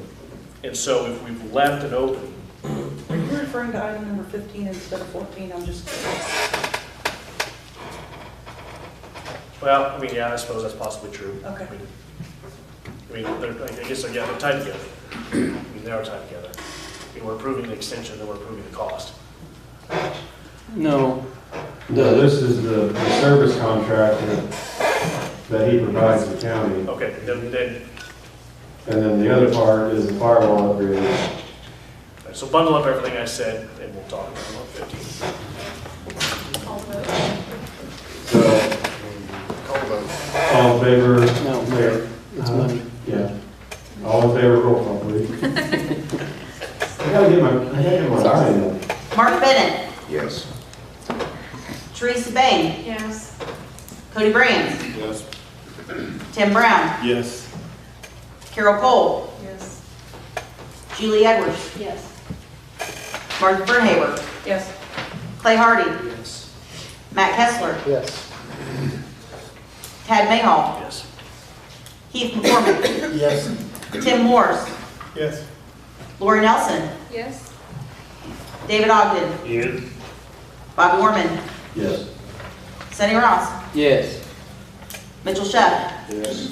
And so if we've left it open. Are you referring to item number 15 instead of 14? I'm just curious. Well, I mean, yeah, I suppose that's possibly true. Okay. I mean, I guess, yeah, they're tied together. I mean, they are tied together. I mean, we're approving the extension, then we're approving the cost. No. No, this is the service contract that he provides the county. Okay, then And then the other part is the firewall upgrade. So bundle up everything I said, and we'll talk about 150. So, Call the vote. all in favor? No, Mayor. it's money. Yeah. All in favor, roll call, please. I gotta get my line in. Mark Bennett, Yes. Teresa Bain, Yes. Cody Brands, Yes. Tim Brown, Yes. Carol Cole, Yes. Julie Edwards, Yes. Martha Bernhaber, Yes. Clay Hardy, Yes. Matt Kessler, Yes. Tad Mayhall, Yes. Heath McCormick, Yes. Tim Morris, Yes. Lori Nelson, Yes. David Ogden, Yes. Bobby Orman, Yes. Sonny Ross, Yes. Mitchell Sheff, Yes.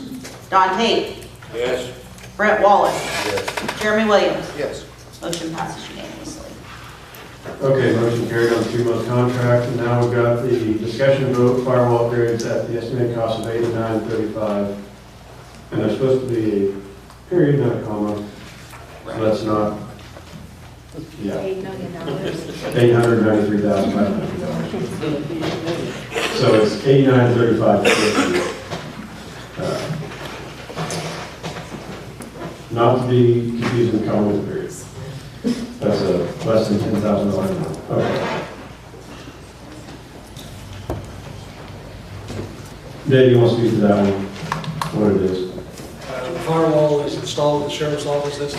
Don Tate, Yes. Brett Wallace, Jeremy Williams. Yes. Motion passes unanimously. Okay, motion carried on 2-month contract, and now we've got the discussion vote firewall upgrades at the estimated cost of $89.35. And there's supposed to be a period, not a comma, so that's not, yeah, $8 million. $893,500. So it's $89.35. Not to be confused with comma with periods. That's a less than $10,000 amount. Okay. Dave, you want to speak to that one? What it is? The firewall is installed at the sheriff's office. That's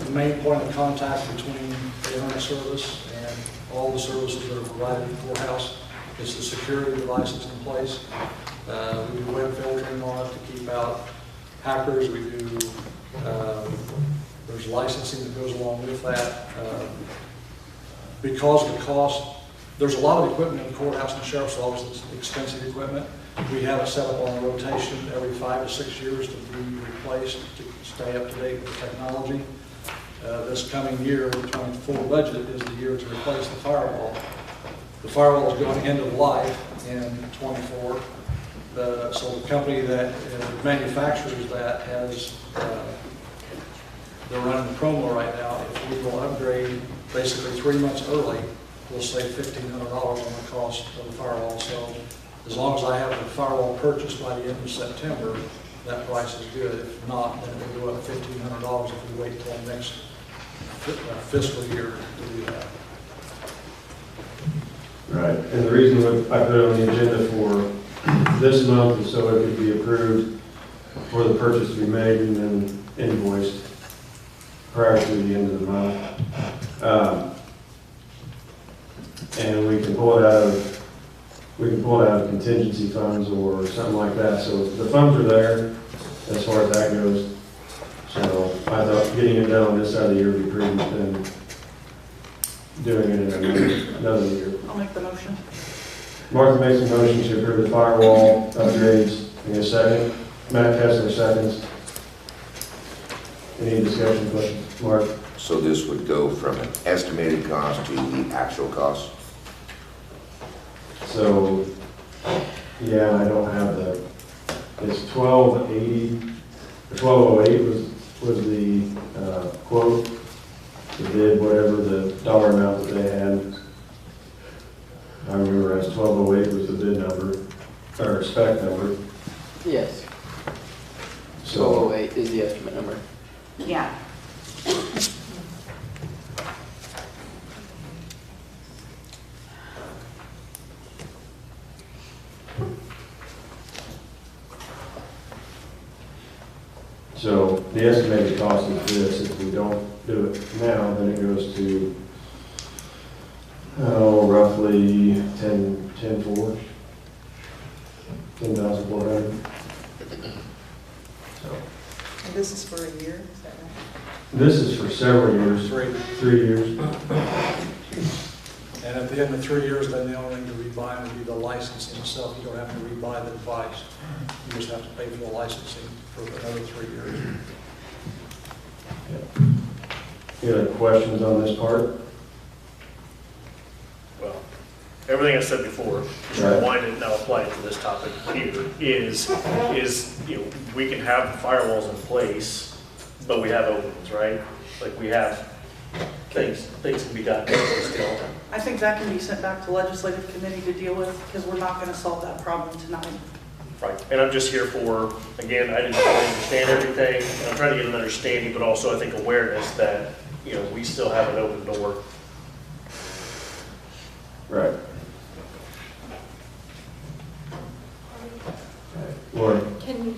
the main point of contact between the internet service and all the services that are provided in the courthouse. It's the security devices in place. We do web filtering on it to keep out hackers. We do, there's licensing that goes along with that. Because of the cost, there's a lot of equipment in the courthouse and the sheriff's office that's expensive equipment. We have it set up on a rotation every 5 to 6 years to be replaced to stay up to date with technology. This coming year, the 24 budget is the year to replace the firewall. The firewall is going end of life in 24. So the company that manufactures that has, they're running a promo right now. If we will upgrade basically 3 months early, we'll save $1,500 on the cost of the firewall. So as long as I have the firewall purchased by the end of September, that price is good. If not, then it will go up $1,500 if we wait until next fiscal year to do that. Right, and the reason I put it on the agenda for this month is so it could be approved for the purchase to be made and then invoiced prior to the end of the month. And we can pull it out of contingency funds or something like that. So the funds are there as far as that goes. So I thought getting it done on this side of the year would be prudent than doing it in another year. I'll make the motion. Martha makes a motion to approve the firewall upgrades. In a second. Matt Kessler seconds. Any discussion, questions? Mark? So this would go from an estimated cost to the actual cost? So, yeah, I don't have the, it's 1280, or 1208 was the quote, the bid, whatever the dollar amount that they had. I remember as 1208 was the bid number, or spec number. Yes. So 1208 is the estimate number. Yeah. So the estimated cost is this. If we don't do it now, then it goes to, roughly 10,400. So And this is for a year, is that right? this is for several years. 3 years. And at the end of 3 years, then the only thing to rebuy would be the licensing itself. You don't have to rebuy the device. You just have to pay for the licensing for another 3 years. Any other questions on this part? Well, everything I said before, just Right. rewind it now apply it to this topic here, is, you know, we can have firewalls in place but we have openings, right? Like we have things can be done still. I think that can be sent back to legislative committee to deal with, because we're not gonna solve that problem tonight. Right, and I'm just here for, again, I didn't really understand everything, and I'm trying to get an understanding, but also I think awareness that, you know, we still have an open door. Right. Lori? Can,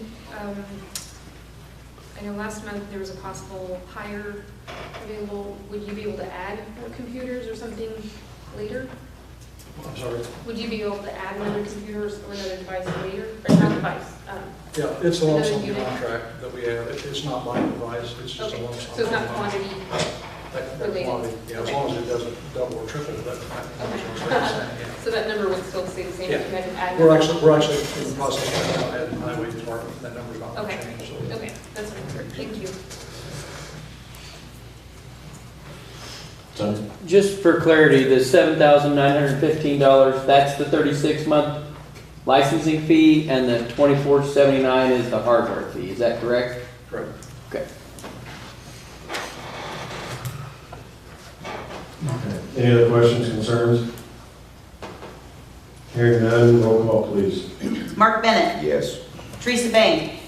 I know last month there was a possible hire available. Would you be able to add more computers or something later? I'm sorry. Would you be able to add another computer or another device later? Or not device? Yeah, it's a lump another sum unit? contract that we have. It's not my device, it's just a Okay, lump sum. so it's not quantity That related? quantity, yeah, as long as it doesn't double or triple, that's Okay. So that number would still stay the same if you had to add? We're actually in the process right now adding highway department, that number's not going Okay, to change. So. okay, that's what I'm thank you. Just for clarity, the $7,915, that's the 36-month licensing fee, and the $2,479 is the hardware fee. Is that correct? Correct. Okay. Any other questions, concerns? Hearing none, roll call, please. Mark Bennett. Yes. Teresa Bain.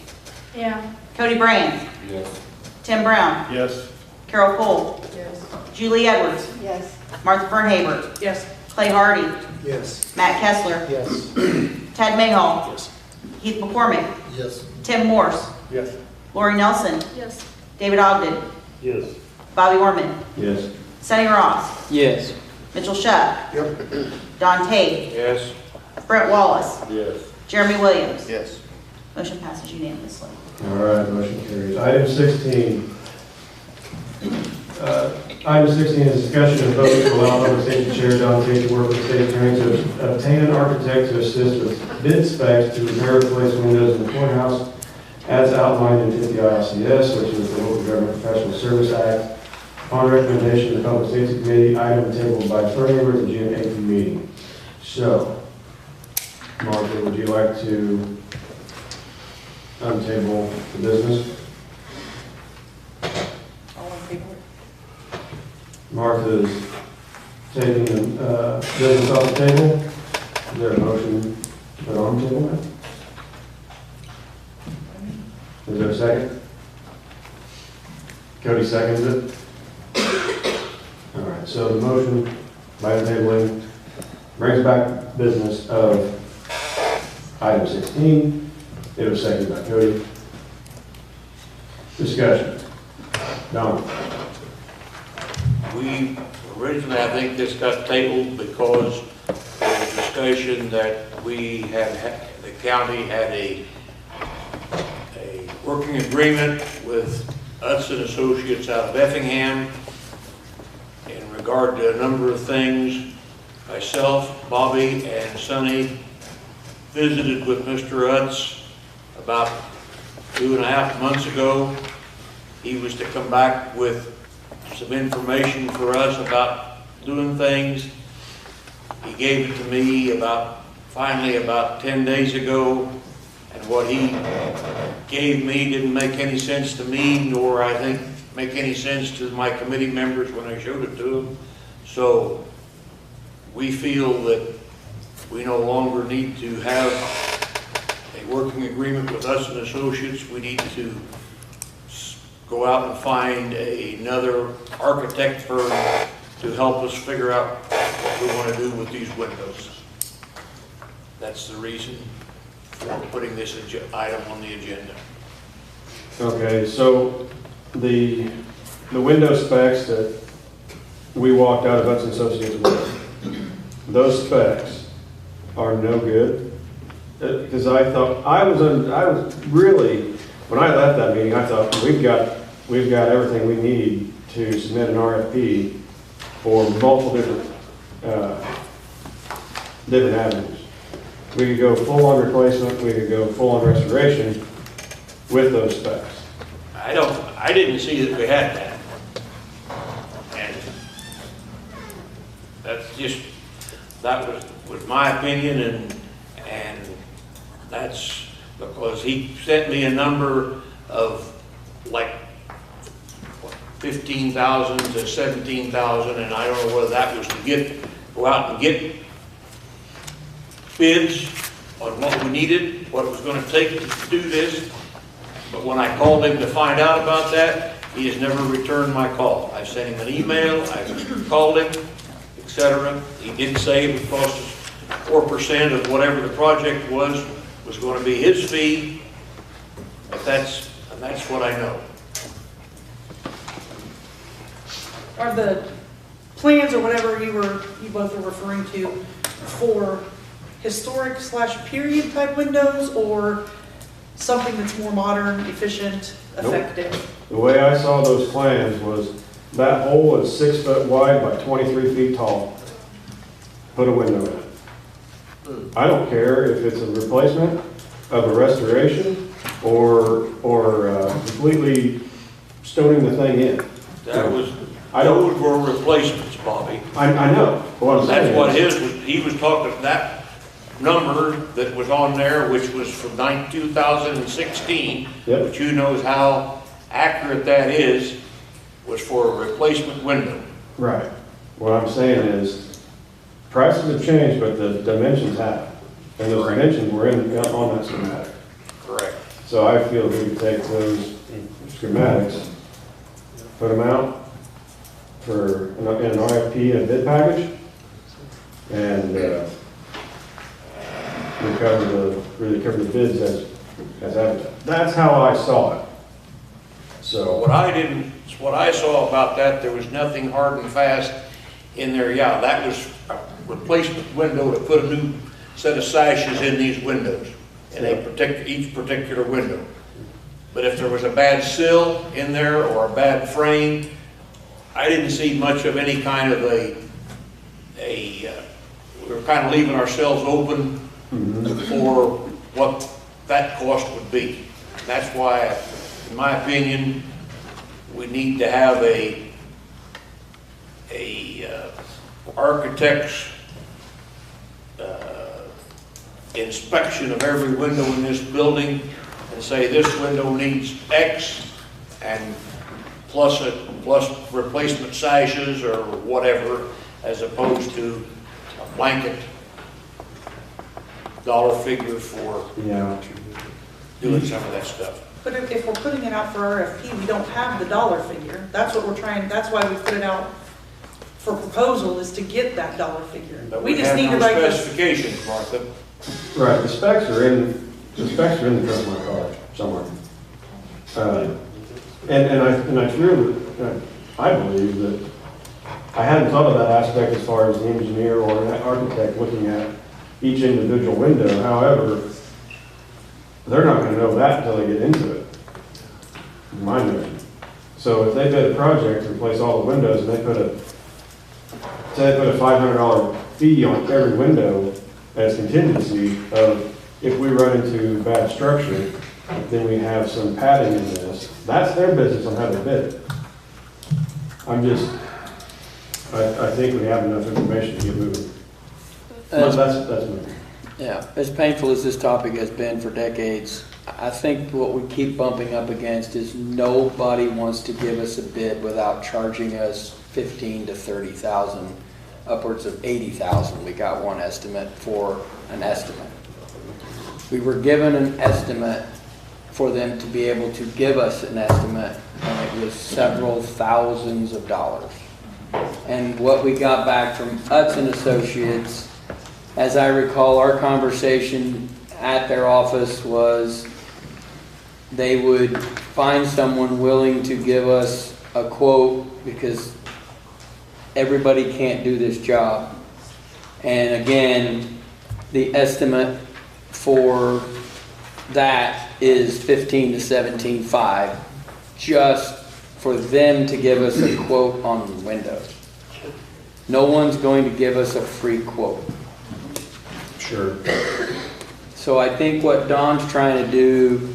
Yeah. Cody Brand. Yes. Tim Brown. Yes. Carol Cole. Yes. Julie Edwards. Yes. Martha Fernhaber. Yes. Clay Hardy. Yes. Matt Kessler. Yes. Ted Mayhall. Yes. Keith McCormick. Yes. Tim Morse. Yes. Lori Nelson. Yes. David Ogden. Yes. Bobby Orman. Yes. Sonny Ross. Yes. Mitchell Shuck. Yep. Don Tate. Yes. Brett Wallace. Yes. Jeremy Williams. Yes. Motion passes unanimously. All right, motion carries. Item 16. Item 16 is discussion and vote to allow public safety chair Don Tate to work with the state attorney to obtain an architect to assist with bid specs to repair and replace windows in the courthouse as outlined in 50 ILCS, which is the Local Government Professional Service Act. On recommendation of the Public Safety Committee, item tabled by Fernhaber at the June 8th meeting. So, Martha, would you like to untable the business? All in favor? Martha is taking the business off the table. Is there a motion to put on the table now? Is there a second? Cody seconds it. All right, so the motion by tabling brings back business of item 16. It was seconded by Cody. Discussion. Don. We originally, I think this got tabled because of the discussion that we had, the county had a working agreement with Hudson Associates out of Effingham in regard to a number of things. Myself, Bobby, and Sonny visited with Mr. Utz about 2.5 months ago. He was to come back with some information for us about doing things. He gave it to me finally about 10 days ago, and what he gave me didn't make any sense to me, nor I think make any sense to my committee members when I showed it to them. So we feel that we no longer need to have a working agreement with us and Associates. We need to go out and find another architect firm to help us figure out what we want to do with these windows. That's the reason for putting this item on the agenda. Okay, so the window specs that we walked out of Hudson Associates with, those specs are no good. Because I thought, I was really, when I left that meeting, I thought we've got everything we need to submit an RFP for multiple different avenues. We could go full on replacement, we could go full on restoration with those specs. I didn't see that we had that. And that's just, that was my opinion, and that's because he sent me a number of like 15,000 to 17,000, and I don't know whether that was to go out and get bids on what we needed, what it was going to take to do this. But when I called him to find out about that, he has never returned my call. I sent him an email, I called him, etc. He did say it would cost us 4% of whatever the project was going to be his fee. But that's what I know. Are the plans or whatever you both were referring to for historic / period type windows, or something that's more modern, efficient, effective? The way I saw those plans was that hole is 6 foot wide by 23 feet tall. Put a window in it. I don't care if it's a replacement of a restoration or completely stoning the thing in. Those were replacements, Bobby. I know. That's what his was. He was talking that number that was on there, which was from 2016, yep. Which you knows how accurate that is, was for a replacement window. Right. What I'm saying is, prices have changed, but the dimensions have. And those dimensions were on that schematic. Correct. So I feel we could take those schematics, put them out for in an RFP and a bid package, and really cover the bids as advertised. That's how I saw it. So what I saw about that, there was nothing hard and fast in there. Yeah, that was a replacement window to put a new set of sashes in these windows, in each particular window. But if there was a bad sill in there or a bad frame, I didn't see much of any kind of we were kind of leaving ourselves open for what that cost would be. And that's why, in my opinion, we need to have a architect's inspection of every window in this building and say this window needs X and plus replacement sashes or whatever, as opposed to a blanket dollar figure for doing some of that stuff. But if we're putting it out for RFP, we don't have the dollar figure. That's what we're trying, that's why we put it out for proposal, is to get that dollar figure. But We just need to write the specifications, Martha. right, the specs are in the trunk of my car somewhere. I believe that I hadn't thought of that aspect as far as the engineer or an architect looking at each individual window. However, they're not going to know that until they get into it, in my notion. So if they bid a project to replace all the windows and they put a $500 fee on every window as contingency of if we run into bad structure, then we have some padding in this. That's their business on how they bid it. I think we have enough information to get moving. That's me. Yeah, as painful as this topic has been for decades, I think what we keep bumping up against is nobody wants to give us a bid without charging us $15,000 to $30,000, upwards of $80,000. We got one estimate for an estimate. We were given an estimate for them to be able to give us an estimate, and it was several thousands of dollars. And what we got back from Hudson Associates, as I recall, our conversation at their office was they would find someone willing to give us a quote because everybody can't do this job. And again, the estimate for that is $15,000 to $17,500 just for them to give us a quote on windows. No one's going to give us a free quote. Sure. So I think what Don's trying to do,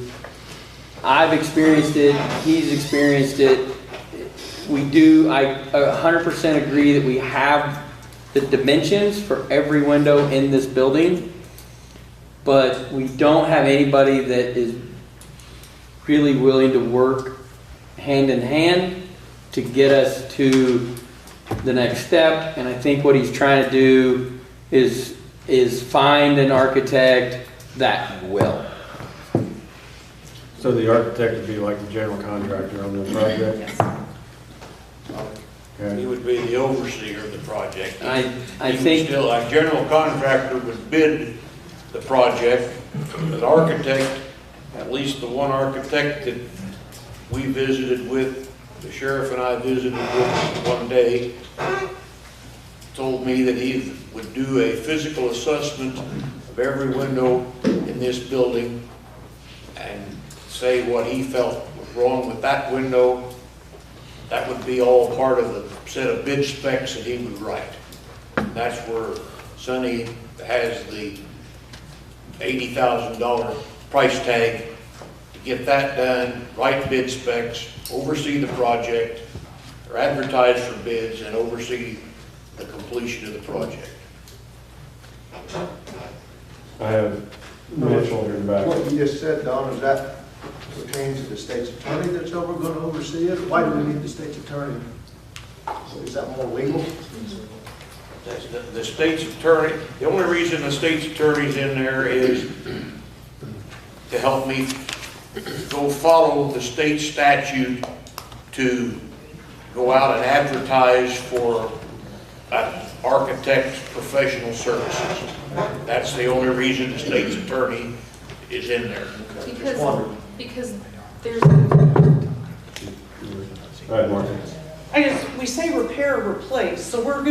I've experienced it, he's experienced it. We do, I 100% agree that we have the dimensions for every window in this building, but we don't have anybody that is really willing to work hand in hand to get us to the next step. And I think what he's trying to do is find an architect that will. So the architect would be like the general contractor on the project? He would be the overseer of the project. I He would think- still, like general contractor would bid the project. The architect, at least the one architect that we visited with, the sheriff and I visited with one day, told me that he would do a physical assessment of every window in this building and say what he felt was wrong with that window. That would be all part of the set of bid specs that he would write. That's where Sonny has the $80,000 price tag to get that done, write bid specs, oversee the project, or advertise for bids, and oversee the completion of the project. I have Mitchell here back. What you just said, Don, is that pertains to the state's attorney that's going to oversee it? Why do we need the state's attorney? Is that more legal? That's the state's attorney, the only reason the state's attorney's in there is to help me go follow the state statute to go out and advertise for an architect's professional services. That's the only reason the state's attorney is in there. Because there's, Go ahead, Martha. we say repair or replace, so we're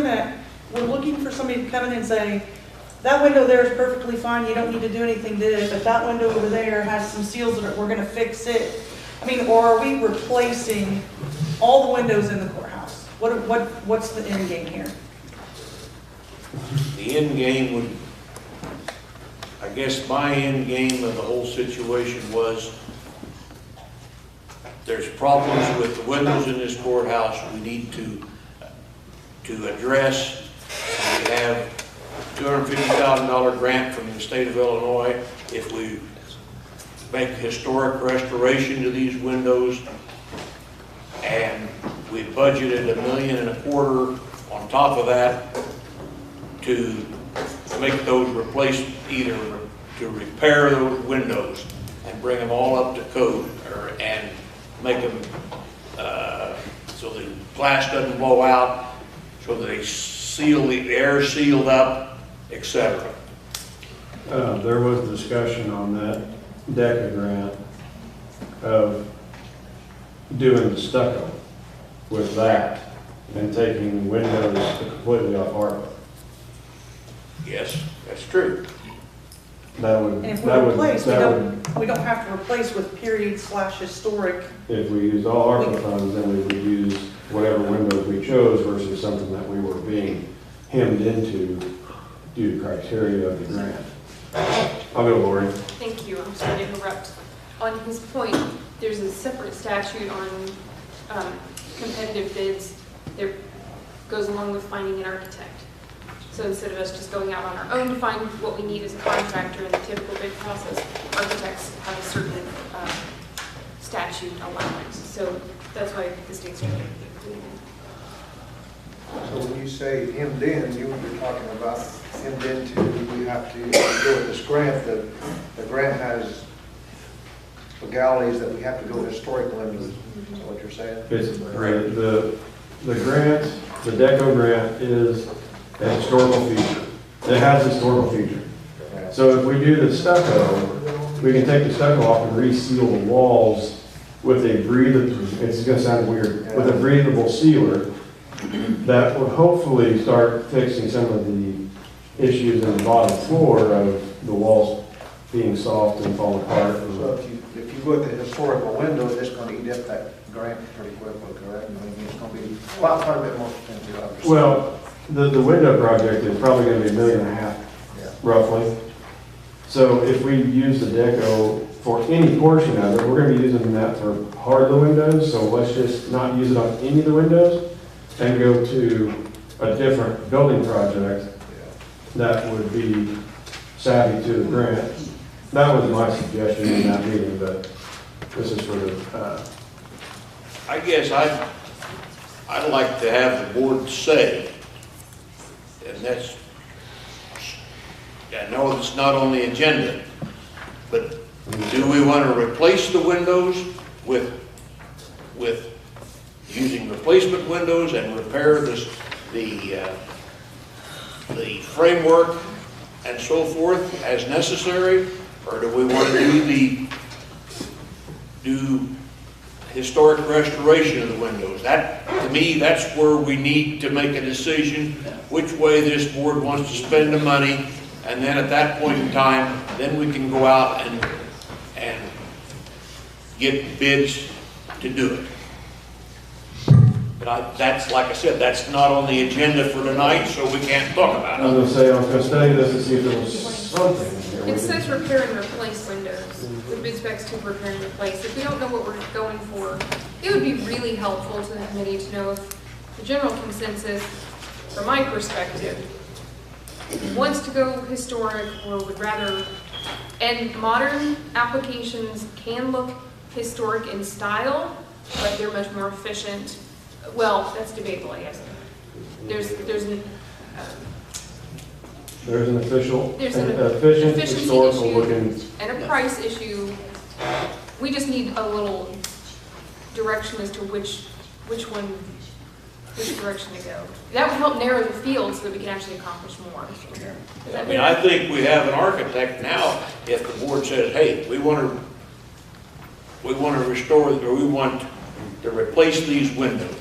looking for somebody to come in and say, that window there is perfectly fine, you don't need to do anything to it, but that window over there has some seals in it, we're gonna fix it. I mean, or are we replacing all the windows in the courthouse? What's the end game here? The end game would, I guess my end game of the whole situation was there's problems with the windows in this courthouse we need to address. We have a $250,000 grant from the state of Illinois if we make historic restoration to these windows, and we budgeted $1.25 million on top of that to make those either to repair those windows and bring them all up to code, and make them so the glass doesn't blow out, so that they seal the air sealed up, etc. There was discussion on that DECA grant of doing the stucco with that and taking windows completely off ARPA. Yes, that's true. That would, And if we that would, replace, that would, we don't have to replace with period/historic. if we used all ARPA funds, then we would use whatever windows we chose versus something that we were being hemmed into due to criteria of the grant. I'll go, Lori. thank you, I'm sorry to interrupt. On his point, there's a separate statute on competitive bids that goes along with finding an architect. So instead of us just going out on our own to find what we need as a contractor in the typical bid process, architects have a certain statute allowance. So that's why the state's trying to include it. So when you say hemmed in, you're talking about hemmed into, we have to go with this grant, the grant has legalities that we have to go historic windows. Is that what you're saying? It's, the grant, the DECO grant is a historical feature. It has a historical feature. So if we do the stucco, we can take the stucco off and reseal the walls with a breathable, it's gonna sound weird, with a breathable sealer that would hopefully start fixing some of the issues in the bottom floor of the walls being soft and falling apart. So if you go with the historical windows, it's going to eat up that grant pretty quickly, correct? I mean, it's going to be quite a bit more expensive, obviously. Well, the window project is probably going to be $1.5 million, roughly. So if we use the DECO for any portion of it, we're going to be using that for hard the windows. So let's just not use it on any of the windows and go to a different building project that would be savvy to the grant. That was my suggestion in that meeting, but this is for the, I guess I'd like to have the board say, and that's, I know it's not on the agenda, but do we want to replace the windows with using replacement windows and repair the framework and so forth as necessary? Or do we want to do historic restoration of the windows? That, to me, that's where we need to make a decision which way this board wants to spend the money, and then at that point in time, then we can go out and get bids to do it. But that's, like I said, that's not on the agenda for tonight, so we can't talk about it. I was gonna study this and see if there was something here. It says repair and replace windows. The bid specs to repair and replace. If we don't know what we're going for, it would be really helpful to the committee to know if the general consensus, from my perspective, wants to go historic or would rather, and modern applications can look historic in style, but they're much more efficient. Well, that's debatable, I guess. There's an official, there's an efficient, efficiency historical issue looking. and a price issue. We just need a little direction as to which direction to go. That would help narrow the field so that we can actually accomplish more. I mean, I think we have an architect now, if the board says, hey, we want to restore, or we want to replace these windows.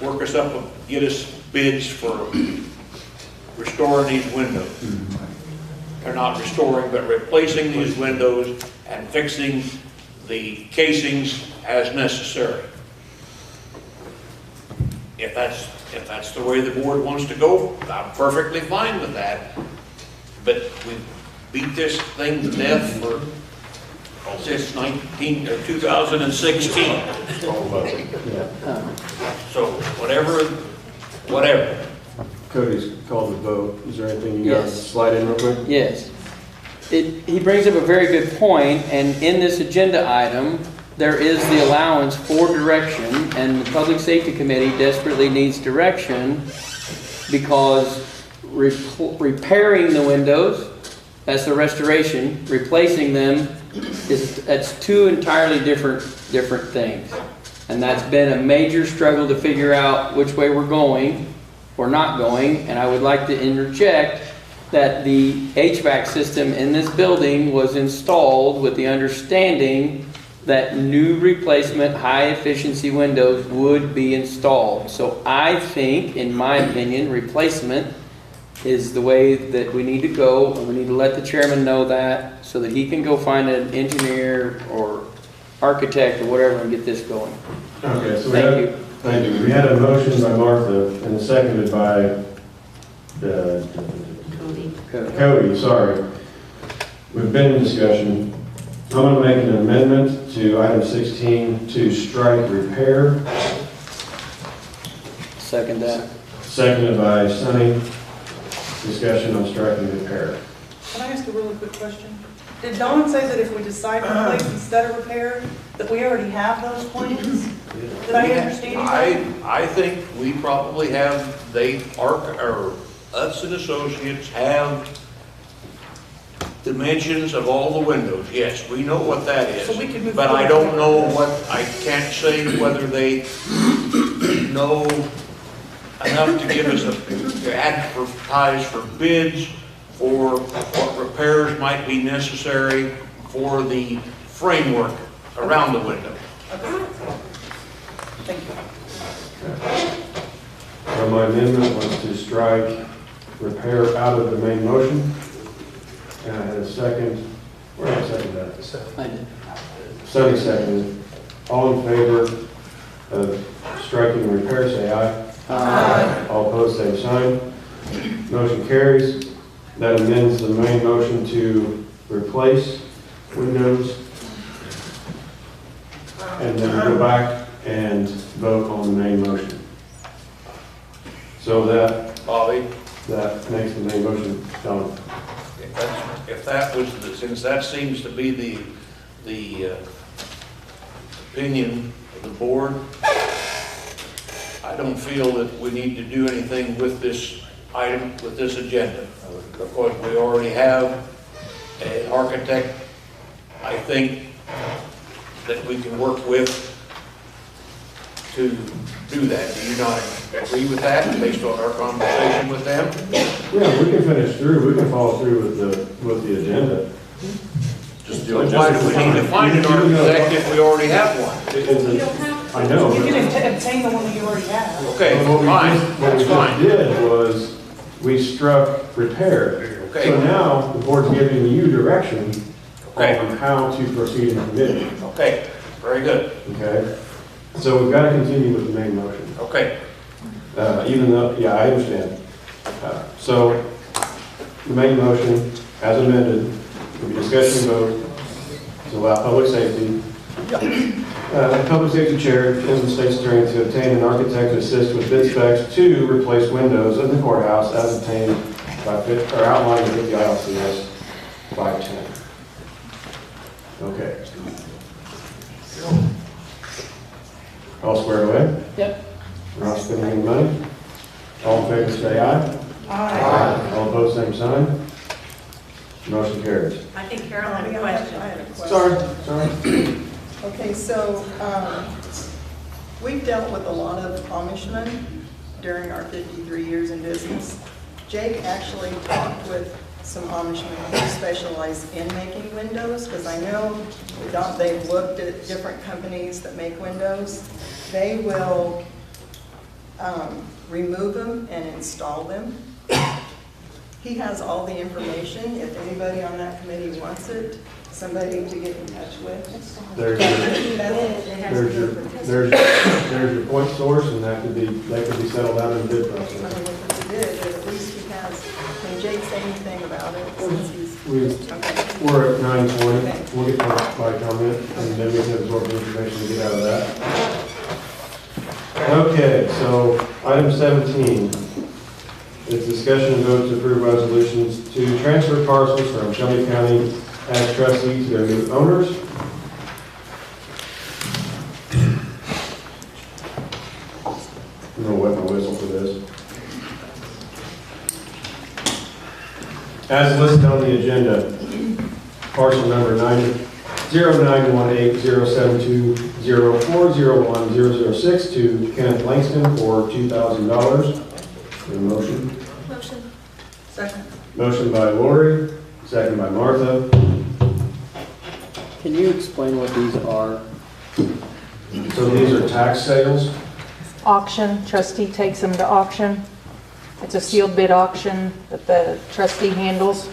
Work us up, get us bids for restoring these windows. They're not restoring, but replacing these windows and fixing the casings as necessary. If that's the way the board wants to go, I'm perfectly fine with that. But we beat this thing to death for since 2016. So whatever. Cody's called the vote. Is there anything you got to slide in real quick? Yes. He brings up a very good point, and in this agenda item, there is the allowance for direction, and the Public Safety Committee desperately needs direction because repairing the windows, that's the restoration, replacing them, that's two entirely different things. And that's been a major struggle to figure out which way we're going or not going, and I would like to interject that the HVAC system in this building was installed with the understanding that new replacement high-efficiency windows would be installed. So I think, in my opinion, replacement is the way that we need to go, and we need to let the chairman know that so that he can go find an engineer or architect or whatever and get this going. Okay, so Thank you. We had a motion by Martha and seconded by Cody, sorry. We've been in discussion. I'm going to make an amendment to item 16 to strike repair. Second that. Seconded by Sunny. Discussion on striking repair. Can I ask a really quick question? Did Dawn say that if we decide to replace instead of repair, that we already have those plans? Did I understand you right? I think we probably have, us and associates have dimensions of all the windows. Yes, we know what that is. So we can move but I forward. don't know I can't say whether they know enough to give us to advertise for bids for what repairs might be necessary for the framework around the window. Thank you. So my amendment was to strike repair out of the main motion. And I had a second. Where did I second that? I did. Sunny seconded. All in favor of striking repair, say aye. Aye. All opposed, same sign. Motion carries. That amends the main motion to replace windows. And then go back and vote on the main motion. So that, Bobby, that makes the main motion done. if that was, since that seems to be the opinion of the board, don't feel that we need to do anything with this item, with this agenda, because we already have an architect, I think, that we can work with to do that. Do you not agree with that, based on our conversation with them? Yeah, we can finish through, we can follow through with the agenda. Just do it. Why do we need to find an architect if we already have one? I know. You but- can obtain the one that you already have. Okay, What we fine, just- that's What fine. we just did was, we struck repair. Okay. So now, the board's giving you direction Okay. on how to proceed in committee, Okay, very good. okay? So we've got to continue with the main motion. Okay, Even though, yeah, I understand. So, the main motion, as amended, will be discussion and vote to allow public safety. The public safety chair and the state's attorney to obtain an architect to assist with bid specs to replace windows in the courthouse as obtained by, or outlined with the ILCS 510. Okay. All squared away? Yep. We're not spending any money? All in favor, say aye. Aye. All opposed, same sign. Motion carries. I think Carol had a question. I had a question. Sorry. Okay, so we've dealt with a lot of Amishmen during our 53 years in business. Jake actually talked with some Amishmen who specialize in making windows, because I know they've looked at different companies that make windows. They will remove them and install them. He has all the information. If anybody on that committee wants it, somebody to get in touch with. There's your point source, and that could be settled out in the bid I process. mean, if it's a bid, but at least he has, can Jake say anything about it since he's, okay. We're at 9:20. We'll get to my comment, and then we can absorb the information to get out of that. Okay, so item 17 is discussion and vote to approve resolutions to transfer parcels from Shelby County as trustee to their new owners. I'm gonna wet my whistle for this. As listed on the agenda, parcel number 09180720401006 to Kenneth Langston for $2,000. Need a motion? Motion. Second. Motion by Lori, second by Martha. Can you explain what these are? So these are tax sales. Auction, trustee takes them to auction. It's a sealed bid auction that the trustee handles.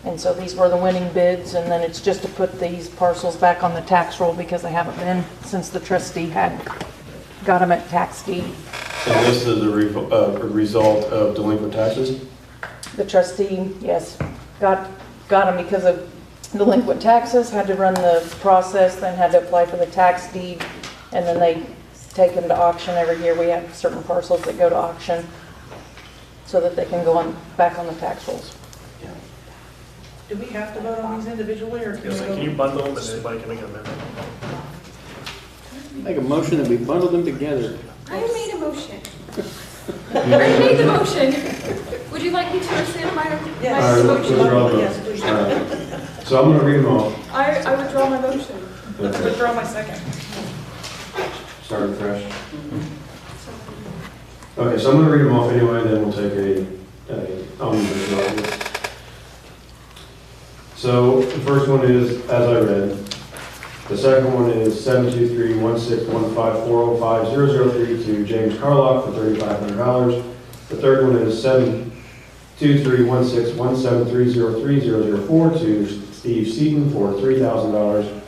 And so these were the winning bids, and then it's just to put these parcels back on the tax roll because they haven't been since the trustee had got them at tax deed. And this is a result of delinquent taxes? The trustee, yes, got them because of delinquent taxes, had to run the process, then had to apply for the tax deed, and then they take them to auction every year. We have certain parcels that go to auction so that they can go on, back on the tax rolls. Do we have to vote on these individually, or Can you bundle them and anybody can make an amendment? Make a motion that we bundle them together. I made a motion. I made the motion. Would you like me to rescind my All right, let's motion? withdraw those. All right. So I'm gonna read them all. I withdraw my motion. Okay. withdraw my second? Starting fresh. Okay, so I'm gonna read them off anyway, then we'll take a omnibus vote. So the first one is, as I read. The second one is 723-1615405-003 to James Carlock for $3,500. The third one is 723-1617303-004 to Steve Seaton for $3,000.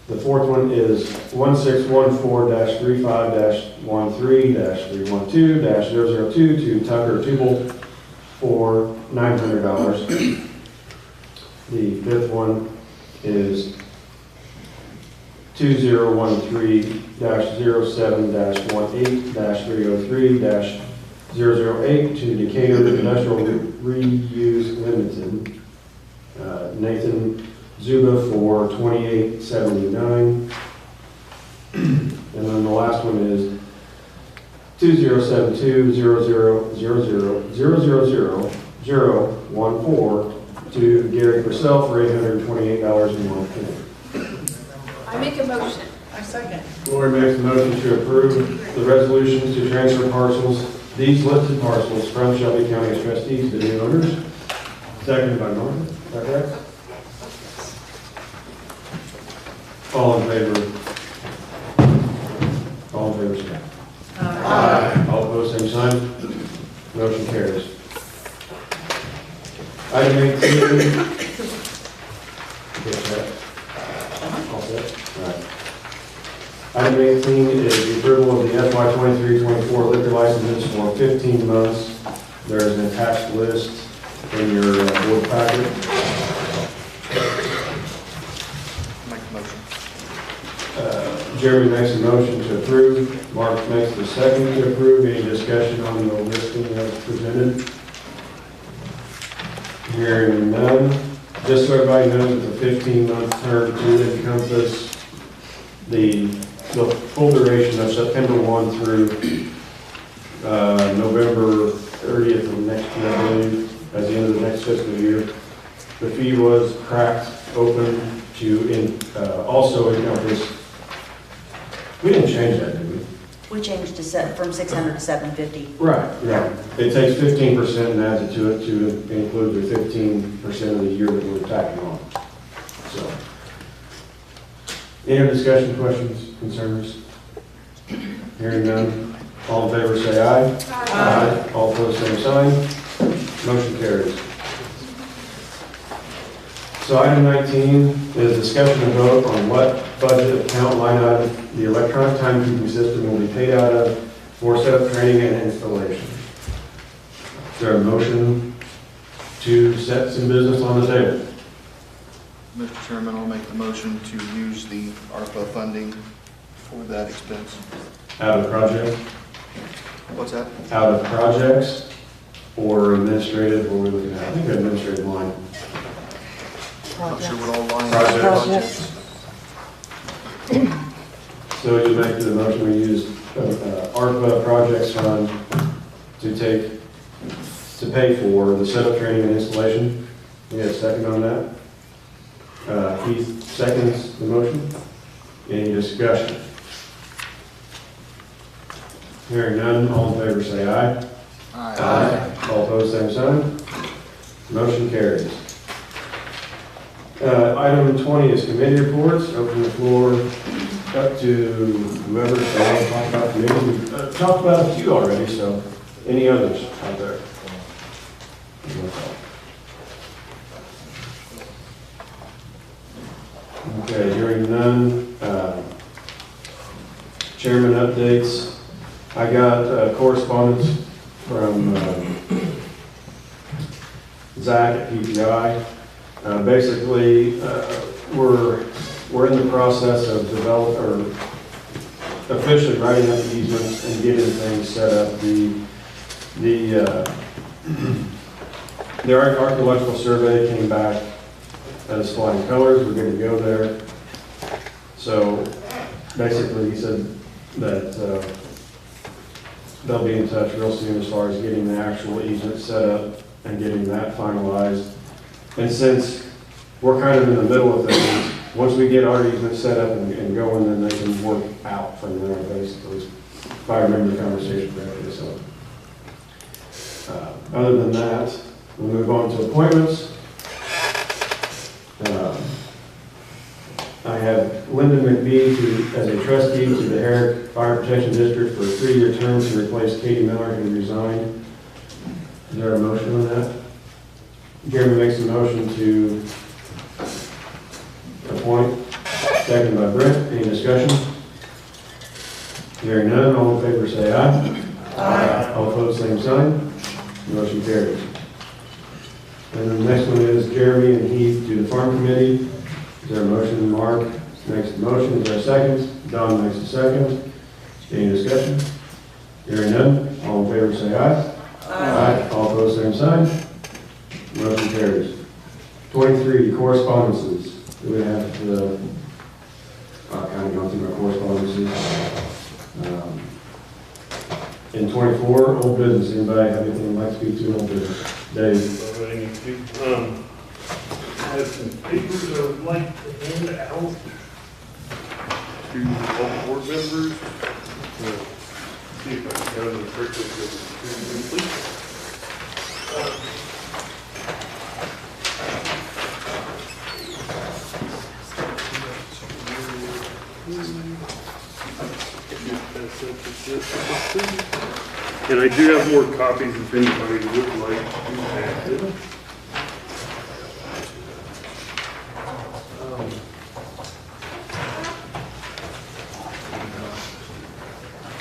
The fourth one is 1614-35-13-312-002 to Tucker Tubal for $900. The fifth one is 2013-07-18-303-008 to Decatur Industrial Reuse Limited. Nathan Zuba for $28.79. And then the last one is 2072-0000000014 to Gary Purcell for $828.01. I make a motion. I second. Lori makes a motion to approve the resolutions to transfer parcels, these listed parcels from Shelby County as trustees to new owners. Seconded by Norman. Is that right? All in favor? All in favor, say aye. Aye. All opposed, same sign. Motion carries. Item 18. Get that. All set? All right. Item 18 is the approval of the FY 23-24 liquor licenses for 15 months. There is an attached list in your board packet. Make the motion. Jeremy makes a motion to approve. Mark makes the second to approve. Any discussion on the listing as presented? Hearing none. Just so everybody knows, it's a 15-month term to encompass the full duration of September 1 through November 30th of next year, I believe, as the end of the next fiscal year. The fee was cracked open to also encompass. We didn't change that, did we? We changed from 600 to 750. Right. It takes 15% and adds it to include the 15% of the year that we're tacking on. So, any other discussion, questions, concerns? Hearing none. All in favor say aye. Aye. All opposed, same sign. Motion carries. So item 19 is discussion and vote on what budget account line item the electronic timekeeping system will be paid out of for setup, training, and installation. Is there a motion to set some business on the table? Mr. Chairman, I'll make the motion to use the ARPA funding for that expense. Out of project? What's that? Out of projects or administrative, what are we looking at? I think administrative line. Not sure what all lines. Projects. So you make the motion, we use ARPA projects fund to pay for the setup, training, and installation. We have a second on that. Keith seconds the motion. Any discussion? Hearing none, all in favor say aye. Aye. All opposed, same sign. Motion carries. Item 20 is committee reports. Open the floor up to whoever wants to talk about committee. We've talked about a few already, so any others out there? Okay, hearing none. Chairman updates. I got correspondence from Zach at PPI. Basically, we're in the process of officially writing up the easements and getting things set up. The archaeological survey came back as flying colors. We're going to go there. So basically, he said that they'll be in touch real soon as far as getting the actual easement set up and getting that finalized. And since we're kind of in the middle of things, once we get our easement set up and going, then they can work out from there, basically, if I remember the conversation correctly. So, other than that, we'll move on to appointments. I have Lyndon McBee as a trustee to the Herrick Fire Protection District for a 3-year term to replace Katie Miller, who resigned. Is there a motion on that? Jeremy makes a motion to appoint, seconded by Brent. Any discussion? Hearing none, all in favor say aye. Aye. All opposed, same sign. Motion carries. And the next one is Jeremy and Heath to the Farm Committee. Is there a motion? Mark makes the motion. Is there a second? Don makes a second. Any discussion? Hearing none, all in favor say aye. Aye. All opposed, same sign. Motion carries. 23, correspondences. Do we have kind of gone through our correspondences? In 24, old business, anybody have anything they'd like to speak to old business? Dave? I have some papers I would like to hand out to all board members. See if I can go to the correctly. And I do have more copies if anybody would like to have it.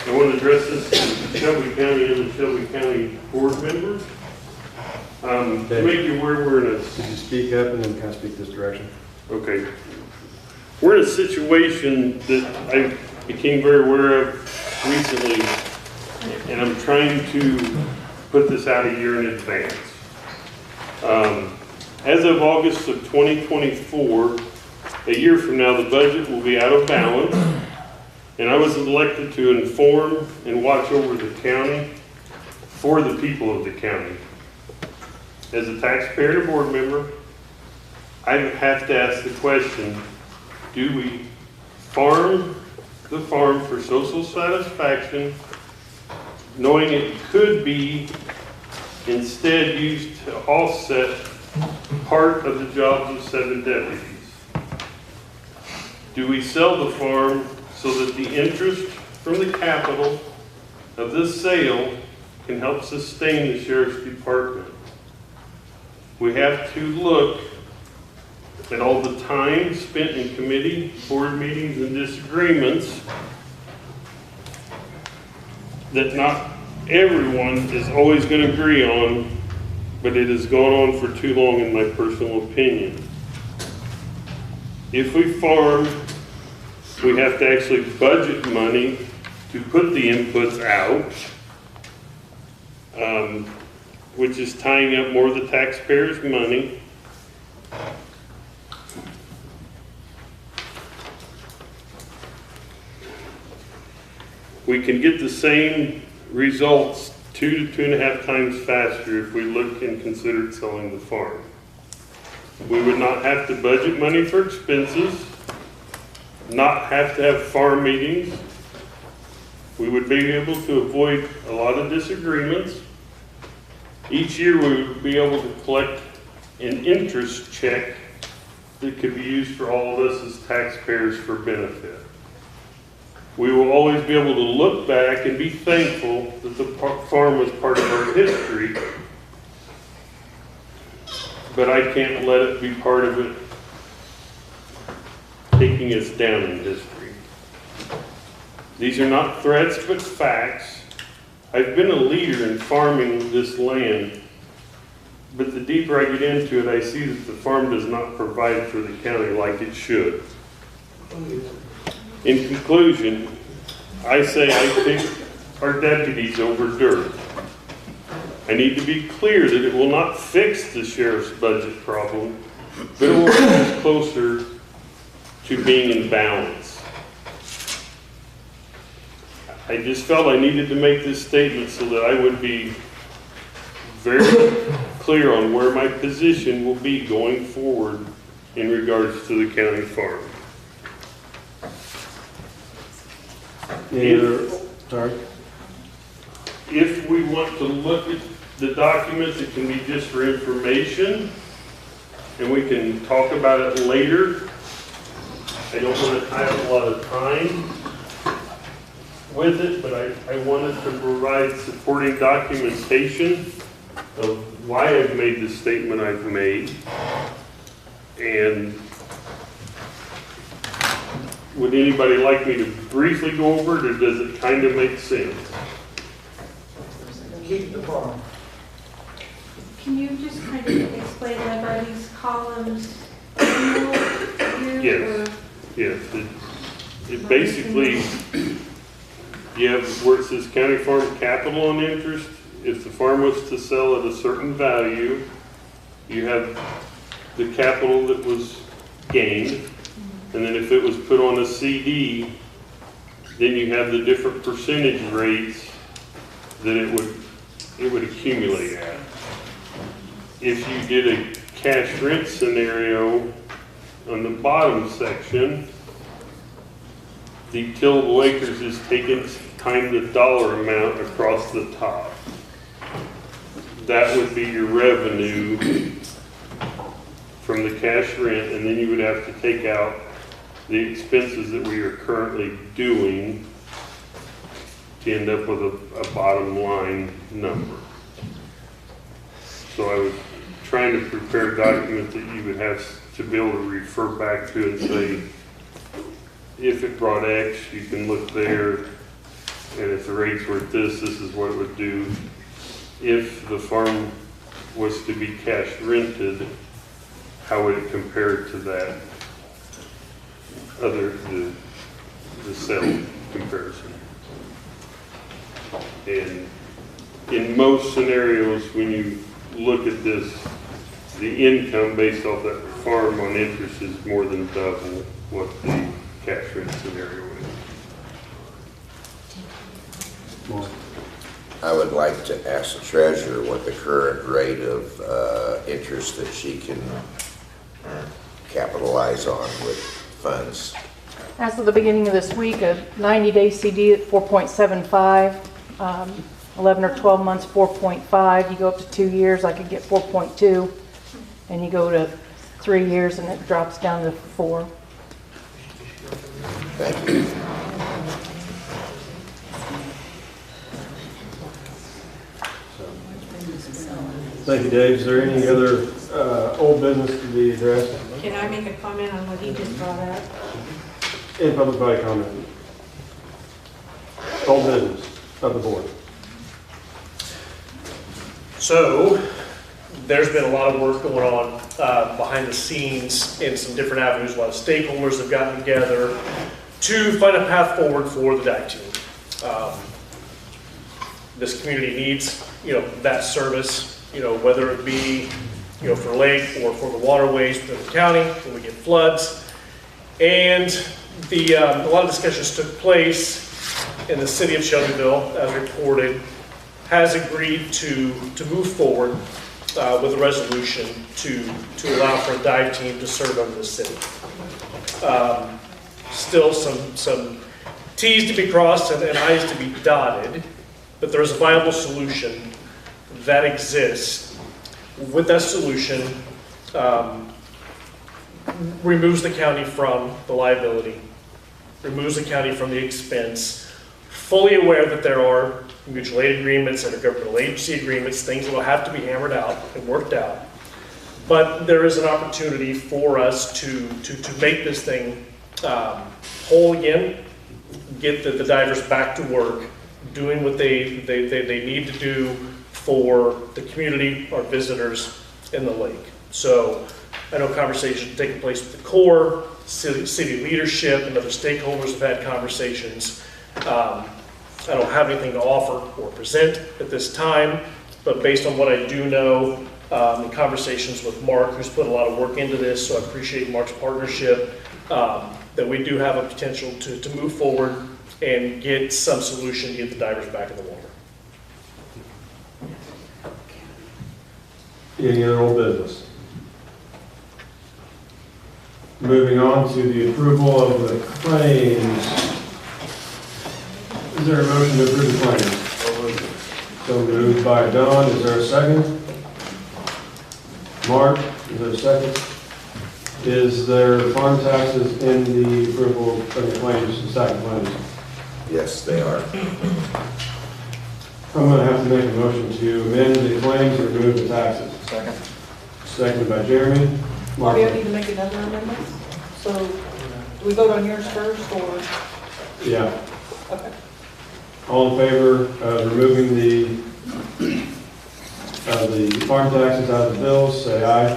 I want to address this to Shelby County and the Shelby County board members. To make you aware, we're in a... Could you speak up and then kind of speak this direction? Okay. We're in a situation that I became very aware of recently, and I'm trying to put this out a year in advance. As of August of 2024, a year from now, the budget will be out of balance, and I was elected to inform and watch over the county for the people of the county. As a taxpayer and board member, I have to ask the question, do we farm the farm for social satisfaction, knowing it could be instead used to offset part of the jobs of 7 deputies? Do we sell the farm so that the interest from the capital of this sale can help sustain the sheriff's department? We have to look at all the time spent in committee, board meetings, and disagreements that not everyone is always going to agree on, but it has gone on for too long in my personal opinion. If we farm, we have to actually budget money to put the inputs out, which is tying up more of the taxpayers' money. We can get the same results 2 to 2.5 times faster if we look and consider selling the farm. We would not have to budget money for expenses, not have to have farm meetings. We would be able to avoid a lot of disagreements. Each year we would be able to collect an interest check that could be used for all of us as taxpayers for benefit. We will always be able to look back and be thankful that the farm was part of our history, but I can't let it be part of it taking us down in history. These are not threats, but facts. I've been a leader in farming this land, but the deeper I get into it, I see that the farm does not provide for the county like it should. In conclusion, I say I pick our deputies over dirt. I need to be clear that it will not fix the sheriff's budget problem, but it will bring us closer to being in balance. I just felt I needed to make this statement so that I would be very clear on where my position will be going forward in regards to the county farm. If we want to look at the documents, it can be just for information, and we can talk about it later. I don't want to tie up a lot of time with it, but I wanted to provide supporting documentation of why I've made the statement I've made. And would anybody like me to briefly go over it, or does it kind of make sense? Keep the farm. Can you just kind of explain that by these columns here? Yes. Yes. It basically, you have where it says county farm capital on interest. If the farm was to sell at a certain value, you have the capital that was gained. And then if it was put on a CD, then you have the different percentage rates that it would accumulate at. If you did a cash rent scenario on the bottom section, the tillable acres is taken times the dollar amount across the top. That would be your revenue from the cash rent, and then you would have to take out the expenses that we are currently doing to end up with a bottom line number. So I was trying to prepare a document that you would have to be able to refer back to and say, if it brought X, you can look there, and if the rates were this is what it would do. If the farm was to be cash rented, how would it compare to that the sale comparison? And in most scenarios, when you look at this, the income based off that farm on interest is more than double what the cash rent scenario is. I would like to ask the treasurer what the current rate of interest that she can capitalize on with funds. As of the beginning of this week, a 90-day CD at 4.75, 11 or 12 months 4.5. You go up to 2 years, I could get 4.2, and you go to 3 years and it drops down to 4. Thank you. Thank you, Dave. Is there any other old business to be addressed? Can I make a comment on what he just brought up? In public body comment. Old business of the board. So, there's been a lot of work going on behind the scenes in some different avenues. A lot of stakeholders have gotten together to find a path forward for the DAG team. This community needs, that service, whether it be, for lake or for the waterways within the county when we get floods. And a lot of discussions took place, in the city of Shelbyville, as reported, has agreed to move forward with a resolution to allow for a dive team to serve over the city. Still some T's to be crossed and I's to be dotted, but there is a viable solution that exists. With that solution, removes the county from the liability, removes the county from the expense, fully aware that there are mutual aid agreements and governmental agency agreements, things that will have to be hammered out and worked out. But there is an opportunity for us to make this thing whole again, get the divers back to work, doing what they need to do for the community, our visitors in the lake. So I know conversations taking place with the Corps, city leadership, and other stakeholders have had conversations. I don't have anything to offer or present at this time, but based on what I do know, in conversations with Mark, who's put a lot of work into this, so I appreciate Mark's partnership, that we do have a potential to move forward and get some solution to get the divers back in the water. Any other old business? Moving on to the approval of the claims. Is there a motion to approve the claims? So moved by Don. Is there a second? Mark, is there a second? Is there farm taxes in the approval of the claims, the second claims? Yes, they are. I'm going to have to make a motion to amend the claims and remove the taxes. Second. Seconded by Jeremy. Mark. Do we need to make another amendment? So, do we vote on yours first, or? Yeah. Okay. All in favor of removing the farm taxes out of the bills, say aye.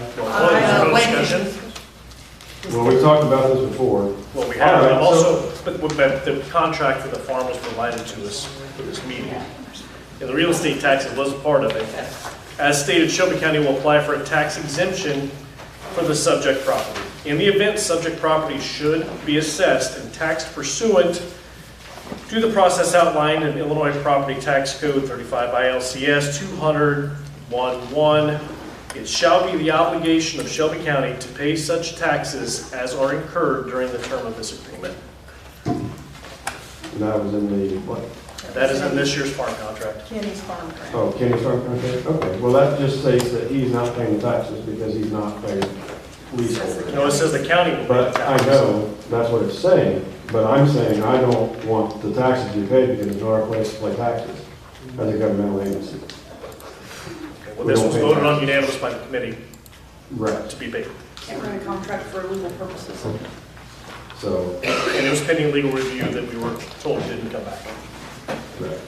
Well, we talked about this before. Well, we have, All right, also, but the contract for the farm was provided to us for this meeting. And the real estate tax was a part of it. As stated, Shelby County will apply for a tax exemption for the subject property. In the event subject property should be assessed and taxed pursuant Do the process outlined in Illinois Property Tax Code 35 ILCS 200-11. It shall be the obligation of Shelby County to pay such taxes as are incurred during the term of this agreement. And that was in the, what? That is in this year's farm contract. Kenny's farm grant. Oh, Kenny's farm contract? Okay, well, that just states that he's not paying the taxes because he's not paying leasehold. No, it says the county will pay the But I taxes. know, that's what it's saying, but I'm saying I don't want the taxes to be paid because there's no other place to pay taxes as a governmental agency. Well, this was voted on unanimous by the committee Right. to be paid. Can't run a contract for legal purposes. So, And it was pending legal review that we were told didn't come back. right.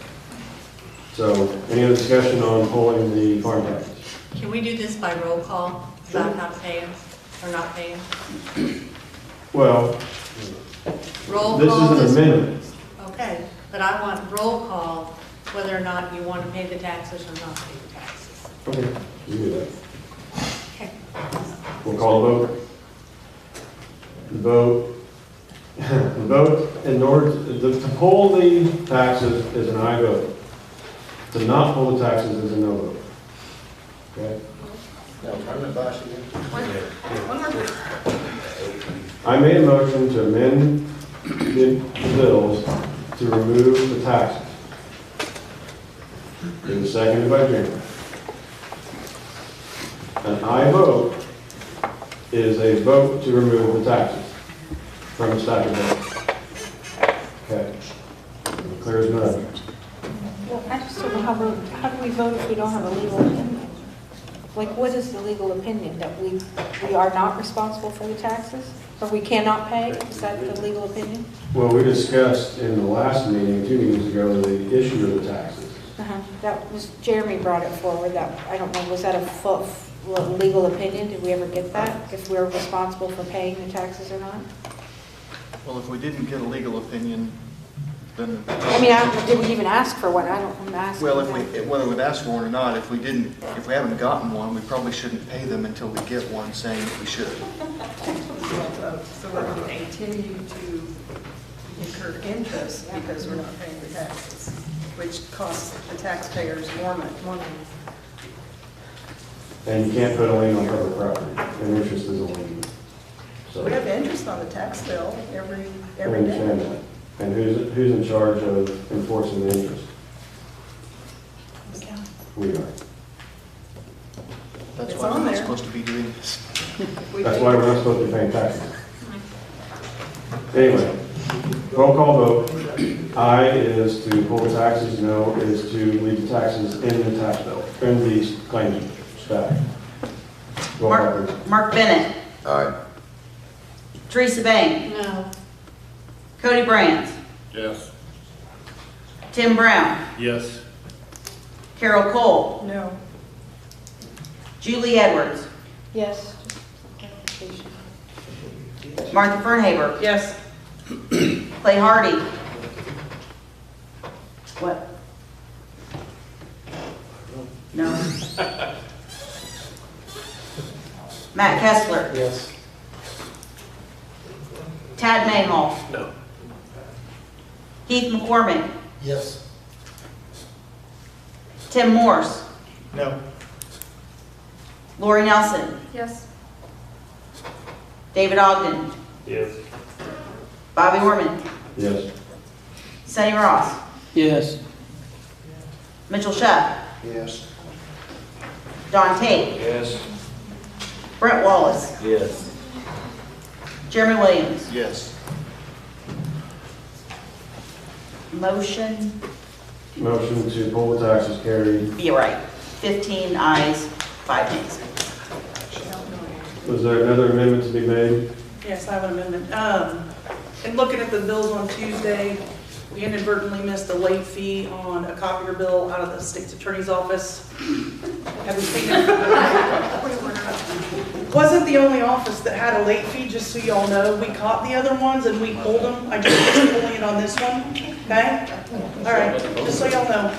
So, any other discussion on pulling the farm taxes? Can we do this by roll call about not paying or not paying? Well, Roll this call is an amendment. Okay, but I want roll call whether or not you want to pay the taxes or not pay the taxes. Okay, you do that. Okay. We'll call a vote. The vote, in order to pull the taxes is an aye vote. To not pull the taxes is a no vote. Okay? One more. I made a motion to amend the bills to remove the taxes. It was seconded by Jeremy. An aye vote is a vote to remove the taxes from the stack of bills. Okay. Clear as mud. Well, I just don't know how do we vote if we don't have a legal opinion? Like, what is the legal opinion? That we are not responsible for the taxes? Or we cannot pay? Is that the legal opinion? Well, we discussed in the last meeting, 2 meetings ago, the issue of the taxes. That was, Jeremy brought it forward, that, I don't know, was that a legal opinion? Did we ever get that? If we're responsible for paying the taxes or not? Well, if we didn't get a legal opinion, then. I mean, did we even ask for one? I don't, I'm asking. Well, whether we've asked for one or not, if we haven't gotten one, we probably shouldn't pay them until we get one saying that we should. So we're going to continue to incur interest because we're not paying the taxes, which costs the taxpayers more money. And you can't put a lien on public property, and interest is a lien. So, We have interest on the tax bill every I day. understand that. And who's in charge of enforcing the interest? We are. That's It's why on we're not there. supposed to be doing this. That's why we're not supposed to be paying taxes. Anyway, roll call vote. Aye is to pull the taxes, no is to leave the taxes in the tax bill, in the claims stack. Roll call, please. Mark Bennett. Aye. Teresa Bain. No. Cody Brands. Yes. Tim Brown. Yes. Carol Cole. No. Julie Edwards. Yes. Martha Fernhaber. Yes. Clay Hardy. What? No. Matt Kessler. Yes. Tad Mayhall. No. Keith McCormick. Yes. Tim Morse. No. Lori Nelson. Yes. David Ogden. Yes. Bobby Orman. Yes. Sonny Ross. Yes. Mitchell Shuff. Yes. Don Tate. Yes. Brent Wallace. Yes. Jeremy Williams. Yes. Motion, Motion to pull the taxes carried. be right. 15 ayes, 5 nays. Was there another amendment to be made? Yes, I have an amendment. In looking at the bills on Tuesday, we inadvertently missed a late fee on a copier bill out of the state's attorney's office. Have you seen it? Wasn't the only office that had a late fee, just so y'all know. We caught the other ones and we pulled them. I just was pulling it on this one, okay? All right, just so y'all know.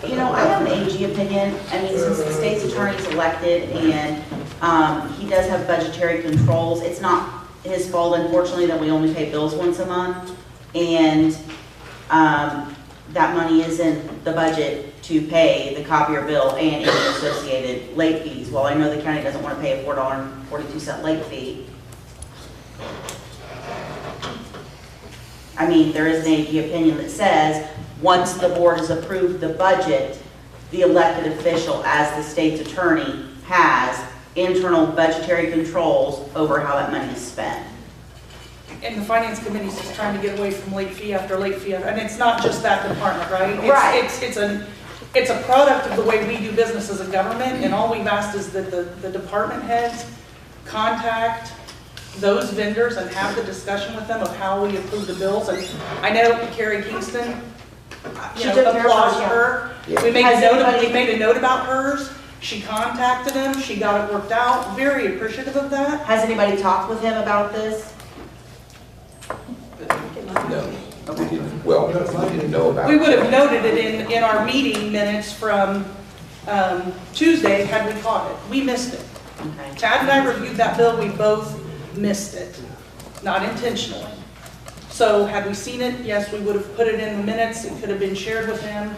You know, I have an AG opinion. I mean, since the state's attorney's elected and he does have budgetary controls, it's not his fault, unfortunately, that we only pay bills once a month. and that money is in the budget to pay the copier bill and any associated late fees. Well, I know the county doesn't want to pay a $4.42 late fee. I mean, there is an AG opinion that says, once the board has approved the budget, the elected official, as the state's attorney, has internal budgetary controls over how that money is spent. And the finance committee's just trying to get away from late fee after late fee, and it's not just that department, right? Right. It's a product of the way we do business as a government, and all we've asked is that the department heads contact those vendors and have the discussion with them of how we approve the bills. And I know Carrie Kingston, She took care of applause hers, yeah. her. Yeah. We made a note about hers. She contacted him, she got it worked out, very appreciative of that. Has anybody talked with him about this? No, we didn't, well, we didn't know about it. We would have noted it in our meeting minutes from Tuesday had we caught it. We missed it. Okay. Chad and I reviewed that bill, we both missed it, not intentionally. So had we seen it, yes, we would have put it in the minutes, it could have been shared with him.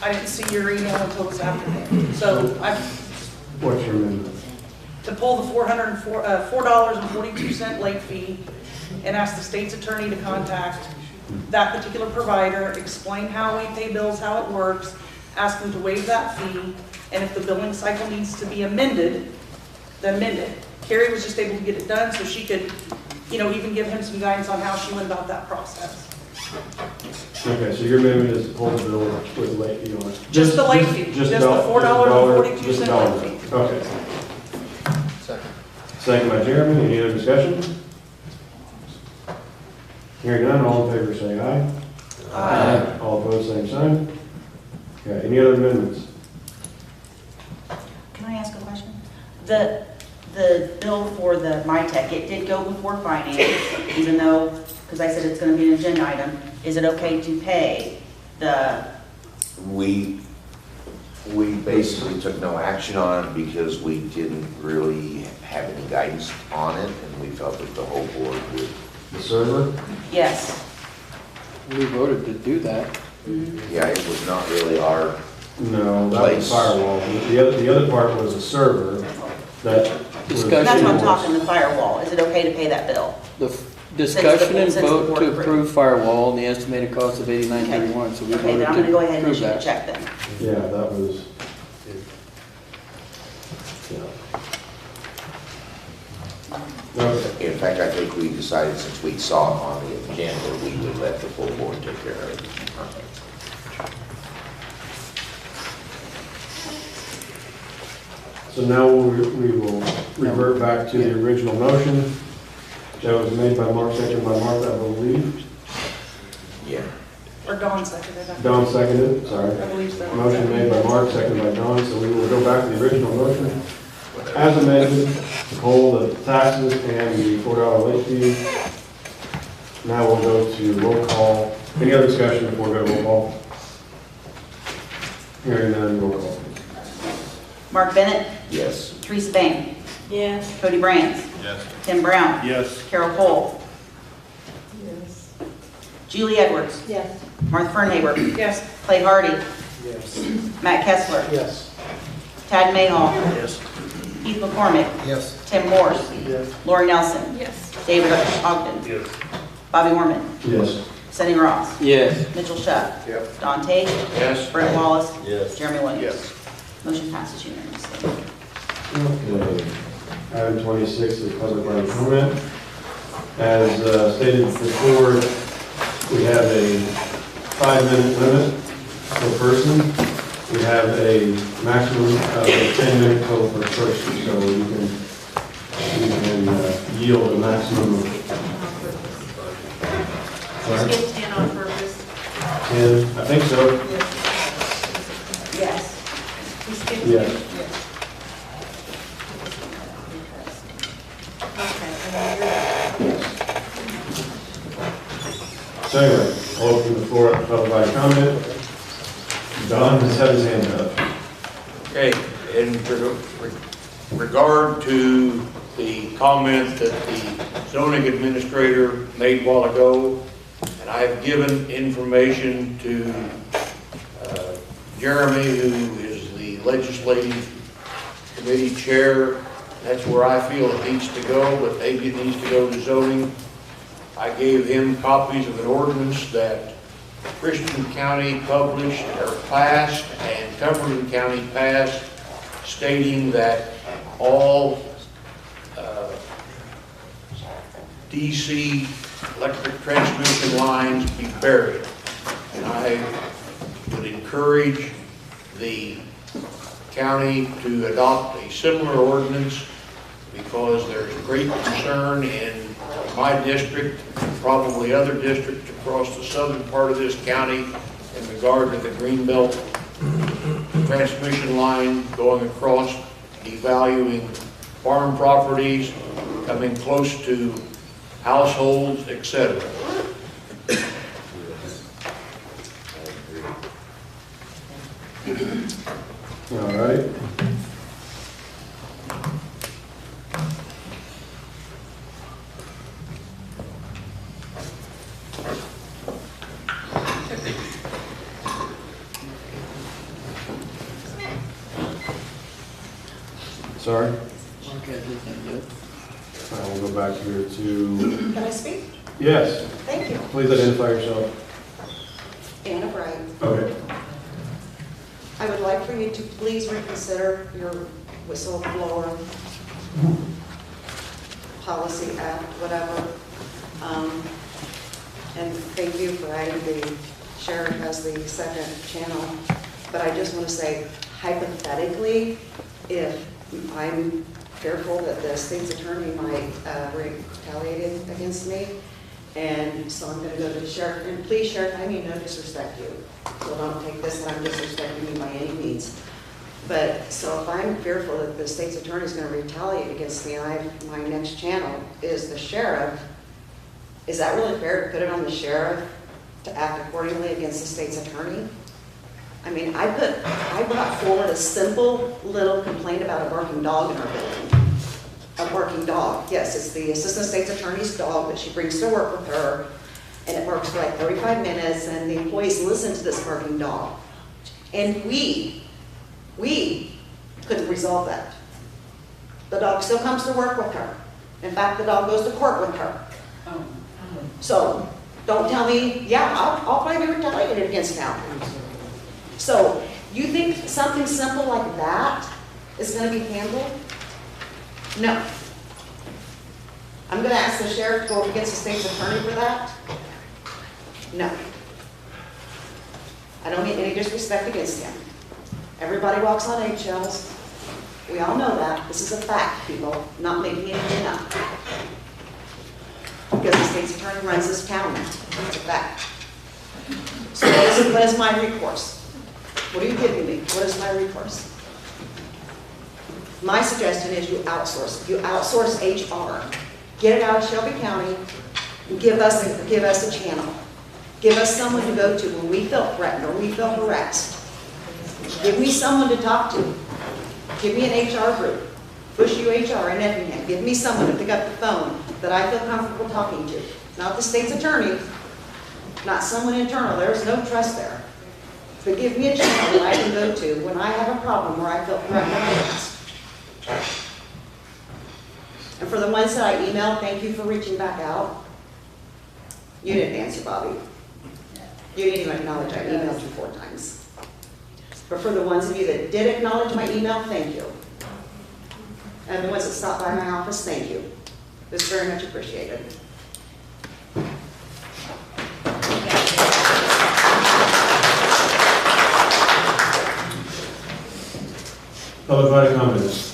I didn't see your email until this afternoon. So What's your amendment? to pull the $4.42 late fee and ask the state's attorney to contact that particular provider, explain how we pay bills, how it works, ask them to waive that fee, and if the billing cycle needs to be amended, then amend it. Carrie was just able to get it done so she could, even give him some guidance on how she went about that process. Okay, so your amendment is to pull the bill with late fee on it? Just the late fee, just the $4.42 late fee. Okay. Second by Jeremy, any other discussion? Hearing none, all in favor say aye. Aye. All opposed, same sign. Okay, any other amendments? Can I ask a question? The bill for the MyTech, it did go before finance, even though, because I said it's going to be an agenda item. Is it okay to pay the? We basically took no action on it because we didn't really have any guidance on it, and we felt that the whole board would. The server? Yes. We voted to do that. Yeah, it was not really our. No, that was firewall. The other part was a server that. Discussion. That's what I'm talking, the firewall. Is it okay to pay that bill? The discussion and Since the vote board to approved. approve firewall and the estimated cost of $89.31, so we Okay, voted then I'm going to go ahead and to issue approve the that. check then. Yeah, that was. Yeah. Okay. In fact, I think we decided since we saw it on the agenda, we would let the full board take care of it. So now we will revert back to the original motion. That was made by Mark, seconded by Martha, I believe. Yeah. Or Dawn seconded it. Don seconded, sorry. I believe so. Motion made by Mark, seconded by Don, so we will go back to the original motion. As amended, to pull the taxes and the $4 late fee. Now we'll go to roll call. Any other discussion before we go to roll call? Hearing none, roll call. Mark Bennett, Yes. Teresa Bain, Yes. Cody Brands, Yes. Tim Brown, Yes. Carol Cole, Yes. Julie Edwards, Yes. Martha Fernhaber, Yes. Clay Hardy, Yes. Matt Kessler, Yes. Tad Mayhaw, Yes. Keith McCormick, Yes. Tim Morse, Yes. Lori Nelson, Yes. David Ogden, Yes. Bobby Warman, Yes. Sonny Ross, Yes. Mitchell Shutt, Yep. Don Tate, Yes. Brett Wallace, Yes. Jeremy Williams. Yes. Motion passes unanimously. Okay. Item 26 is public body comment. As stated before, we have a 5-minute limit per person. We have a maximum of a 10-minute total per person, so you can yield a maximum of. Skip 10 on purpose. 10, I think so. Yes. We skipped Yes. 10. Okay, and then you're. So anyway, I'll open the floor up for public body comment. Don has had his hand up. Okay, in regard to the comment that the zoning administrator made a while ago, And I have given information to Jeremy, who is the legislative committee chair. That's where I feel it needs to go, but maybe it needs to go to zoning. I gave him copies of an ordinance that Christian County published or passed and Cumberland County passed, stating that all DC electric transmission lines be buried. And I would encourage the county to adopt a similar ordinance, because there's great concern in my district, probably other districts across the southern part of this county, in regard to the Greenbelt transmission line going across, devaluing farm properties, coming close to households, etc. All right. Sorry? We'll go back here to, Can I speak? yes, Thank you. please identify yourself. Anna Bright. Okay. I would like for you to please reconsider your whistleblower policy act, whatever. And thank you for adding the sheriff as the second channel. But I just want to say, hypothetically, if I'm fearful that the state's attorney might retaliate against me, and so I'm going to go to the sheriff. And please, Sheriff, I mean no disrespect to you, so don't take this that I'm disrespecting you by any means. But so if I'm fearful that the state's attorney is going to retaliate against me, my next channel is the sheriff. Is that really fair to put it on the sheriff to act accordingly against the state's attorney? I mean, I brought forward a simple little complaint about a barking dog in our building. A barking dog. Yes, it's the assistant state's attorney's dog that she brings to work with her, and it barks for like 35 minutes, and the employees listen to this barking dog. And we couldn't resolve that. The dog still comes to work with her. In fact, the dog goes to court with her. So don't tell me, yeah, I'll probably be retaliated against now. So you think something simple like that is going to be handled? No. I'm going to ask the sheriff to go against the state's attorney for that? No. I don't mean any disrespect against him. Everybody walks on eggshells. We all know that. This is a fact, people, not making anything up. Because the state's attorney runs this county. It's a fact. So what is my recourse? What are you giving me? What is my recourse? My suggestion is you outsource. You outsource HR. Get it out of Shelby County. And give us a channel. Give us someone to go to when we feel threatened or we feel harassed. Give me someone to talk to. Give me an HR group. Bush U HR in Effingham. Give me someone to pick up the phone that I feel comfortable talking to. Not the state's attorney. Not someone internal. There's no trust there. But give me a channel that I can go to when I have a problem where I feel threatened or harassed. And for the ones that I emailed, thank you for reaching back out. You didn't answer, Bobby. You didn't even acknowledge I emailed you 4 times. But for the ones of you that did acknowledge my email, thank you. And the ones that stopped by my office, thank you. It's very much appreciated. Public body comments.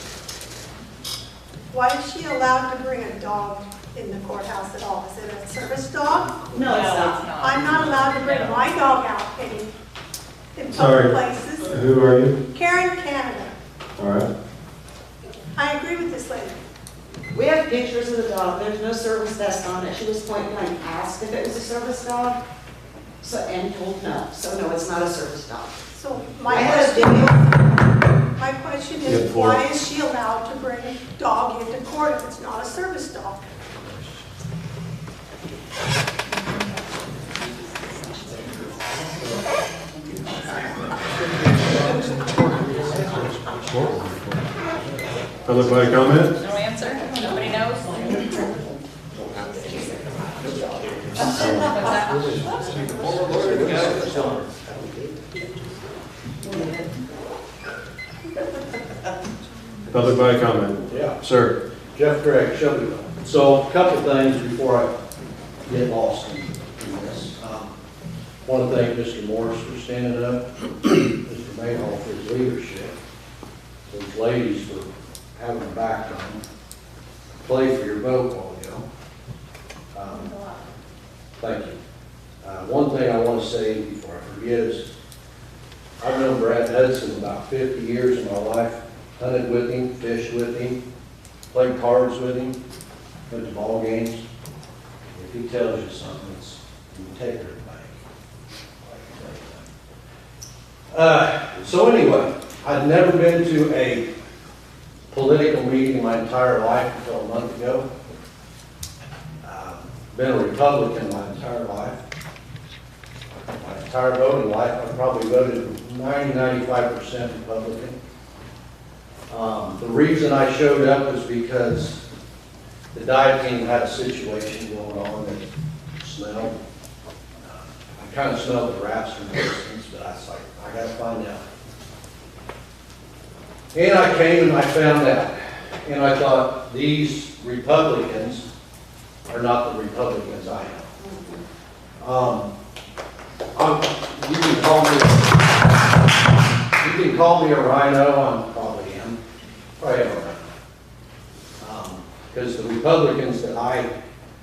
Why is she allowed to bring a dog in the courthouse at all? Is it a service dog? No, it's not. I'm not allowed to bring my dog out in Sorry. public places. Who are you? Karen Canada. All right. I agree with this lady. We have pictures of the dog. There's no service vest on it. She was point blank asked if it was a service dog, and told no. So no, it's not a service dog. So I my had a question, video. my question Yeah, is, for- why is she allowed to bring a dog into court if it's not a service dog? Public body comment? No answer? Nobody knows? Public body comment? Yeah. Sir? Jeff Gregg, Shelbyville. So a couple things before I get lost in this. Want to thank Mr. Morris for standing up, Mr. Mayhall for his leadership, those ladies for having a background, play for your vote while ago. Thank you. One thing I want to say before I forget is, I've known Brad Hudson about 50 years of my life, hunted with him, fished with him, played cards with him, went to ball games. If he tells you something, it's integrity. So anyway, I'd never been to a political meeting in my entire life until a month ago. Been a Republican my entire life. My entire voting life, I probably voted 90–95% Republican. The reason I showed up is because the dive team had a situation going on that smelled. I kind of smelled the rats from a distance, but I was like, I got to find out. And I came and I found out. And I thought, these Republicans are not the Republicans I know. You can call me a rhino, I probably am. Probably am a rhino. Because the Republicans that I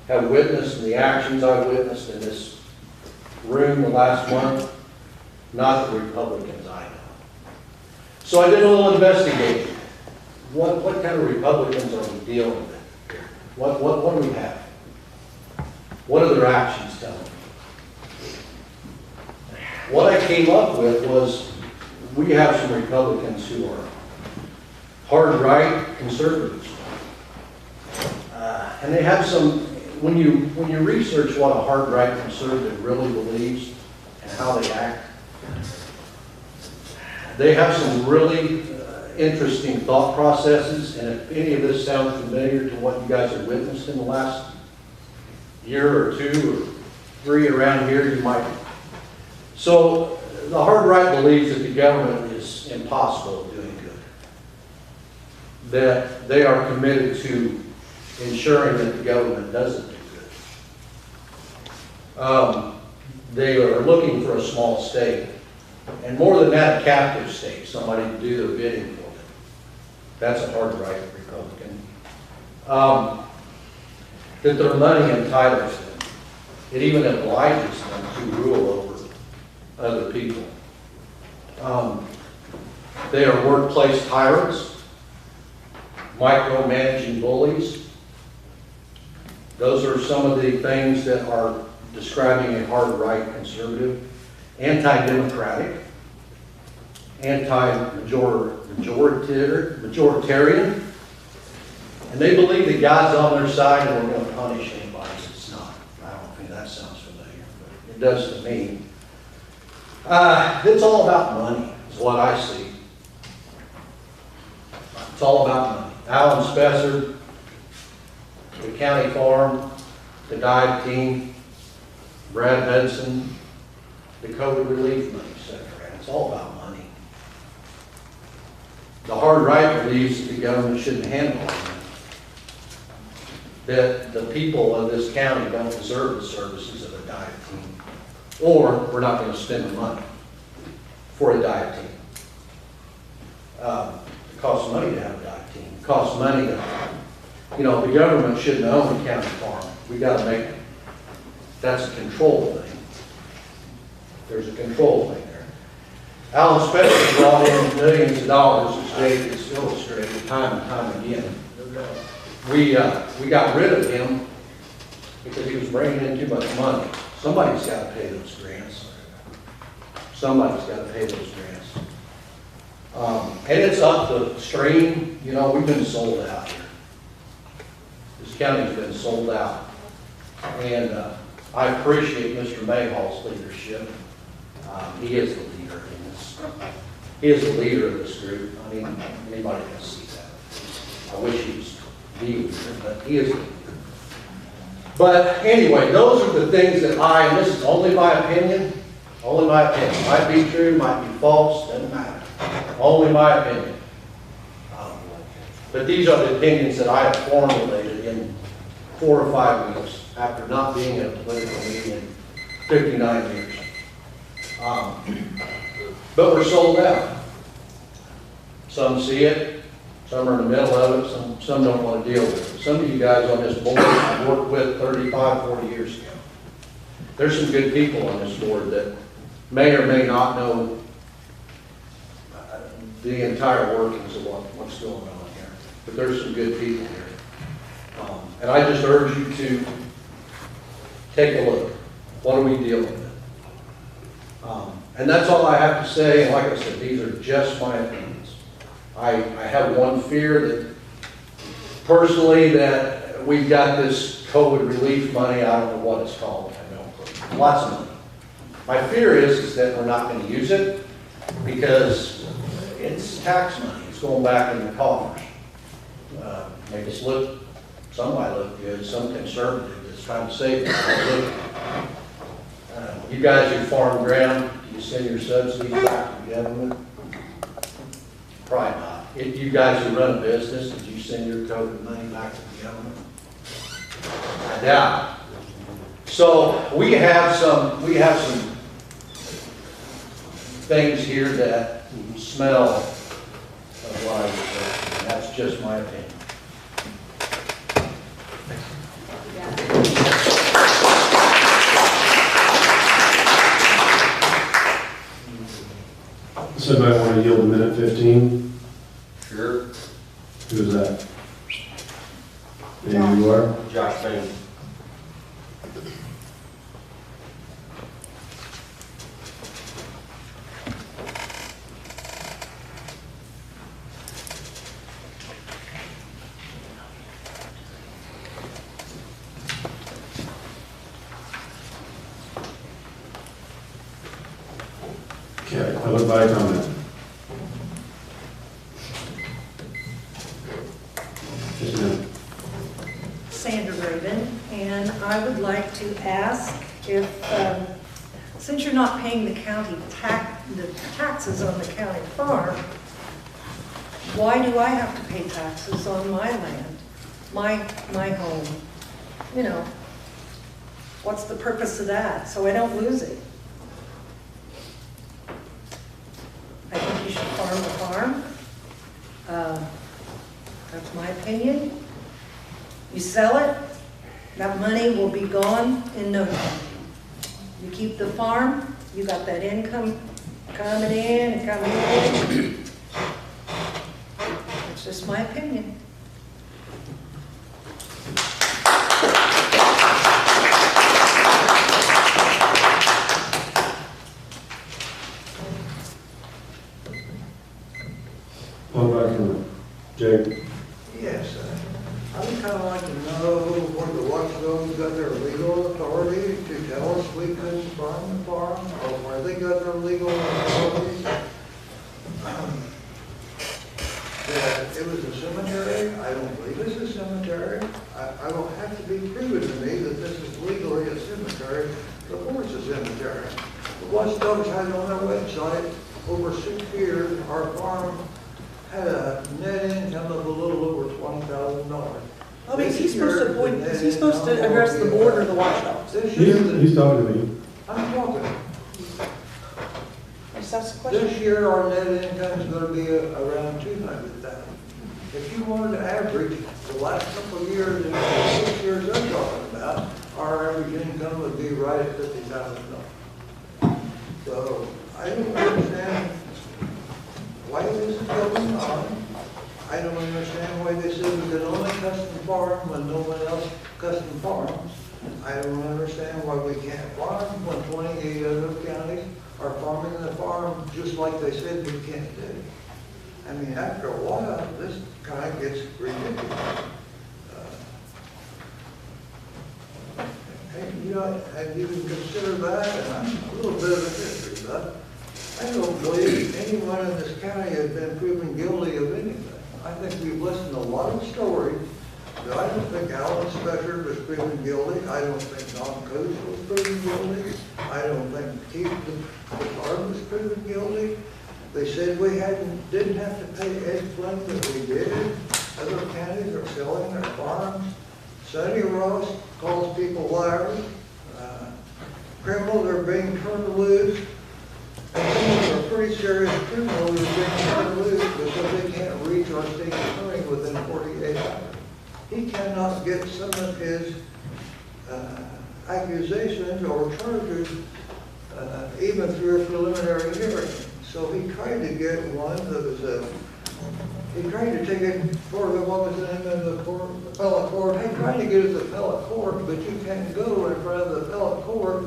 have witnessed and the actions I've witnessed in this room the last month, not the Republicans I know. So I did a little investigating. What kind of Republicans are we dealing with here? What do we have? What are their actions telling me? What I came up with was, we have some Republicans who are hard right conservatives. And they have some, when you research what a hard right conservative really believes and how they act, they have some really interesting thought processes. And if any of this sounds familiar to what you guys have witnessed in the last year or two or three around here, you might. So the hard right believes that the government is impossible at doing good. That they are committed to ensuring that the government doesn't do good. They are looking for a small state. And more than that, a captive state, somebody to do their bidding for them. That's a hard right Republican. That their money entitles them. It even obliges them to rule over other people. They are workplace tyrants, micromanaging bullies. Those are some of the things that are describing a hard right conservative. Anti-democratic, anti-majoritarian, and they believe that God's on their side and we're going to punish anybody that's not. I don't think that sounds familiar, but it does to me. It's all about money, is what I see. It's all about money. Alan Spessard, the county farm, the dive team, Brad Hudson, the COVID relief money, etc. It's all about money. The hard right believes that the government shouldn't handle it. That the people of this county don't deserve the services of a dive team. Or we're not going to spend the money for a dive team. It costs money to have a dive team. It costs money to, the government shouldn't own the county farm. We got to make it. That's a control thing. There's a control thing there. Alan Spessard brought in millions of dollars, as Jake has illustrated time and time again. We got rid of him because he was bringing in too much money. Somebody's got to pay those grants. Somebody's got to pay those grants. And it's up the stream. We've been sold out here. This county's been sold out. And I appreciate Mr. Mayhall's leadership. He is the leader in this. He is the leader of this group. I mean, anybody can see that. I wish he was the leader, but he is the leader. But anyway, those are the things that and this is only my opinion, might be true, might be false, doesn't matter. Only my opinion. But these are the opinions that I have formulated in 4 or 5 weeks after not being in a political meeting in 59 years. But we're sold out. Some see it, some are in the middle of it, some don't want to deal with it. Some of you guys on this board I worked with 35, 40 years ago. There's some good people on this board that may or may not know the entire workings of what's going on here. But there's some good people here. And I just urge you to take a look. What are we dealing with? And that's all I have to say. And like I said, these are just my opinions. I have one fear that personally that we've got this COVID relief money. I don't know what it's called. I don't know. Lots of money. My fear is that we're not going to use it because it's tax money. It's going back in the coffers. Make us look, somebody look good, some conservative that's trying to save it. You guys who farm ground, do you send your subsidies back to the government? Probably not. If you guys who run a business, did you send your COVID money back to the government? I doubt it. So we have some things here that smell of what I was saying. That's just my opinion. Somebody want to yield a minute 15? Sure. Who's that? And you are? Josh Bain. Okay, public body comment. Yes, ma'am. Sandra Raven, and I would like to ask if, since you're not paying the county the taxes on the county farm, why do I have to pay taxes on my land, my home? You know, what's the purpose of that? So I don't lose it. I think you should farm the farm. That's my opinion. You sell it, that money will be gone in no time. You keep the farm, you got that income coming in and coming in. It's just my opinion. Public body comment. Jake? Yes, I would kind of like to know where the watchdogs got their legal authority to tell us we couldn't farm the farm, or where they got their legal authority. That it was a cemetery. I don't believe it's a cemetery. I don't have to be proven to me that this is legally a cemetery before it's a cemetery. The watchdogs had on their website, over 6 years, our farm had a net income of a little over $20,000. I mean, is he supposed to address the board or the watchdogs? He's talking to me. I'm talking. Just ask the question. This year, our net income is going to be around $200,000. If you wanted to average the last couple of years and the 6 years I'm talking about, our average income would be right at $50,000. So I don't understand why this is going on. I don't understand why they say we can only custom farm when no one else custom farms. I don't understand why we can't farm when 28 other counties are farming the farm just like they said we can't do. I mean, after a while, this kind of gets ridiculous. And, you know, have you considered that? And I'm a little bit of a history buff. I don't believe anyone in this county has been proven guilty of anything. I think we've listened to a lot of stories, but I don't think Alan Spector was proven guilty. I don't think Don Coates was proven guilty. I don't think Keith DePard was proven guilty. They said we didn't have to pay Ed Flynn, but we did. Other counties are selling their farms. Sonny Ross calls people liars. Criminals are being turned loose. And some of them are pretty serious criminals are being turned loose because they can't reach our state attorney within 48 hours. He cannot get some of his accusations or charges even through a preliminary hearing. So he tried to get one that was he tried to take it for what was the name of the court, appellate court. He tried to get it to appellate court, but you can't go in front of the appellate court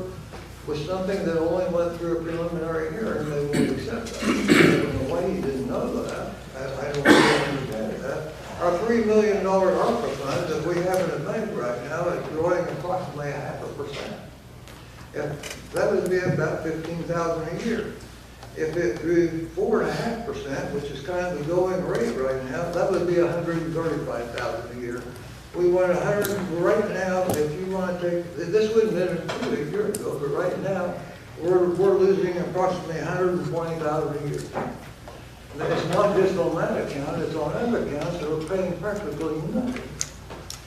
with something that only went through a preliminary hearing. They won't accept that. I don't know why he didn't know that. I don't really understand that. Our $3 million ARPA fund that we have in the bank right now is growing approximately 0.5%. If that would be about $15,000 a year. If it grew 4.5%, which is kind of the going rate right now, that would be $135,000 a year. We want 100 right now. If you want to take this, wouldn't have been a year ago, but right now we're losing approximately $120,000 a year. And it's not just on that account; it's on other accounts that we're paying practically nothing.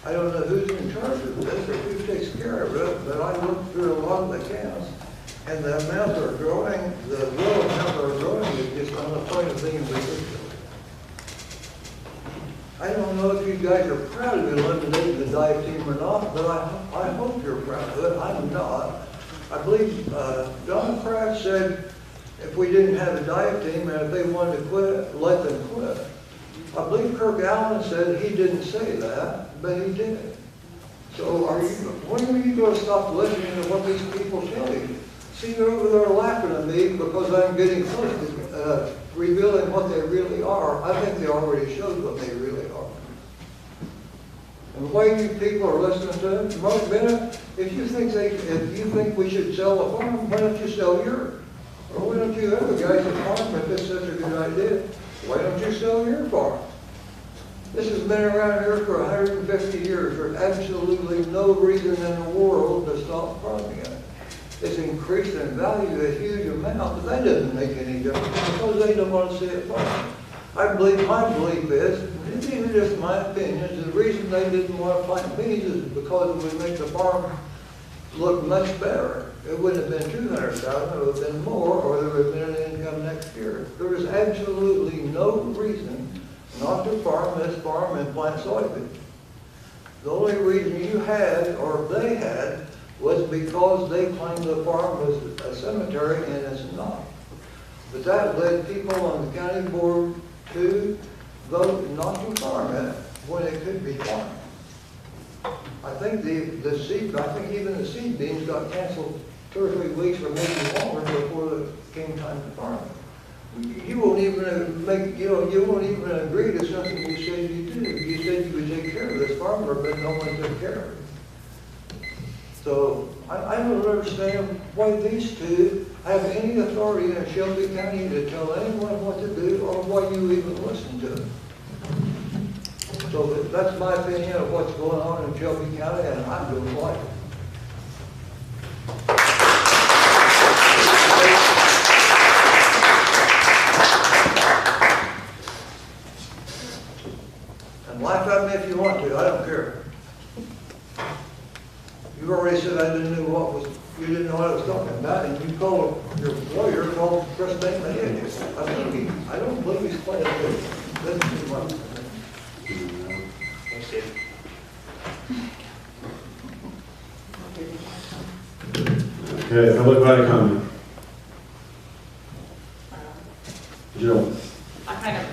I don't know who's in charge of this or who takes care of it, but I looked through a lot of the accounts. And the amounts are growing, the real amounts are growing, it's just on the point of being ridiculous. I don't know if you guys are proud of eliminating the dive team or not, but I hope you're proud of it. I'm not. I believe Don Kraft said if we didn't have a dive team and if they wanted to quit, let them quit. I believe Kirk Allen said he didn't say that, but he did. So when are you going to stop listening to what these people tell you? See, they're over there laughing at me because I'm getting close to revealing what they really are. I think they already showed what they really are. And the way you people are listening to them, Mark Bennett, if you think we should sell a farm, why don't you sell yours? Or why don't you have a guy's farm if it's such a good idea? Why don't you sell your farm? This has been around here for 150 years. There's absolutely no reason in the world to stop farming it. It's increased in value a huge amount, but that doesn't make any difference because they don't want to see it farmed. My belief is, it's even just my opinion, is the reason they didn't want to plant beans is because it would make the farm look much better. It wouldn't have been 200,000, it would have been more, or there would have been an income next year. There is absolutely no reason not to farm this farm and plant soybeans. The only reason you had, or they had, was because they claimed the farm was a cemetery, and it's not. But that led people on the county board to vote not to farm it when it could be farmed. I think even the seed beans got canceled 2 or 3 weeks or maybe longer before it came time to farm it. You won't even agree to something you said you do. You said you would take care of this farmer, but no one took care of it. So I don't understand why these two have any authority in Shelby County to tell anyone what to do or why you even listen to them. So that's my opinion of what's going on in Shelby County, and I don't like it. And laugh at me if you want to, I don't care. You already said I didn't know you didn't know what I was talking about, and you called your lawyer, called President Menendez. I don't believe he's playing good. Listen to my Thanks, Dave. Okay, public body comment. Jill. I kind of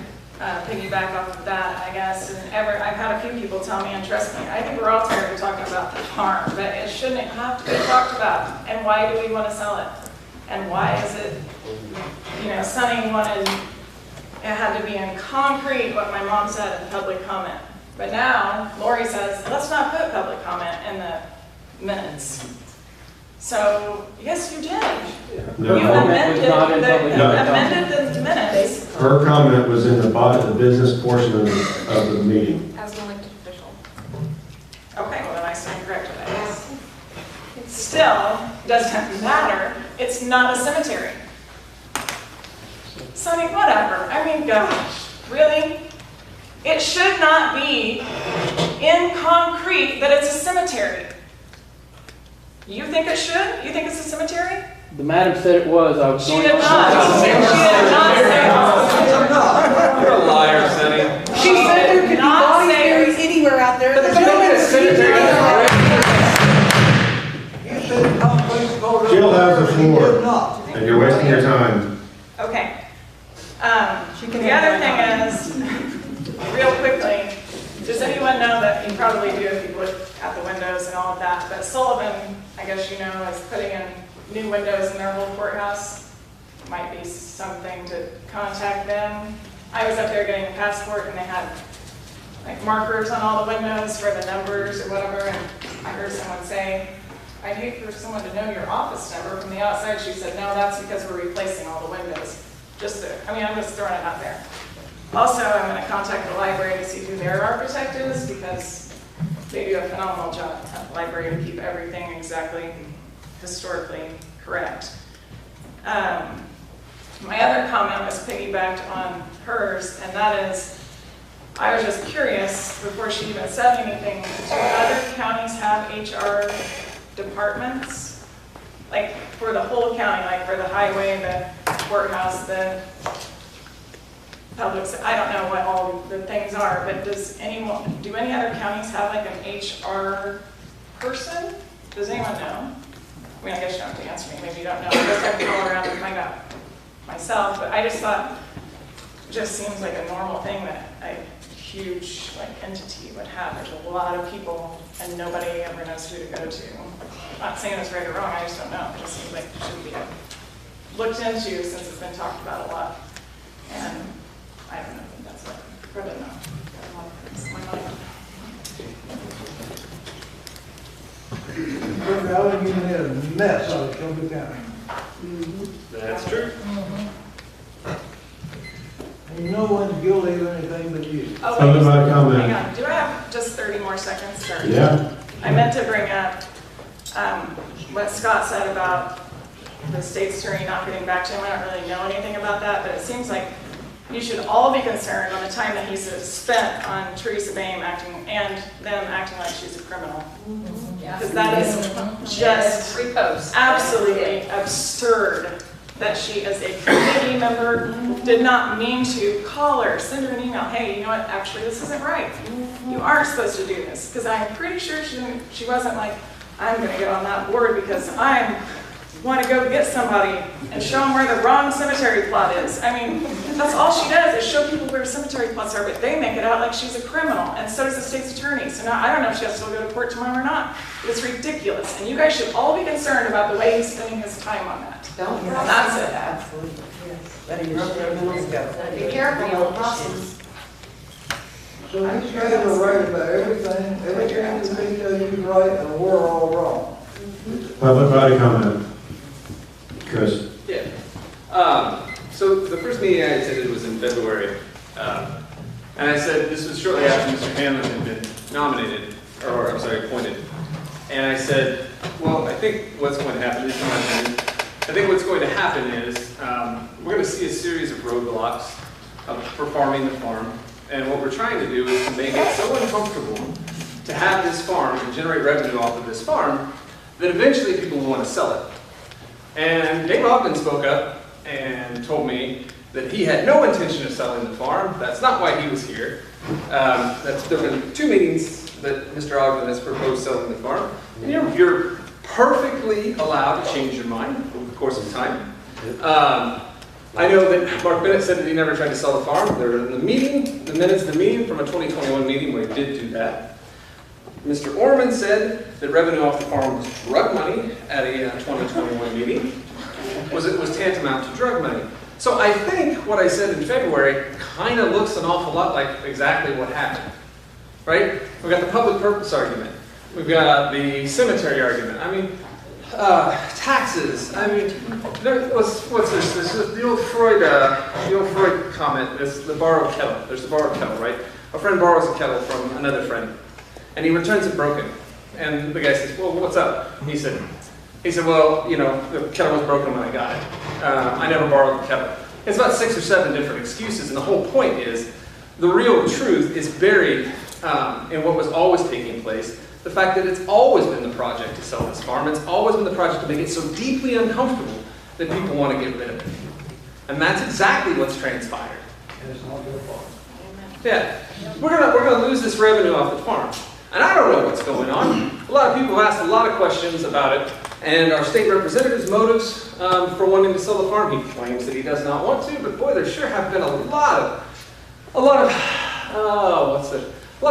piggyback off of that, I guess, and I've had a few people tell me, and trust me, I think we're all tired of talking about the farm, but it shouldn't have to be talked about. And why do we want to sell it? And why is it, Sonny wanted, it had to be in concrete, what my mom said in public comment. But now, Lori says, let's not put public comment in the minutes. So, yes, you did. No, You amended not in public amended the minutes. her comment was in the business portion of the meeting. As an elected official. Okay, well then I stand corrected, I guess. It still doesn't matter. It's not a cemetery. So I mean, whatever. I mean, gosh, really? It should not be in concrete that it's a cemetery. You think it should? You think it's a cemetery? The madam said it was. I was She going did not. She did not say You're a liar, Sonny. She said there could be bodies buried anywhere out there. There's no cemetery. Jill has the floor, and you're wasting your time. Okay. The other thing is, real quickly, does anyone know that, you probably do if you look at the windows and all of that, but Sullivan, I guess you know, is putting in new windows in their whole courthouse. Might be something to contact them. I was up there getting a passport and they had like markers on all the windows for the numbers or whatever, and I heard someone say, I'd hate for someone to know your office number from the outside. She said, no, that's because we're replacing all the windows. I'm just throwing it out there. Also, I'm going to contact the library to see who their architect is because they do a phenomenal job at the library to keep everything exactly historically correct. My other comment was piggybacked on hers, and that is, I was just curious, before she even said anything, do other counties have HR departments? Like for the whole county, like for the highway, the courthouse, the public, I don't know what all the things are, but do any other counties have like an HR person? Does anyone know? I mean, I guess you don't have to answer me, maybe you don't know. I guess I can call around and find out myself, but I just thought, it just seems like a normal thing that a huge entity would have. There's a lot of people and nobody ever knows who to go to. I'm not saying it's right or wrong, I just don't know. It just seems like it should be looked into since it's been talked about a lot. And I don't know, I think that's what I really know. Got a lot of things in my mind. Allen, you made a mess out of Shelby County. That's true. And no one's guilty of anything but you. Oh, Somebody wait, might comment. hang on. Do I have just 30 more seconds? Sorry. Yeah. I meant to bring up what Scott said about the state's attorney not getting back to him. I don't really know anything about that, but it seems like you should all be concerned on the time that he's spent on Teresa Boehm acting and them acting like she's a criminal. Because that is just absolutely absurd that she, as a committee member, did not mean to call her, send her an email, hey, you know what, actually this isn't right. You aren't supposed to do this. Because I'm pretty sure she wasn't like, I'm going to get on that board because I want to go get somebody and show them where the wrong cemetery plot is. I mean, that's all she does is show people where cemetery plots are, but they make it out like she's a criminal, and so does the state's attorney. So now I don't know if she has to go to court tomorrow or not. It's ridiculous, and you guys should all be concerned about the way he's spending his time on that. Don't. That's it. Absolutely. Be careful, process. So these guys are right about everything that they tell you right, and we're all wrong. Public body comment. Chris. Yeah. So the first meeting I attended was in February. And I said, this was shortly after Mr. Hanlon had been nominated, or I'm sorry, appointed. And I said, well, I think what's going to happen is, I think what's going to happen is we're going to see a series of roadblocks for farming the farm. And what we're trying to do is to make it so uncomfortable to have this farm and generate revenue off of this farm that eventually people will want to sell it. And Dave Ogden spoke up and told me that he had no intention of selling the farm. That's not why he was here. There have been 2 meetings that Mr. Ogden has proposed selling the farm. And you're perfectly allowed to change your mind over the course of time. I know that Mark Bennett said that he never tried to sell the farm. There in the meeting, the minutes of the meeting from a 2021 meeting where he did do that. Mr. Orman said that revenue off the farm was drug money at a 2021 meeting. It was tantamount to drug money. So I think what I said in February kind of looks an awful lot like exactly what happened, right? We've got the public purpose argument. We've got the cemetery argument. I mean, taxes. I mean, what's this? This is the old Freud comment. This the borrowed kettle. There's the borrowed kettle, right? A friend borrows a kettle from another friend, and he returns it broken. And the guy says, "Well, what's up?" He said, "Well, you know, the kettle was broken when I got it. I never borrowed the kettle." It's about 6 or 7 different excuses, and the whole point is, the real truth is buried in what was always taking place. The fact that it's always been the project to sell this farm. It's always been the project to make it so deeply uncomfortable that people want to get rid of it. And that's exactly what's transpired. And it's not your fault. Yeah, we're gonna lose this revenue off the farm. And I don't know what's going on. A lot of people have asked a lot of questions about it. And our state representative's motives for wanting to sell the farm, he claims that he does not want to, but boy, there sure have been a lot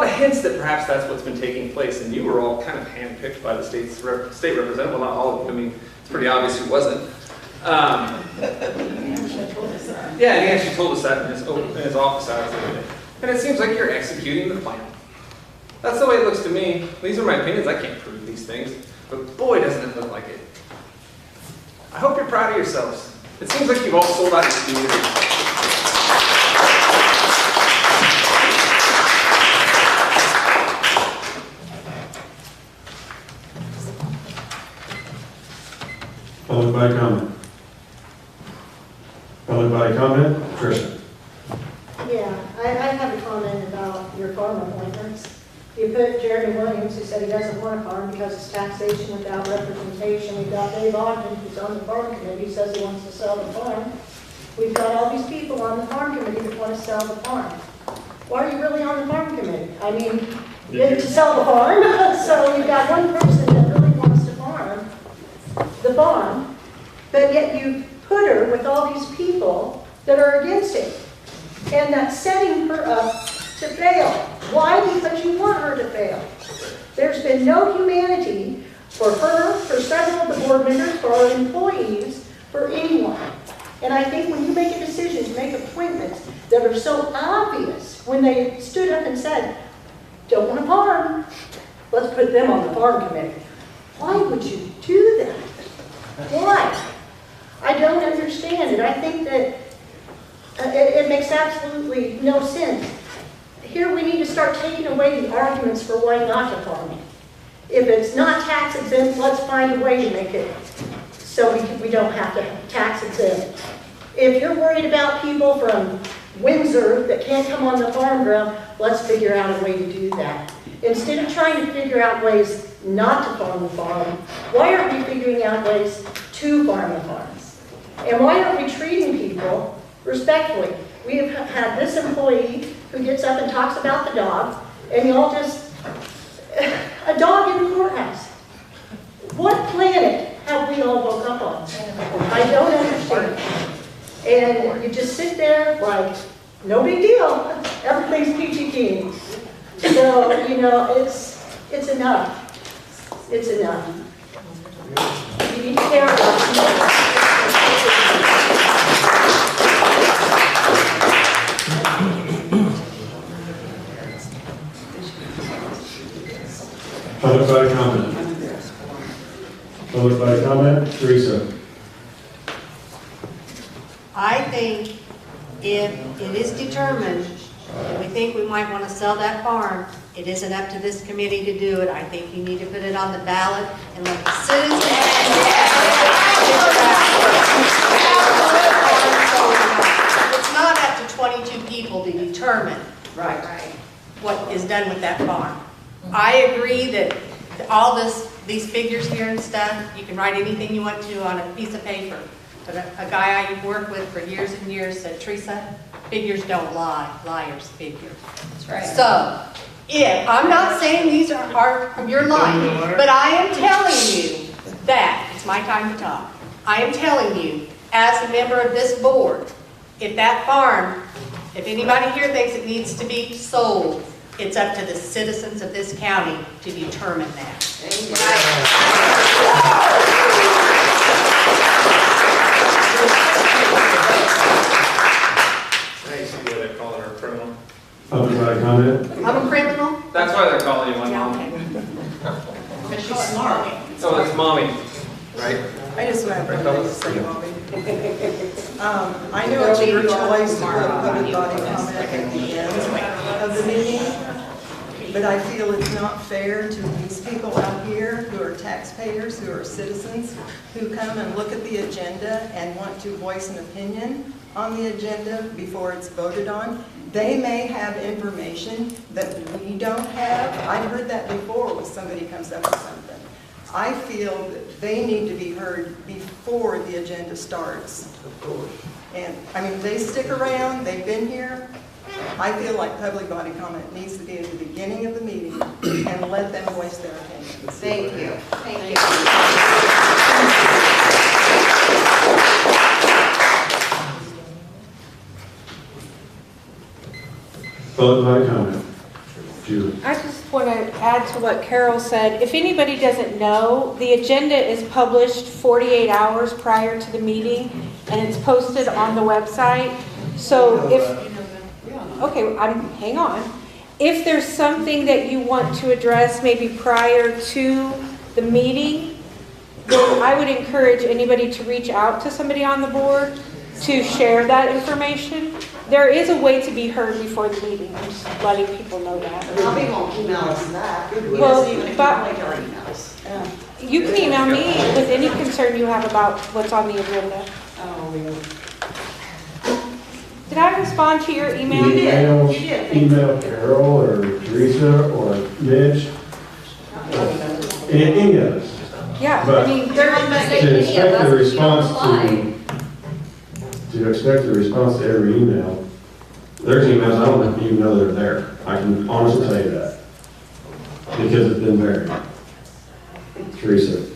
of hints that perhaps that's what's been taking place, and you were all kind of handpicked by the state representative. Well, not all of you. I mean, it's pretty obvious who wasn't. Yeah, and he actually told us that in his office hours the other day. And it seems like you're executing the plan. That's the way it looks to me. These are my opinions. I can't prove these things, but boy, doesn't it look like it. I hope you're proud of yourselves. It seems like you've all sold out your community. Public body comment. Public body comment, Tricia. Yeah, I have a comment about your farm appointments. You put Jeremy Williams, who said he doesn't want a farm because it's taxation without representation. We've got Dave Ogden, who's on the farm committee, who says he wants to sell the farm. We've got all these people on the farm committee that want to sell the farm. Why are you really on the farm committee? I mean, to sell the farm. So you've got one person that really wants to farm the farm, but yet you put her with all these people that are against it. And that's setting her up to fail. Why? Because you want her to fail. There's been no humanity for her, for several of the board members, for our employees, for anyone. And I think when you make a decision to make appointments that are so obvious, when they stood up and said, don't want to farm, let's put them on the farm committee. Why would you do that? Why? I don't understand it. I think that it makes absolutely no sense. Here we need to start taking away the arguments for why not to farm it. If it's not tax exempt, let's find a way to make it so we don't have to tax exempt. If you're worried about people from Windsor that can't come on the farm ground, let's figure out a way to do that. Instead of trying to figure out ways not to farm the farm, why aren't we figuring out ways to farm the farms? And why aren't we treating people respectfully? We have had this employee who gets up and talks about the dog, and y'all just, a dog in the courthouse. What planet have we all woke up on? I don't understand. And you just sit there like, no big deal, everything's peachy keen. So, you know, it's enough. It's enough. You need to care about people. Public body comment. Public body comment, Teresa. I think if it is determined that we think we might want to sell that farm, it isn't up to this committee to do it. I think you need to put it on the ballot and let the citizens. It's not up to 22 people to determine what is done with that farm. I agree that all these figures here and stuff, you can write anything you want to on a piece of paper. But a guy I worked with for years and years said, Teresa, figures don't lie, liars figure. That's right. So, I'm not saying these are you're lying, but I am telling you that, it's my time to talk. I am telling you, as a member of this board, if that farm, if anybody here thinks it needs to be sold, it's up to the citizens of this county to determine that. I see why they're calling her a criminal. Public body comment. I'm a criminal? That's why they're calling you my Yeah, mom. okay. Because she's smart. Oh, that's mommy. right? I just want to have one thing to say, Bobby. I know it's your choice to put public body comment at the end of the meeting, but I feel it's not fair to these people out here who are taxpayers, who are citizens, who come and look at the agenda and want to voice an opinion on the agenda before it's voted on. They may have information that we don't have. I've heard that before when somebody comes up with something. I feel that they need to be heard before the agenda starts. Of course. And, I mean, they stick around, they've been here. I feel like public body comment needs to be at the beginning of the meeting and let them voice their opinions. Thank you. Thank you. Public body comment. Julie. I just want to add to what Carol said. If anybody doesn't know, the agenda is published 48 hours prior to the meeting, and it's posted on the website. So hang on. If there's something that you want to address maybe prior to the meeting, then I would encourage anybody to reach out to somebody on the board to share that information. There is a way to be heard before the meeting. I'm just letting people know that. Bobby won't email us back. Well, Even if but- you our emails. You can email me with any concern you have about what's on the agenda. Did I respond to your email? Email Carol or Teresa or Mitch, any of us. Yeah, But I mean, to expect a response to expect a response to every email, there's emails I don't even know they're there. I can honestly tell you that because it's been buried. Teresa.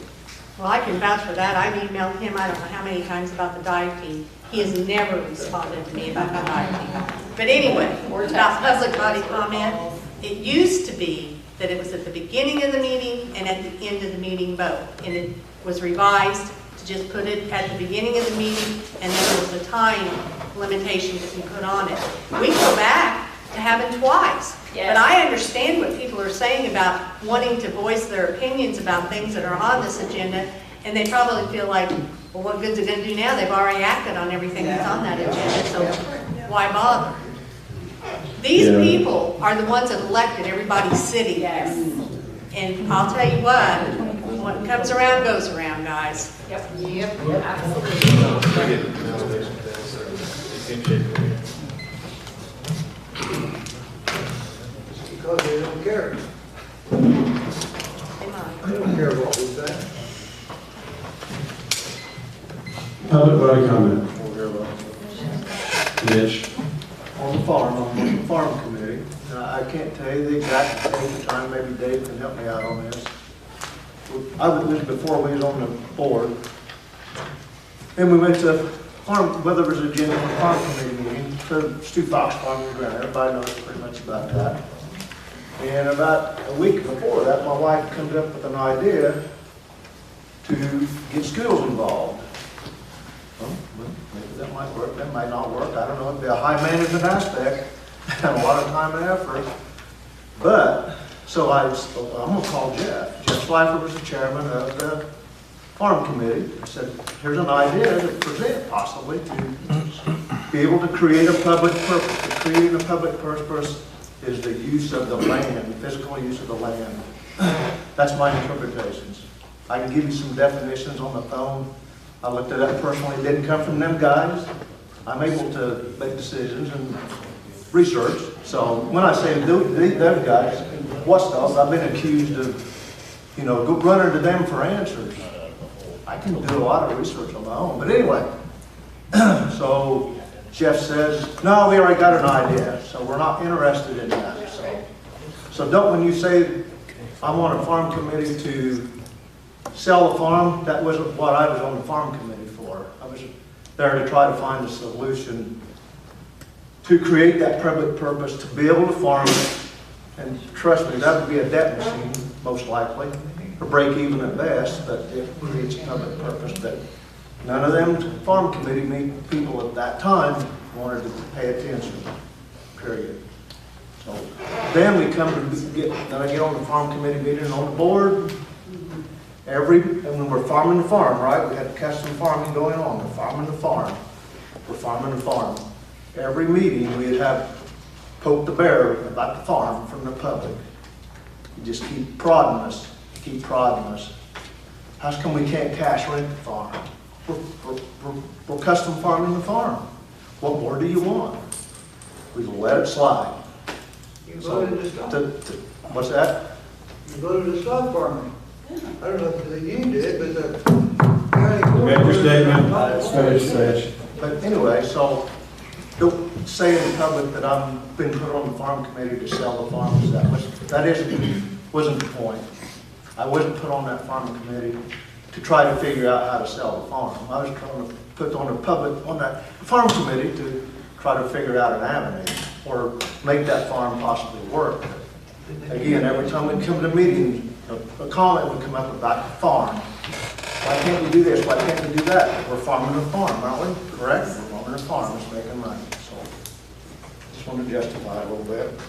Well, I can vouch for that. I've emailed him, I don't know how many times about the dive team. He has never responded to me about the dive team. But anyway, about public body comment, it used to be that it was at the beginning of the meeting and at the end of the meeting vote. And it was revised to just put it at the beginning of the meeting, and then there was a time limitation that you put on it. We go back to having twice. Yes. But I understand what people are saying about wanting to voice their opinions about things that are on this agenda, and they probably feel like, well, what good's it going to do now? They've already acted on everything that's on that agenda, so why bother? These people are the ones that elected everybody sitting there. And I'll tell you what comes around goes around, guys. Yep, absolutely. Because they don't care. They don't care what we say. Public body comment. Mitch. On the farm committee. I can't tell you the exact date and time, maybe Dave can help me out on this. This was before we was on the board. And we went to Weather was agenda for farm committee meeting, so Stu Fox Farm and Ground, everybody knows pretty much about that. And about a week before that, my wife comes up with an idea to get schools involved. Well, maybe that might work, that might not work, I don't know, it'd be a high management aspect, and a lot of time and effort. But, so I'm gonna call Jeff. Jeff Schleifer was the chairman of the farm committee. I said, here's an idea to present possibly to be able to create a public purpose. To create a public purpose is the use of the land, the physical use of the land. That's my interpretations. I can give you some definitions on the phone. I looked it up personally, it didn't come from them guys. I'm able to make decisions and research. So when I say them guys, what's those? I've been accused of, go running to them for answers. I can do a lot of research on my own. But anyway, so Jeff says, no, we already got an idea, so we're not interested in that. So don't, when you say I'm on a farm committee to sell the farm, that wasn't what I was on the farm committee for. I was there to try to find a solution to create that public purpose, to be able to farm it. And trust me, that would be a debt machine, most likely, or break even at best, but it creates a public purpose. But none of them farm committee people at that time wanted to pay attention, period. So then we come to then I get on the farm committee meeting on the board, and when we're farming the farm, right, we had custom farming going on, we're farming the farm. We're farming the farm. Every meeting, we'd have poke the bear about the farm from the public. You just keep prodding us, keep prodding us. How come we can't cash rent the farm? We're custom farming the farm. What more do you want? We will let it slide. You voted to stop. What's that? You voted to stop farming. I don't know if you did, but the county. Make your statement. But anyway, so don't say in public that I've been put on the farm committee to sell the farms. Wasn't the point. I wasn't put on that farm committee to try to figure out how to sell the farm. I was trying to put on that farm committee to try to figure out an avenue or make that farm possibly work. Again, every time we come to a meeting, a comment would come up about the farm. Why can't we do this? Why can't we do that? We're farming a farm, aren't we? Correct? We're farming a farm, it's making money. So, just want to justify it a little bit.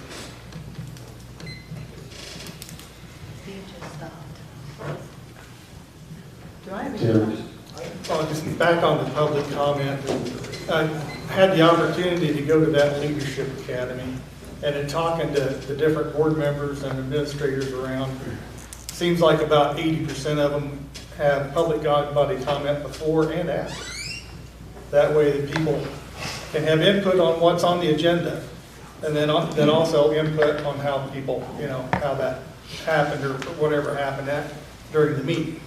Do I have any Tim? questions? Just back on the public comment, I had the opportunity to go to that leadership academy, and in talking to the different board members and administrators around, seems like about 80% of them have public body comment before and after. That way the people can have input on what's on the agenda, and then also input on how people, how that happened or whatever happened during the meeting.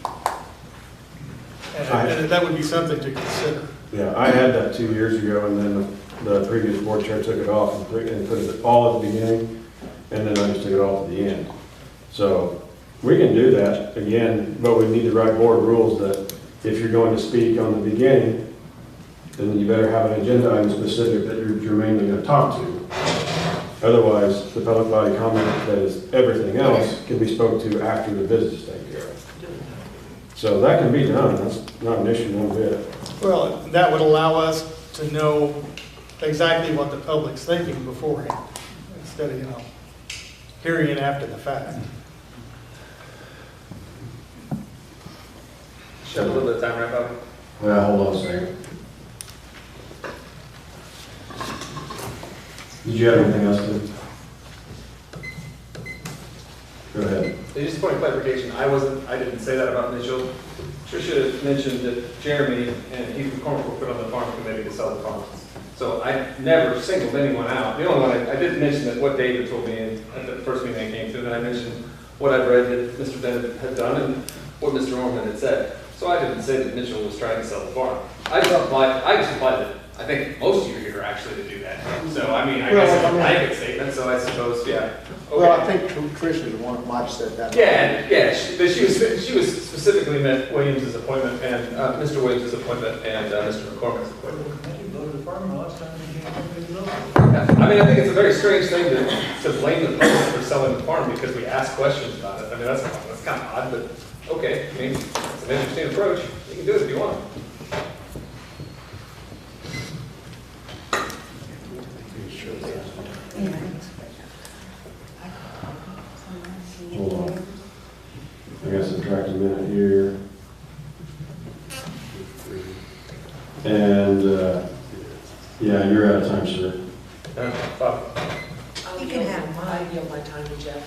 And that would be something to consider. Yeah, I had that 2 years ago, and then the previous board chair took it off and put it all at the beginning, and then I just took it all at the end. So we can do that again, but we need to write board rules that if you're going to speak on the beginning, then you better have an agenda item specific that you're mainly going to talk to. Otherwise, the public body comment that is everything else can be spoke to after the business taken care of. So that can be done, that's not an issue one bit. Well, that would allow us to know exactly what the public's thinking beforehand, instead of, hearing it after the fact. Should have a little bit of time wrap up. Well, hold on a second. Did you have anything else to? Go ahead. Just a point of clarification, I didn't say that about Mitchell. Tricia had mentioned that Jeremy and Heath McCormick were put on the farm committee to sell the farms. So I never singled anyone out. The only one I did mention that what David told me at the first meeting I came to, and then I mentioned what I've read that Mr. Bennett had done and what Mr. Orman had said. So I didn't say that Mitchell was trying to sell the farm. I just implied that I think most of you are here actually to do that. So I mean, I guess it's a blanket statement, so I suppose, yeah. Okay. Well, I think Tricia's the one that might have said that. Yeah, she was specifically meant Williams' appointment and Mr. Williams' appointment and Mr. McCormick's appointment. I mean, I think it's a very strange thing to blame the public for selling the farm because we ask questions about it. I mean, that's kind of odd, but okay. I mean, it's an interesting approach. You can do it if you want. Hold on. I got subtract a minute here. And, yeah, you're out of time, sir. You can have mine. I yield my time to Jeff.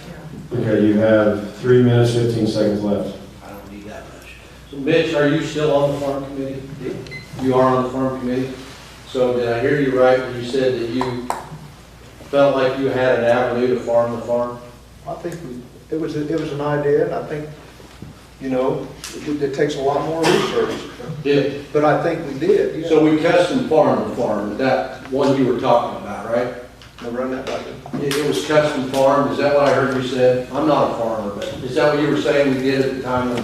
Okay, you have 3 minutes, 15 seconds left. I don't need that much. So Mitch, are you still on the farm committee? You are on the farm committee? So did I hear you right when you said that you felt like you had an avenue to farm the farm? I think it was an idea, and I think, it takes a lot more research. Yeah. But I think we did. Yeah. So we custom farmed the farm, that one you were talking about, right? Now run that back. It was custom farmed, is that what I heard you said? I'm not a farmer, but is that what you were saying we did at the time?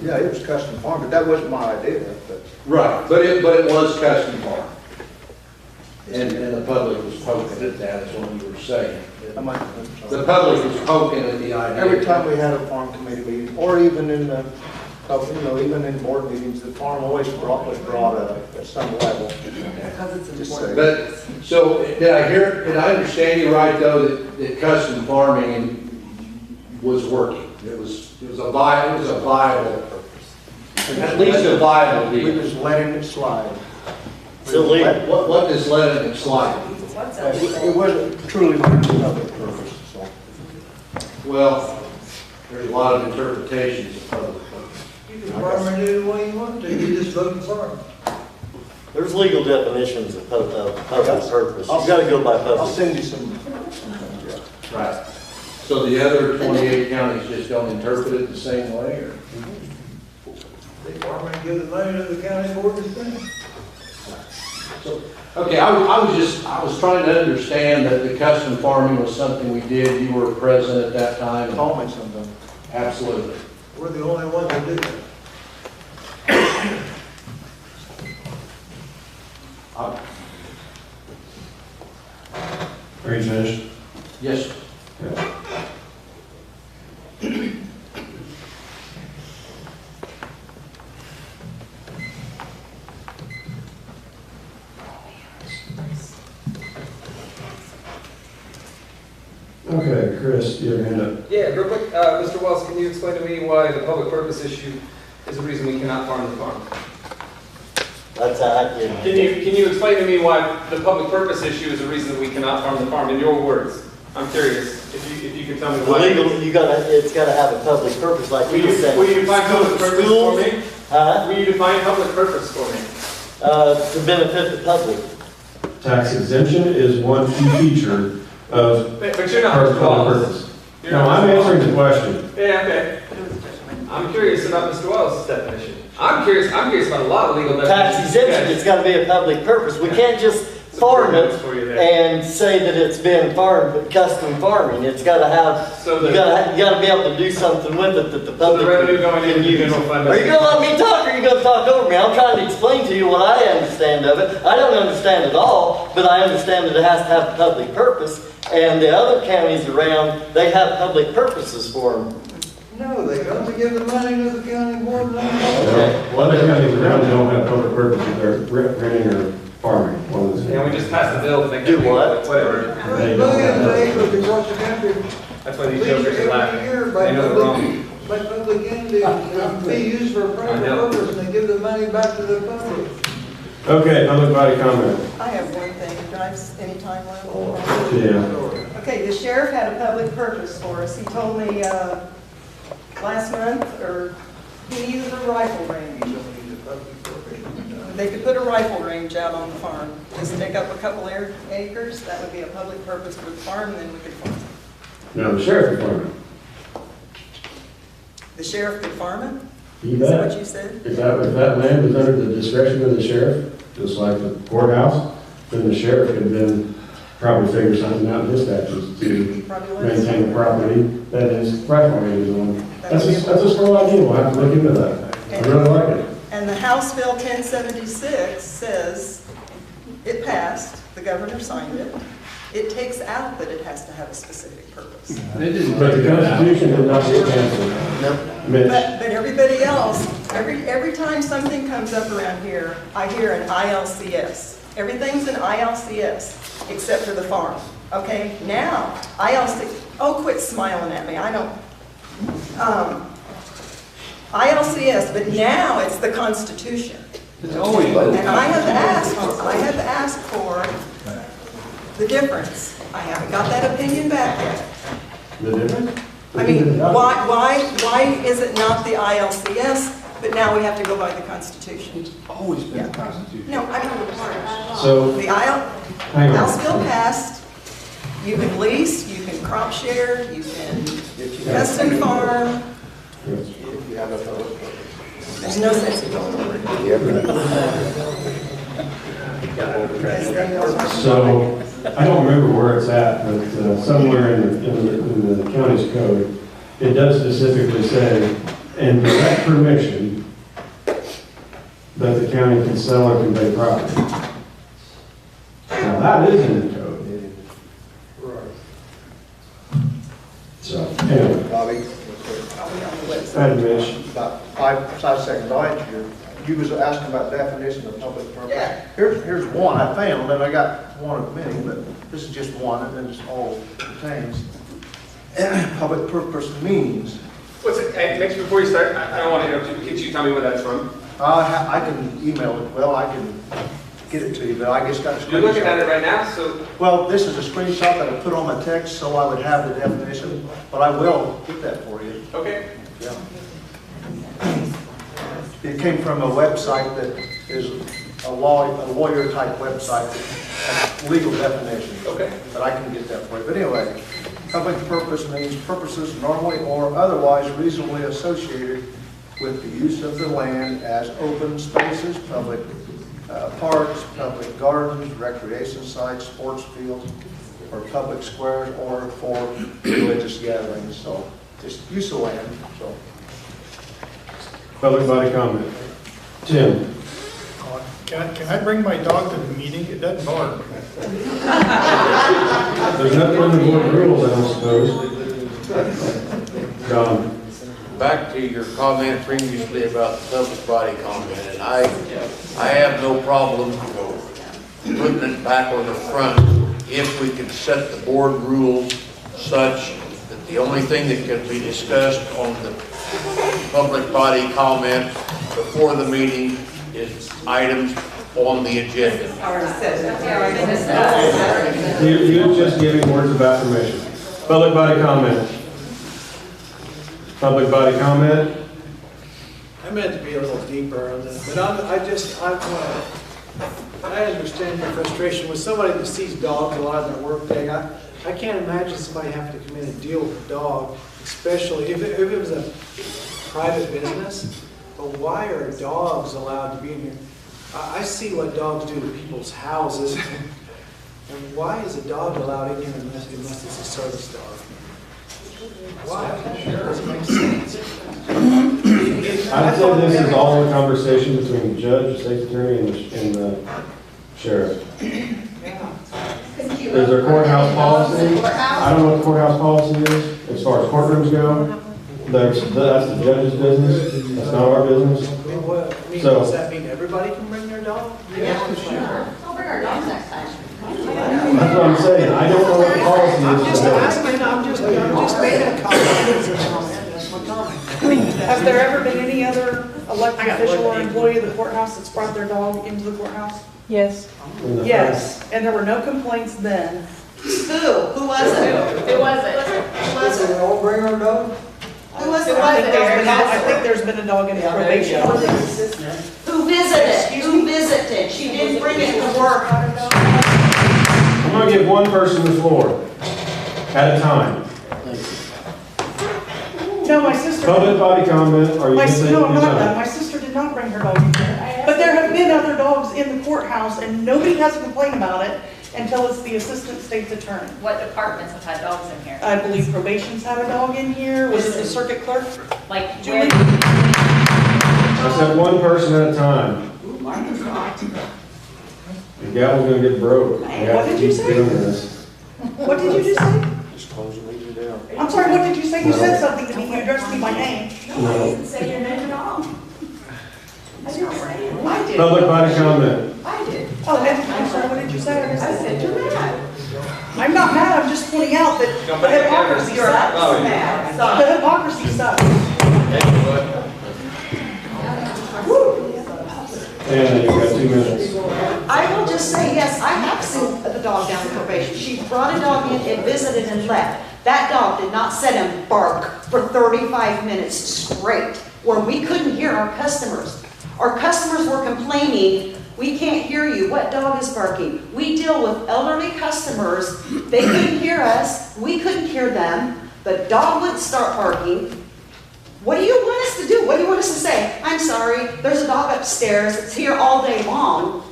Yeah, it was custom farmed, but that wasn't my idea. But Right, but it was custom farmed. And the public was poking at that, is what you were saying. The public was poking at the idea. every time we had a farm committee meeting, or even in the, even in board meetings, the farm always was brought up at some level. Because it's Just important. But, so, did I understand you right, though, that custom farming was working? It was It was a viable purpose. At least a viable We deal. just letting it slide. What is letting it slide? It wasn't truly for public purpose, so. Well, there's a lot of interpretations of public purpose. You can farm it any way you want to, you just vote for it. There's legal definitions of public purpose. You gotta go by I'll public. send you some. Right. So the other 28 counties just don't interpret it the same way, or? They farm it and give the money to the county board to spend. Okay, I was trying to understand that the custom farming was something we did. You were present at that time. Call me sometime. Absolutely. We're the only ones that do that. Are you finished? Yes, sir. Okay. Okay, Chris, you have your hand up. Yeah, real quick, Mr. Wells, can you explain to me why the public purpose issue is a reason we cannot farm the farm? That's accurate. Can you explain to me why the public purpose issue is a reason that we cannot farm the farm, in your words? I'm curious, if you could tell me The why. legal, it's gotta have a public purpose, like Will you said. you define public purpose for me? Huh? Will you define public purpose for me? To benefit the public. Tax exemption is one key feature of But you're not public Mr. Wells. purpose. You're No, not I'm Mr. Wells. answering the question. Yeah, okay. I'm curious about Mr. Wells' definition. I'm curious about a lot of legal definitions. Tax exemption, it's gotta be a public purpose. We can't just farm it and say that it's been farmed, but custom farming. It's gotta have, So you gotta be able to do something with it that the public revenue going can into the use. general fund. Are you gonna let me talk, or are you gonna talk over me? I'm trying to explain to you what I understand of it. I don't understand it all, but I understand that it has to have a public purpose. And the other counties around, they have public purposes for them. No, they come to give the money to the county board. Other counties around don't have public purposes, they're renting or farming. One of the Yeah, we just passed a bill to make Do that legal, what? whatever. They don't have Millions of that. acres across the country. That's why these jokers are laughing. They know they're wrong. By public entities, and be used for a I private know. purpose, and they give the money back to the public. Okay, public body comment. I have one thing, do I have any time left? Yeah. Okay, the sheriff had a public purpose for us. He told me last month, or he needed a rifle range. They could put a rifle range out on the farm, just take up a couple acres, that would be a public purpose for the farm, and then we could farm it. Now, the sheriff department, The sheriff could farm it? you Is that bet. what you said? If that land was under the discretion of the sheriff, just like the courthouse, then the sheriff could then probably figure something out in his statutes to Probably let us maintain the know. property that his rifle range is on. That's a small idea, we'll have to look into that. I really like it. And the House Bill 1076 says, it passed, the governor signed it, it takes out that it has to have a specific purpose. But the Constitution did not get canceled. Mitch, But everybody else, every time something comes up around here, I hear an ILCS. Everything's an ILCS, except for the farm. Okay, now, ILC, oh, quit smiling at me, I don't, ILCS, but now it's the Constitution. It's always. And I have asked for the difference. I haven't got that opinion back yet. the difference? I mean, why is it not the ILCS, but now we have to go by the Constitution? It's always been the Constitution. No, I mean, So, the hang on. House bill passed, you can lease, you can crop share, you can custom farm, If you have a public purpose. there's no sense in going over it. So, I don't remember where it's at, but somewhere in the county's code, it does specifically say, and direct permission that the county can sell or convey property. Now, that is in the code. So, anyway, Bobby, I'd mention, about 5 seconds, I'll answer you. You was asking about definition of public purpose. Yeah. Here's one I found, and I got one of many, but this is just one, and then it's all pertains. Public purpose means What's it, hey, Mitch, before you start, I don't want to interrupt you, could you tell me where that's from? I can email it, well, I can get it to you, but I just got a screenshot. You're looking at it right now, so, Well, this is a screenshot that I put on my text, so I would have the definition, but I will get that for you. okay. Yeah. It came from a website that is a lawyer type website, a legal definition. Okay. But I can get that for you. But anyway, public purpose means purposes normally or otherwise reasonably associated with the use of the land as open spaces, public parks, public gardens, recreation sites, sports fields, or public squares, or for religious gatherings. So just use of land. So. Public body comment. Tim? Can I bring my dog to the meeting? It doesn't bark. There's nothing in the board rules, I don't suppose. John? Back to your comment previously about the public body comment, and I have no problem putting it back on the front if we can set the board rules such that the only thing that can be discussed on the public body comment before the meeting is items on the agenda. You're just giving words of affirmation. Public body comment. Public body comment. I meant to be a little deeper on this, but I understand your frustration with somebody that sees dogs a lot in their workday. I can't imagine somebody having to come in and deal with a dog, especially if it was a private business. But why are dogs allowed to be in here? I see what dogs do to people's houses. And why is a dog allowed in here unless it's a service dog? Why? It doesn't make sense. I'd say this is all a conversation between the judge, the state's attorney, and the sheriff. There's a courthouse policy. I don't know what the courthouse policy is as far as courtrooms go. That's the judge's business. That's not our business. Does that mean everybody can bring their dog? Yeah, sure. I'll bring our dogs next time. That's what I'm saying. I don't know what the policy I'm is. just asking, I'm just making a comment. That's my comment. Has there ever been any other elected official or employee of the courthouse that's brought their dog into the courthouse? Yes. Yes, and there were no complaints then. Who? Who was it? Who was it? Who was Did it? they all bring our dog? Who was it? I think there's been a dog in probation. Who visited? Who visited? She didn't bring it to work. I'm going to give one person the floor at a time. No, my sister. Public body comment, or you can say No, I'm not you're done. My sister did not bring her dog in here. But there have been other dogs in the courthouse, and nobody has a complaint about it until it's the assistant state's attorney. What departments have had dogs in here? I believe probation's had a dog in here. Was it the circuit clerk? Like, Julie? I said one person at a time. The gavel's going to get broke. What did you say? What did you just say? Just close and leave it down. I'm sorry, what did you say? You said something to me. You addressed me by name. No. I didn't say your name at all. I didn't say it. I did. Public body comment. I did. Oh, I'm sorry, what did you say? I said you're mad. I'm not mad, I'm just pointing out that the hypocrisy You're sucks. mad. The hypocrisy sucks. And you've got 2 minutes. I will just say, yes, I have seen the dog down in probation. She brought a dog in and visited and left. That dog did not sit and bark for 35 minutes straight, where we couldn't hear our customers. Our customers were complaining, we can't hear you, what dog is barking? We deal with elderly customers, they couldn't hear us, we couldn't hear them, the dog wouldn't start barking. What do you want us to do? What do you want us to say? I'm sorry, there's a dog upstairs, it's here all day long.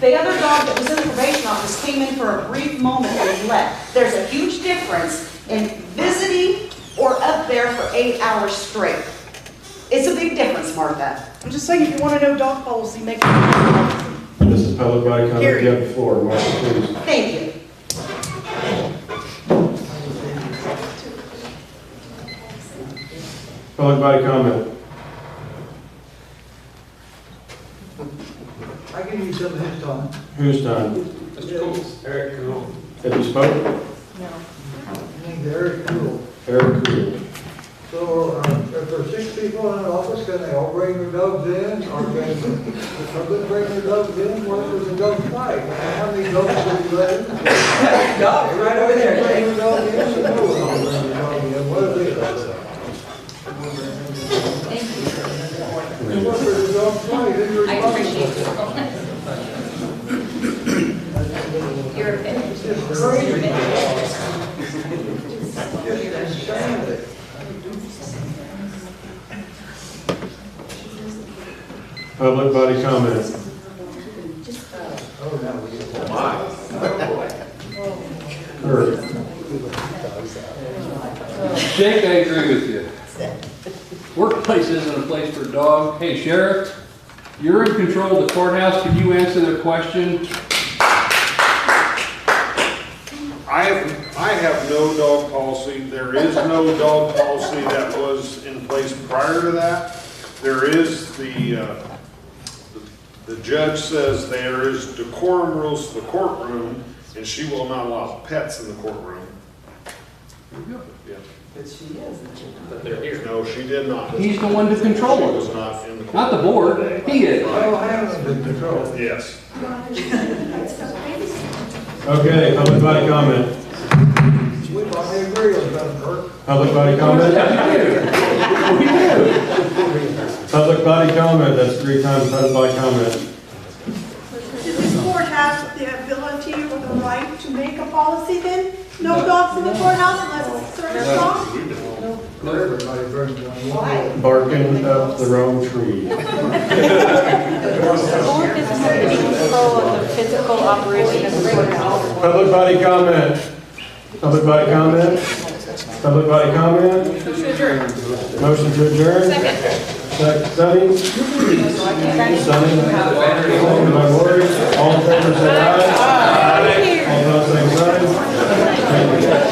The other dog that was in the probation office came in for a brief moment and left. There's a huge difference in visiting or up there for 8 hours straight. It's a big difference, Martha. I'm just saying, if you want to know dog policy, make it. This is public body comment. You have the floor, Martha, please. Thank you. Public body comment. I can use some of his time. Whose time? Mr. Coles. Eric Cool. Have you spoken? No. Eric Cool. Eric Cool. So, people in office, can they all bring their dogs in, or can the public bring their dogs in? What if there's a dog fight? How many dogs do you let in? Dog, right over there, Bring Jake. your dog in, so no one will bring your dog in. What if it? And what if there's a dog fight? Then you're I appreciate responsible. Your opinion. It's just crazy. It's insanity. Public body comment. Kurt. Jake, I agree with you. Workplace isn't a place for a dog. Hey, Sheriff, you're in control of the courthouse. Can you answer the question? I have no dog policy. There is no dog policy that was in place prior to that. There is the judge says there is decorum rules to the courtroom, and she will not allow pets in the courtroom. Yeah. But she is. But they're here. No, she did not. He's the one to control She it. was not in the Not the board. He is. Oh, Hannah's in control. Yes. Okay, public body comment. We probably agree on that, Kurt. Public body comment? We do. Public body comment, that's 3 times public body comment. Does this court have the ability or the right to make a policy then? No dogs in the courthouse unless it's service dog? Everybody brings one. Barking up the wrong tree. The board doesn't have any control of the physical operation of the courthouse. Public body comment. Public body comment. Public body comment. Motion to adjourn. Motion to adjourn. Second. Sunny. Sunny. Second by Lori. All in favor, say aye. All opposed, same sign. Thank you.